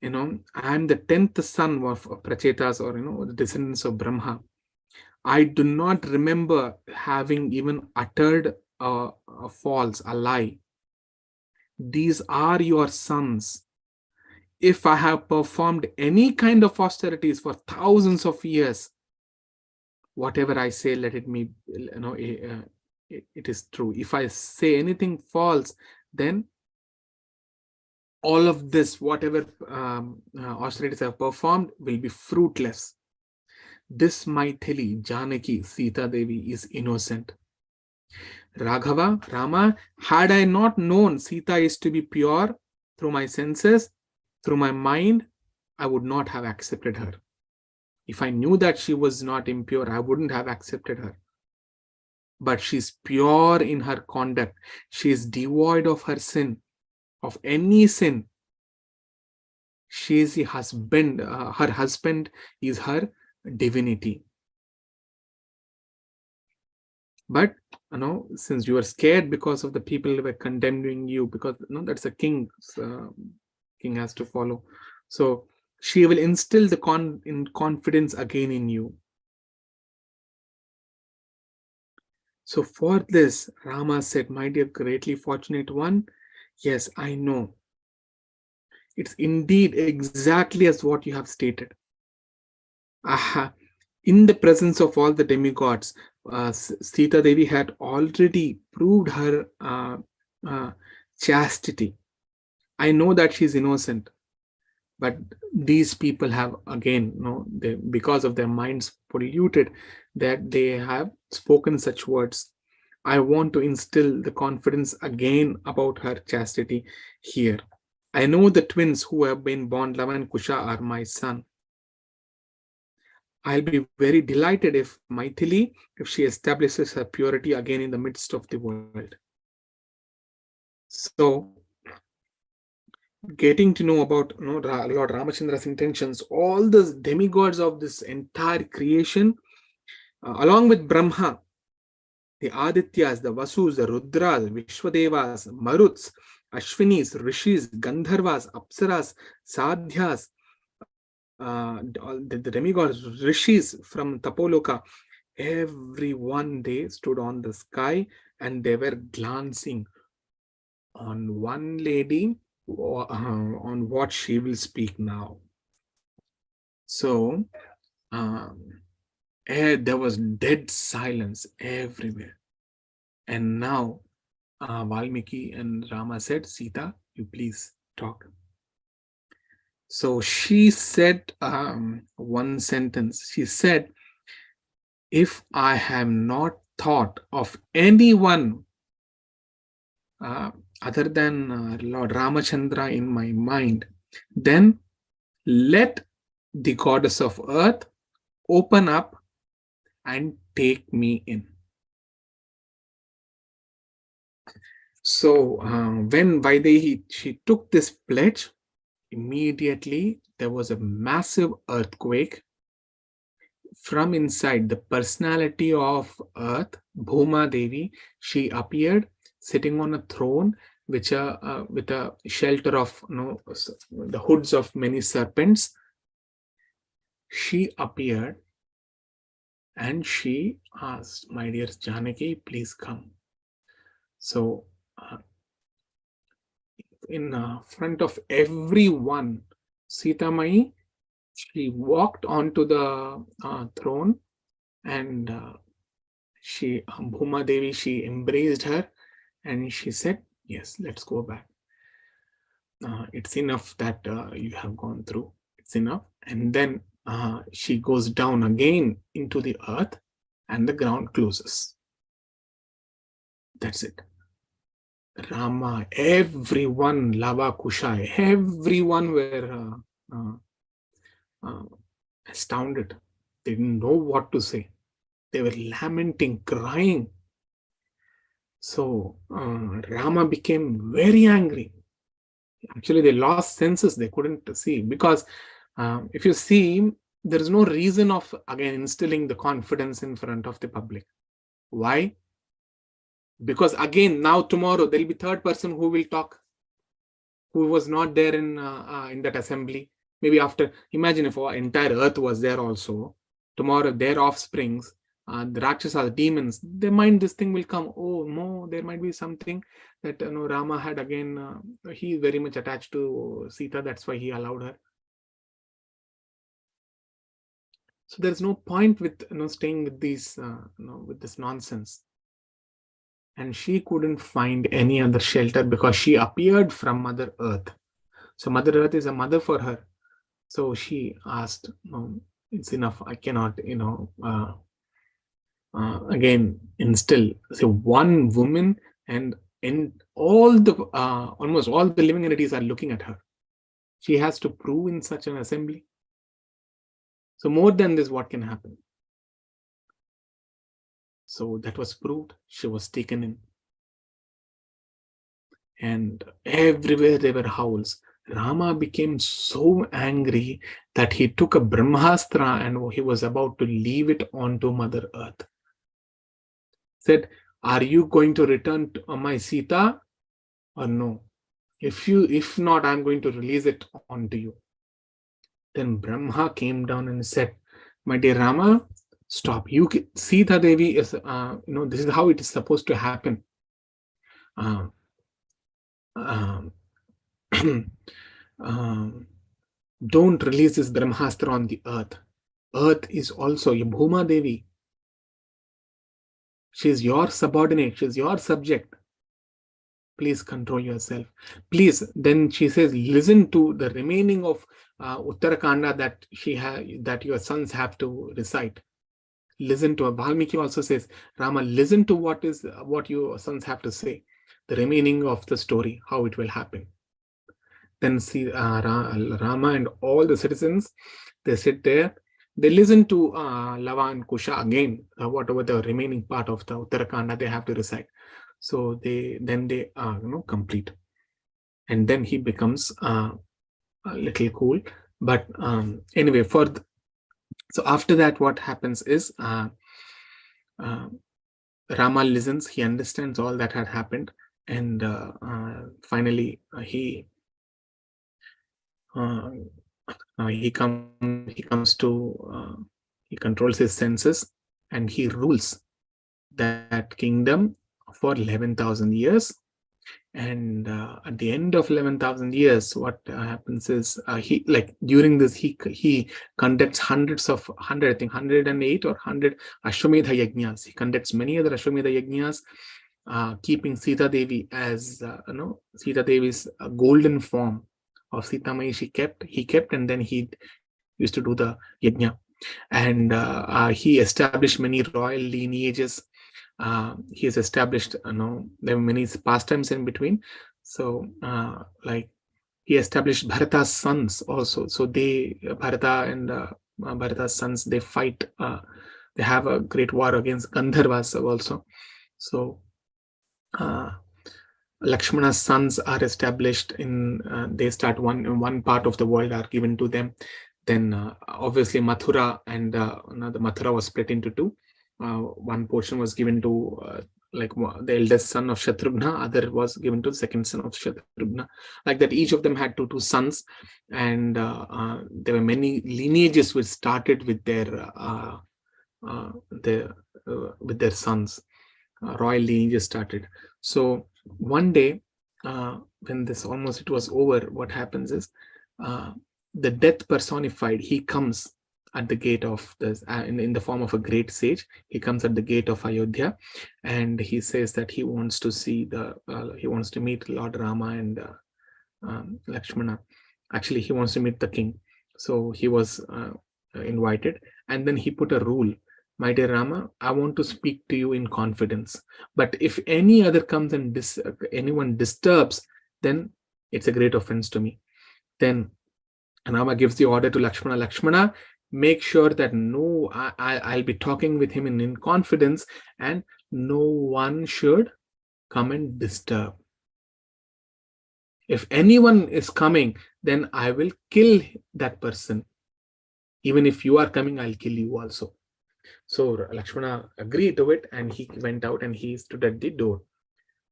I am the 10th son of Prachetas, or the descendants of Brahma. I do not remember having even uttered a false, a lie. These are your sons. If I have performed any kind of austerities for thousands of years, whatever I say, let it be, it is true. If I say anything false, then all of this, whatever austerities I have performed, will be fruitless. This Maithili, Janaki, Sita Devi is innocent. Raghava, Rama, had I not known Sita is to be pure through my senses, through my mind, I would not have accepted her. If I knew that she was not impure, I wouldn't have accepted her. But she's pure in her conduct. She is devoid of her sin, of any sin. She is the husband. Her husband is her divinity. But since you are scared because of the people who were condemning you, because that's a king. King has to follow. So she will instill the confidence again in you. So for this, Rama said, my dear greatly fortunate one, yes, I know. It's indeed exactly as what you have stated. Aha. In the presence of all the demigods, Sita Devi had already proved her chastity. I know that she's innocent, but these people have again, because of their minds polluted, that they have spoken such words. I want to instill the confidence again about her chastity here. I know the twins who have been born, Lava and Kusha, are my son. I'll be very delighted if Maithili, if she establishes her purity again in the midst of the world. So getting to know about Lord Ramachandra's intentions, all the demigods of this entire creation, along with Brahma, the Adityas, the Vasus, the Rudras, Vishwadevas, Maruts, Ashwinis, Rishis, Gandharvas, Apsaras, Sadhyas, the demigods, Rishis from Tapoloka, everyone, they stood on the sky and they were glancing on one lady, on what she will speak now. So there was dead silence everywhere. And now Valmiki and Rama said, Sita, you please talk. So she said one sentence. She said, if I have not thought of anyone other than Lord Ramachandra in my mind, then let the goddess of earth open up and take me in. So when Vaidehi, she took this pledge, immediately there was a massive earthquake. From inside the personality of earth, Bhuma Devi, she appeared sitting on a throne which with a shelter of the hoods of many serpents. She appeared and she asked, my dear Janaki, please come. So in front of everyone, Sita Mai, she walked onto the throne, and Bhuma Devi, she embraced her and she said, yes, let's go back. It's enough that you have gone through. It's enough. And then she goes down again into the earth and the ground closes. That's it. Rama, everyone, Lava Kushai, everyone were astounded. They didn't know what to say. They were lamenting, crying. So Rama became very angry. Actually, they lost senses. They couldn't see, because if you see, there is no reason of again instilling the confidence in front of the public. Why? Because again, now tomorrow there will be third person who will talk, who was not there in that assembly. Maybe after, imagine if our entire earth was there also. Tomorrow their offsprings, the Rakshasas, demons, they mind this thing will come. Oh no, there might be something that Rama had again. He is very much attached to Sita. That's why he allowed her. So there's no point with staying with these with this nonsense. And she couldn't find any other shelter because she appeared from Mother Earth. So Mother Earth is a mother for her. So she asked, it's enough. I cannot, again instill. So one woman, and in all the almost all the living entities are looking at her. She has to prove in such an assembly. So more than this, what can happen? So that was proved. She was taken in. And everywhere there were howls. Rama became so angry that he took a Brahmastra and he was about to leave it onto Mother Earth. Said, are you going to return to my Sita or no? If not, I'm going to release it onto you. Then Brahma came down and said, my dear Rama, stop. Sita Devi is, this is how it is supposed to happen. Don't release this Brahmastra on the earth. Earth is also Bhuma Devi. She is your subordinate. She is your subject. Please control yourself. Please. Then she says, listen to the remaining of Uttara Kanda that your sons have to recite. Listen to her. Valmiki also says, Rama, listen to what your sons have to say. The remaining of the story, how it will happen. Then see Rama and all the citizens, they sit there. They listen to Lava and Kusha again, whatever the remaining part of the Uttarakanda they have to recite. So they complete. and then he becomes a little cool. But anyway, so after that, what happens is Rama listens, he understands all that had happened, and finally he controls his senses, and he rules that kingdom for 11,000 years. And at the end of 11,000 years, what happens is during this he conducts I think 108 or 100 Ashwamedha yajnas. He conducts many other Ashwamedha yajnas, keeping Sita Devi as Sita Devi's golden form of Sita Mai. He kept, and then he used to do the yajna, and he established many royal lineages. He has established, there were many pastimes in between. So he established Bharata's sons also. So Bharata and Bharata's sons, they fight, they have a great war against Gandharvas also. So Lakshmana's sons are established they start one part of the world are given to them. Then obviously Mathura, and the Mathura was split into two. One portion was given to the eldest son of Shatrughna, other was given to the second son of Shatrughna. Like that, each of them had two sons, and there were many lineages which started with their sons. Royal lineages started. So one day, when it was over, what happens is the death personified, he comes at the gate of this in the form of a great sage. He comes at the gate of Ayodhya, and he says that he wants to see he wants to meet Lord Rama and Lakshmana. Actually, he wants to meet the king. So he was invited, and then he put a rule: my dear Rama, I want to speak to you in confidence, but if any other comes and anyone disturbs, then it's a great offense to me. Then Rama gives the order to Lakshmana: Lakshmana, make sure that I'll be talking with him in confidence, and no one should come and disturb. If anyone is coming, then I will kill that person. Even if you are coming, I'll kill you also. So Lakshmana agreed to it, and he went out and he stood at the door.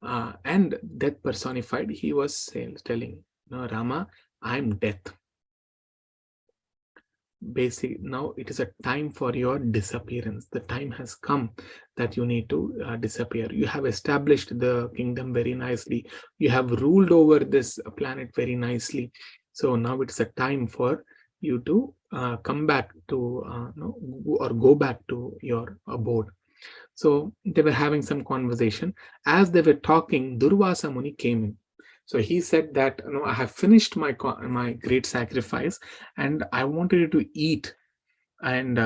And death personified, he was telling, no, Rama, I'm death. Now it is a time for your disappearance. The time has come that you need to disappear. You have established the kingdom very nicely. You have ruled over this planet very nicely. So now it's a time for you to come back to or go back to your abode. So they were having some conversation. As they were talking, Durvasa Muni came in. So he said that, I have finished my great sacrifice, and I wanted you to eat. And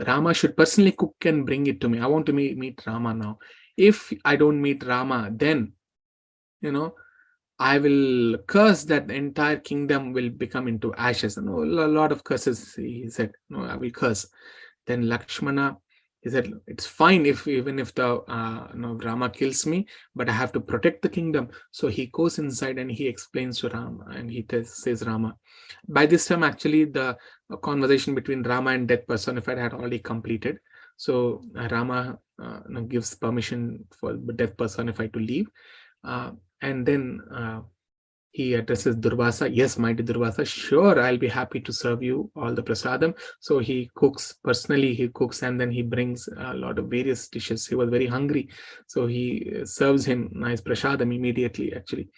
Rama should personally cook and bring it to me. I want to meet Rama now. If I don't meet Rama, then I will curse that the entire kingdom will become into ashes. A lot of curses, he said. I will curse. Then Lakshmana, he said, it's fine even if the Rama kills me, but I have to protect the kingdom. So he goes inside and he explains to Rama, and he says Rama. By this time, actually, the conversation between Rama and death personified had already completed. So Rama gives permission for death personified to leave. And then he addresses Durvasa. Yes, mighty Durvasa, sure, I'll be happy to serve you all the prasadam. So he cooks, and then he brings a lot of various dishes. He was very hungry. So he serves him nice prasadam immediately, actually.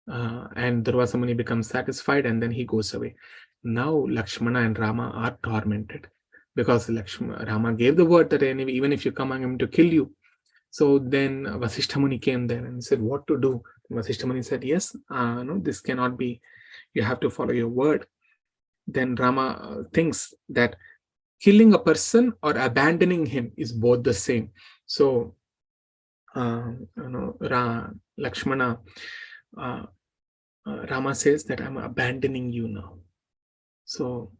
And Durvasa Muni becomes satisfied, and then he goes away. Now Lakshmana and Rama are tormented, because Rama gave the word that even if you come, I'm going to kill you. So then Vasishtha Muni came there and said, what to do? Vasishtha Muni said, yes, no, this cannot be. You have to follow your word. Then Rama thinks that killing a person or abandoning him is both the same. So, Lakshmana, Rama says that I'm abandoning you now. So,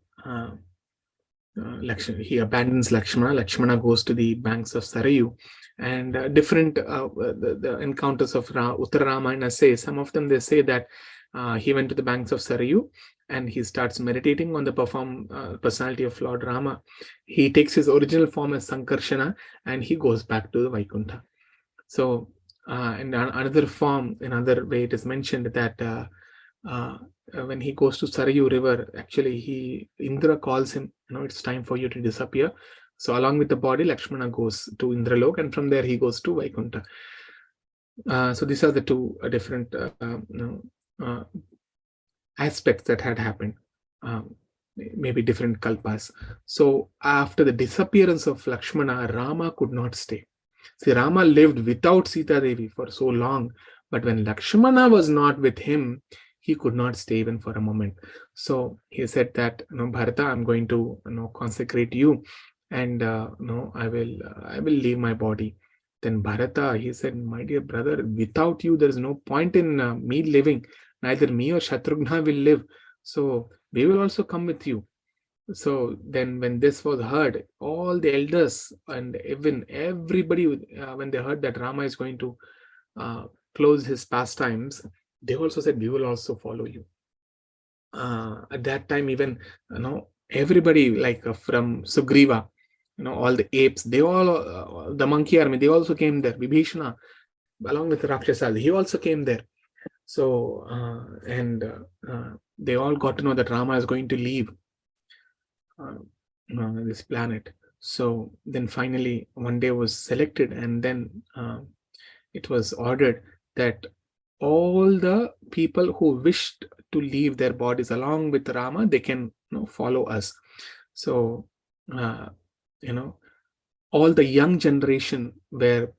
he abandons Lakshmana. Lakshmana goes to the banks of Sarayu, and different the encounters of Uttara Ramayana say, some of them they say that he went to the banks of Sarayu and he starts meditating on the personality of Lord Rama. He takes his original form as Sankarshana and he goes back to the Vaikuntha. So in another form, another way it is mentioned that when he goes to Sarayu river, actually Indra calls him, it's time for you to disappear. So along with the body, Lakshmana goes to Indralok, and from there he goes to Vaikuntha. So these are the two different aspects that had happened, maybe different kalpas. So after the disappearance of Lakshmana, Rama could not stay. See, Rama lived without Sita Devi for so long, but when Lakshmana was not with him, he could not stay even for a moment. So he said that, Bharata, I'm going to consecrate you, and I will leave my body. Then Bharata, he said, my dear brother, without you, there is no point in me living. Neither me or Shatrughna will live. So we will also come with you. So then when this was heard, all the elders and even everybody, when they heard that Rama is going to close his pastimes, they also said, we will also follow you. At that time, even everybody, like from Sugriva, all the apes, they all, the monkey army, they also came there. Vibhishana, along with Rakshasas, he also came there. So they all got to know that Rama is going to leave this planet. So then finally one day was selected, and then it was ordered that all the people who wished to leave their bodies along with Rama, they can follow us. So all the young generation were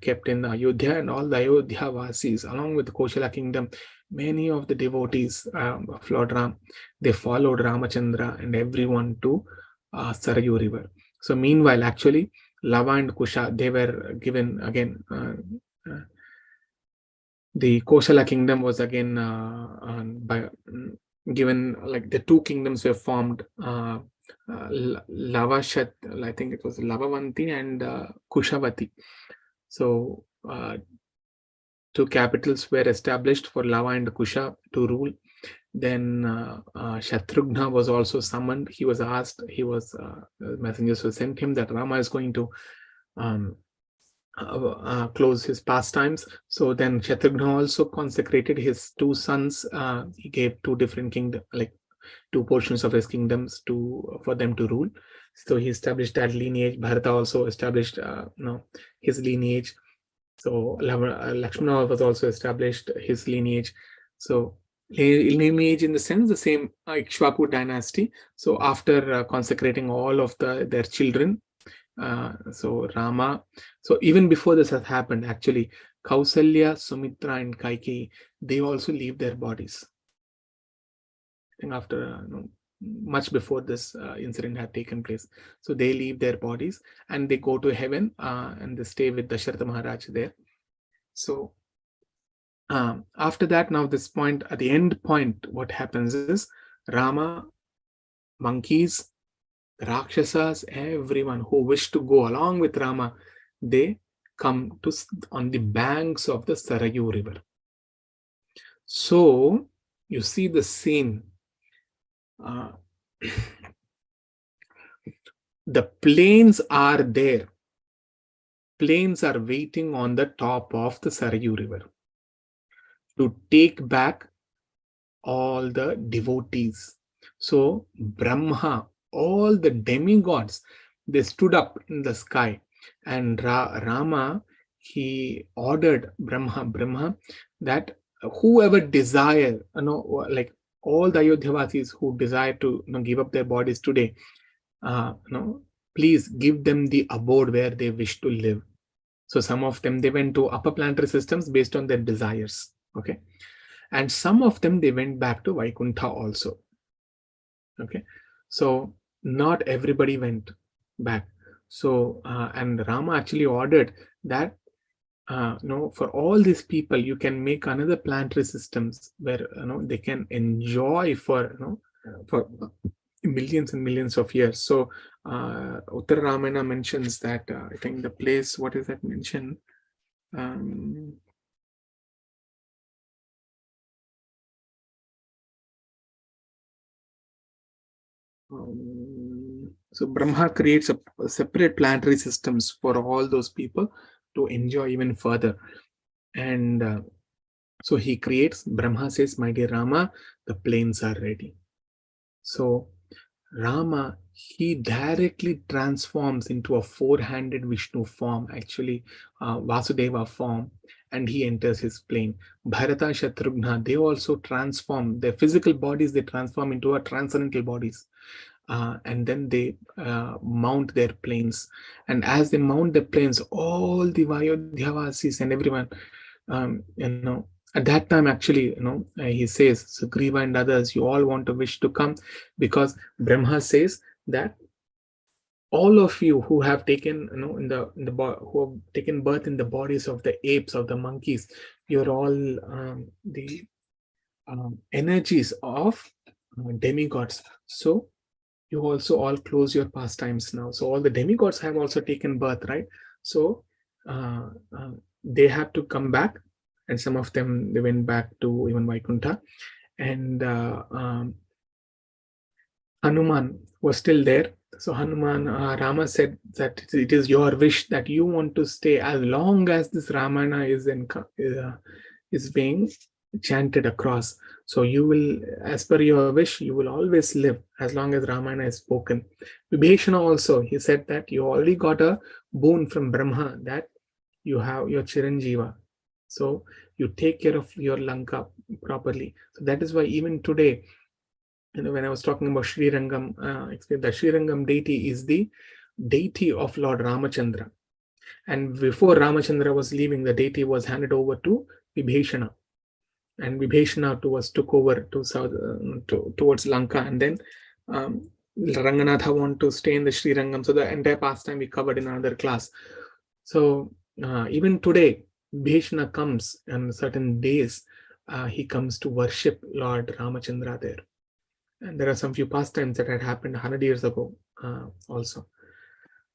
kept in Ayodhya, and all the Ayodhya Vasis, along with the Koshala kingdom, many of the devotees of Lord Ram, they followed Ramachandra and everyone to Sarayu river. So meanwhile, actually, Lava and Kusha, they were given again, the Koshala kingdom was again given, like the two kingdoms were formed, Lavashat, I think it was Lavavanti and Kushavati. So two capitals were established for Lava and Kusha to rule. Then Shatrughna was also summoned. He was asked, messengers were sent him that Rama is going to close his pastimes. So then Shatrughna also consecrated his two sons. He gave two different kingdoms, like two portions of his kingdoms for them to rule. So he established that lineage. Bharata also established his lineage. So Lakshmana was also established his lineage. So lineage in the sense the same Ikshvaku dynasty. So after consecrating all of their children, so Rama, so even before this has happened, actually, Kausalya, Sumitra, and Kaikeyi, they also leave their bodies. I think after much before this incident had taken place, so they leave their bodies and they go to heaven and they stay with Dasharatha Maharaj there. So after that, now this point, at the end point, what happens is Rama, monkeys, Rakshasas, everyone who wish to go along with Rama, they come to on the banks of the Sarayu river. So you see the scene. The planes are there. Planes are waiting on the top of the Sarayu river to take back all the devotees. So Brahma, all the demigods, they stood up in the sky, and Rama, he ordered Brahma that whoever desire, like all the Ayodhyavasis who desire to give up their bodies today, please give them the abode where they wish to live. So some of them, they went to upper planetary systems based on their desires. Okay. And some of them, they went back to Vaikuntha also. Okay. So not everybody went back. So, and Rama actually ordered that, for all these people, you can make another planetary systems where, they can enjoy for millions and millions of years. So, Uttara Ramayana mentions that, I think the place, what is that mentioned? So Brahma creates a separate planetary systems for all those people to enjoy even further. And so he creates, Brahma says, my dear Rama, the planes are ready. So Rama, he directly transforms into a four-handed Vishnu form, actually Vasudeva form, and he enters his plane. Bharata, Shatrughna, they also transform their physical bodies, they transform into a transcendental bodies. And then they mount their planes. And as they mount the planes, all the Vayodhyavasis and everyone, at that time, actually, he says, Sugriva and others, you all want to wish to come, because Brahma says that all of you who have taken, who have taken birth in the bodies of the apes, of the monkeys, you're all the energies of demigods. So you also all close your pastimes now. So all the demigods have also taken birth, right? So they have to come back, and some of them, they went back to even Vaikuntha. And Hanuman was still there. So Hanuman, Rama said that it is your wish that you want to stay as long as this Ramayana is being chanted across. So you will, as per your wish, you will always live as long as Ramayana is spoken. Vibhishana also, he said that you already got a boon from Brahma, that you have your Chiranjeeva. So you take care of your Lanka properly. So that is why even today, when I was talking about Sri Rangam, the Sri Rangam deity is the deity of Lord Ramachandra. And before Ramachandra was leaving, the deity was handed over to Vibhishana. And Vibhishana took over to south, towards Lanka. And then Ranganatha wanted to stay in the Sri Rangam. So the entire pastime we covered in another class. So even today, Vibhishana comes on certain days. He comes to worship Lord Ramachandra there. And there are some few pastimes that had happened 100 years ago also.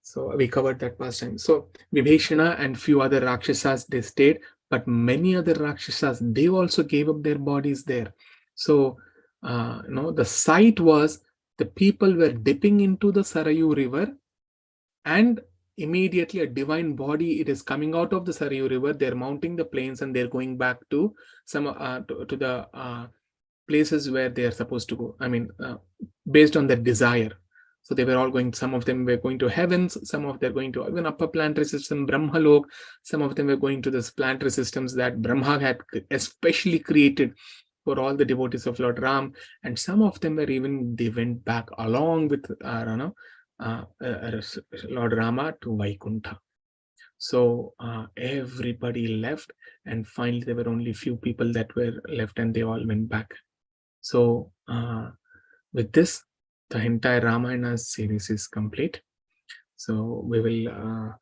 So we covered that pastime. So Vibhishana and few other Rakshasas, they stayed, but many other Rakshasas, they also gave up their bodies there. So, the sight was the people were dipping into the Sarayu river, and immediately a divine body, it is coming out of the Sarayu river. They're mounting the plains and they're going back to some to the places where they are supposed to go. I mean, based on their desire. So they were all going, some of them were going to heavens, some of them were going to even upper planetary system, Brahmalok, some of them were going to this planetary systems that Brahma had especially created for all the devotees of Lord Ram. And some of them were even, they went back along with Lord Rama to Vaikuntha. So everybody left, and finally there were only few people that were left, and they all went back. So with this, the entire Ramayana series is complete. So we will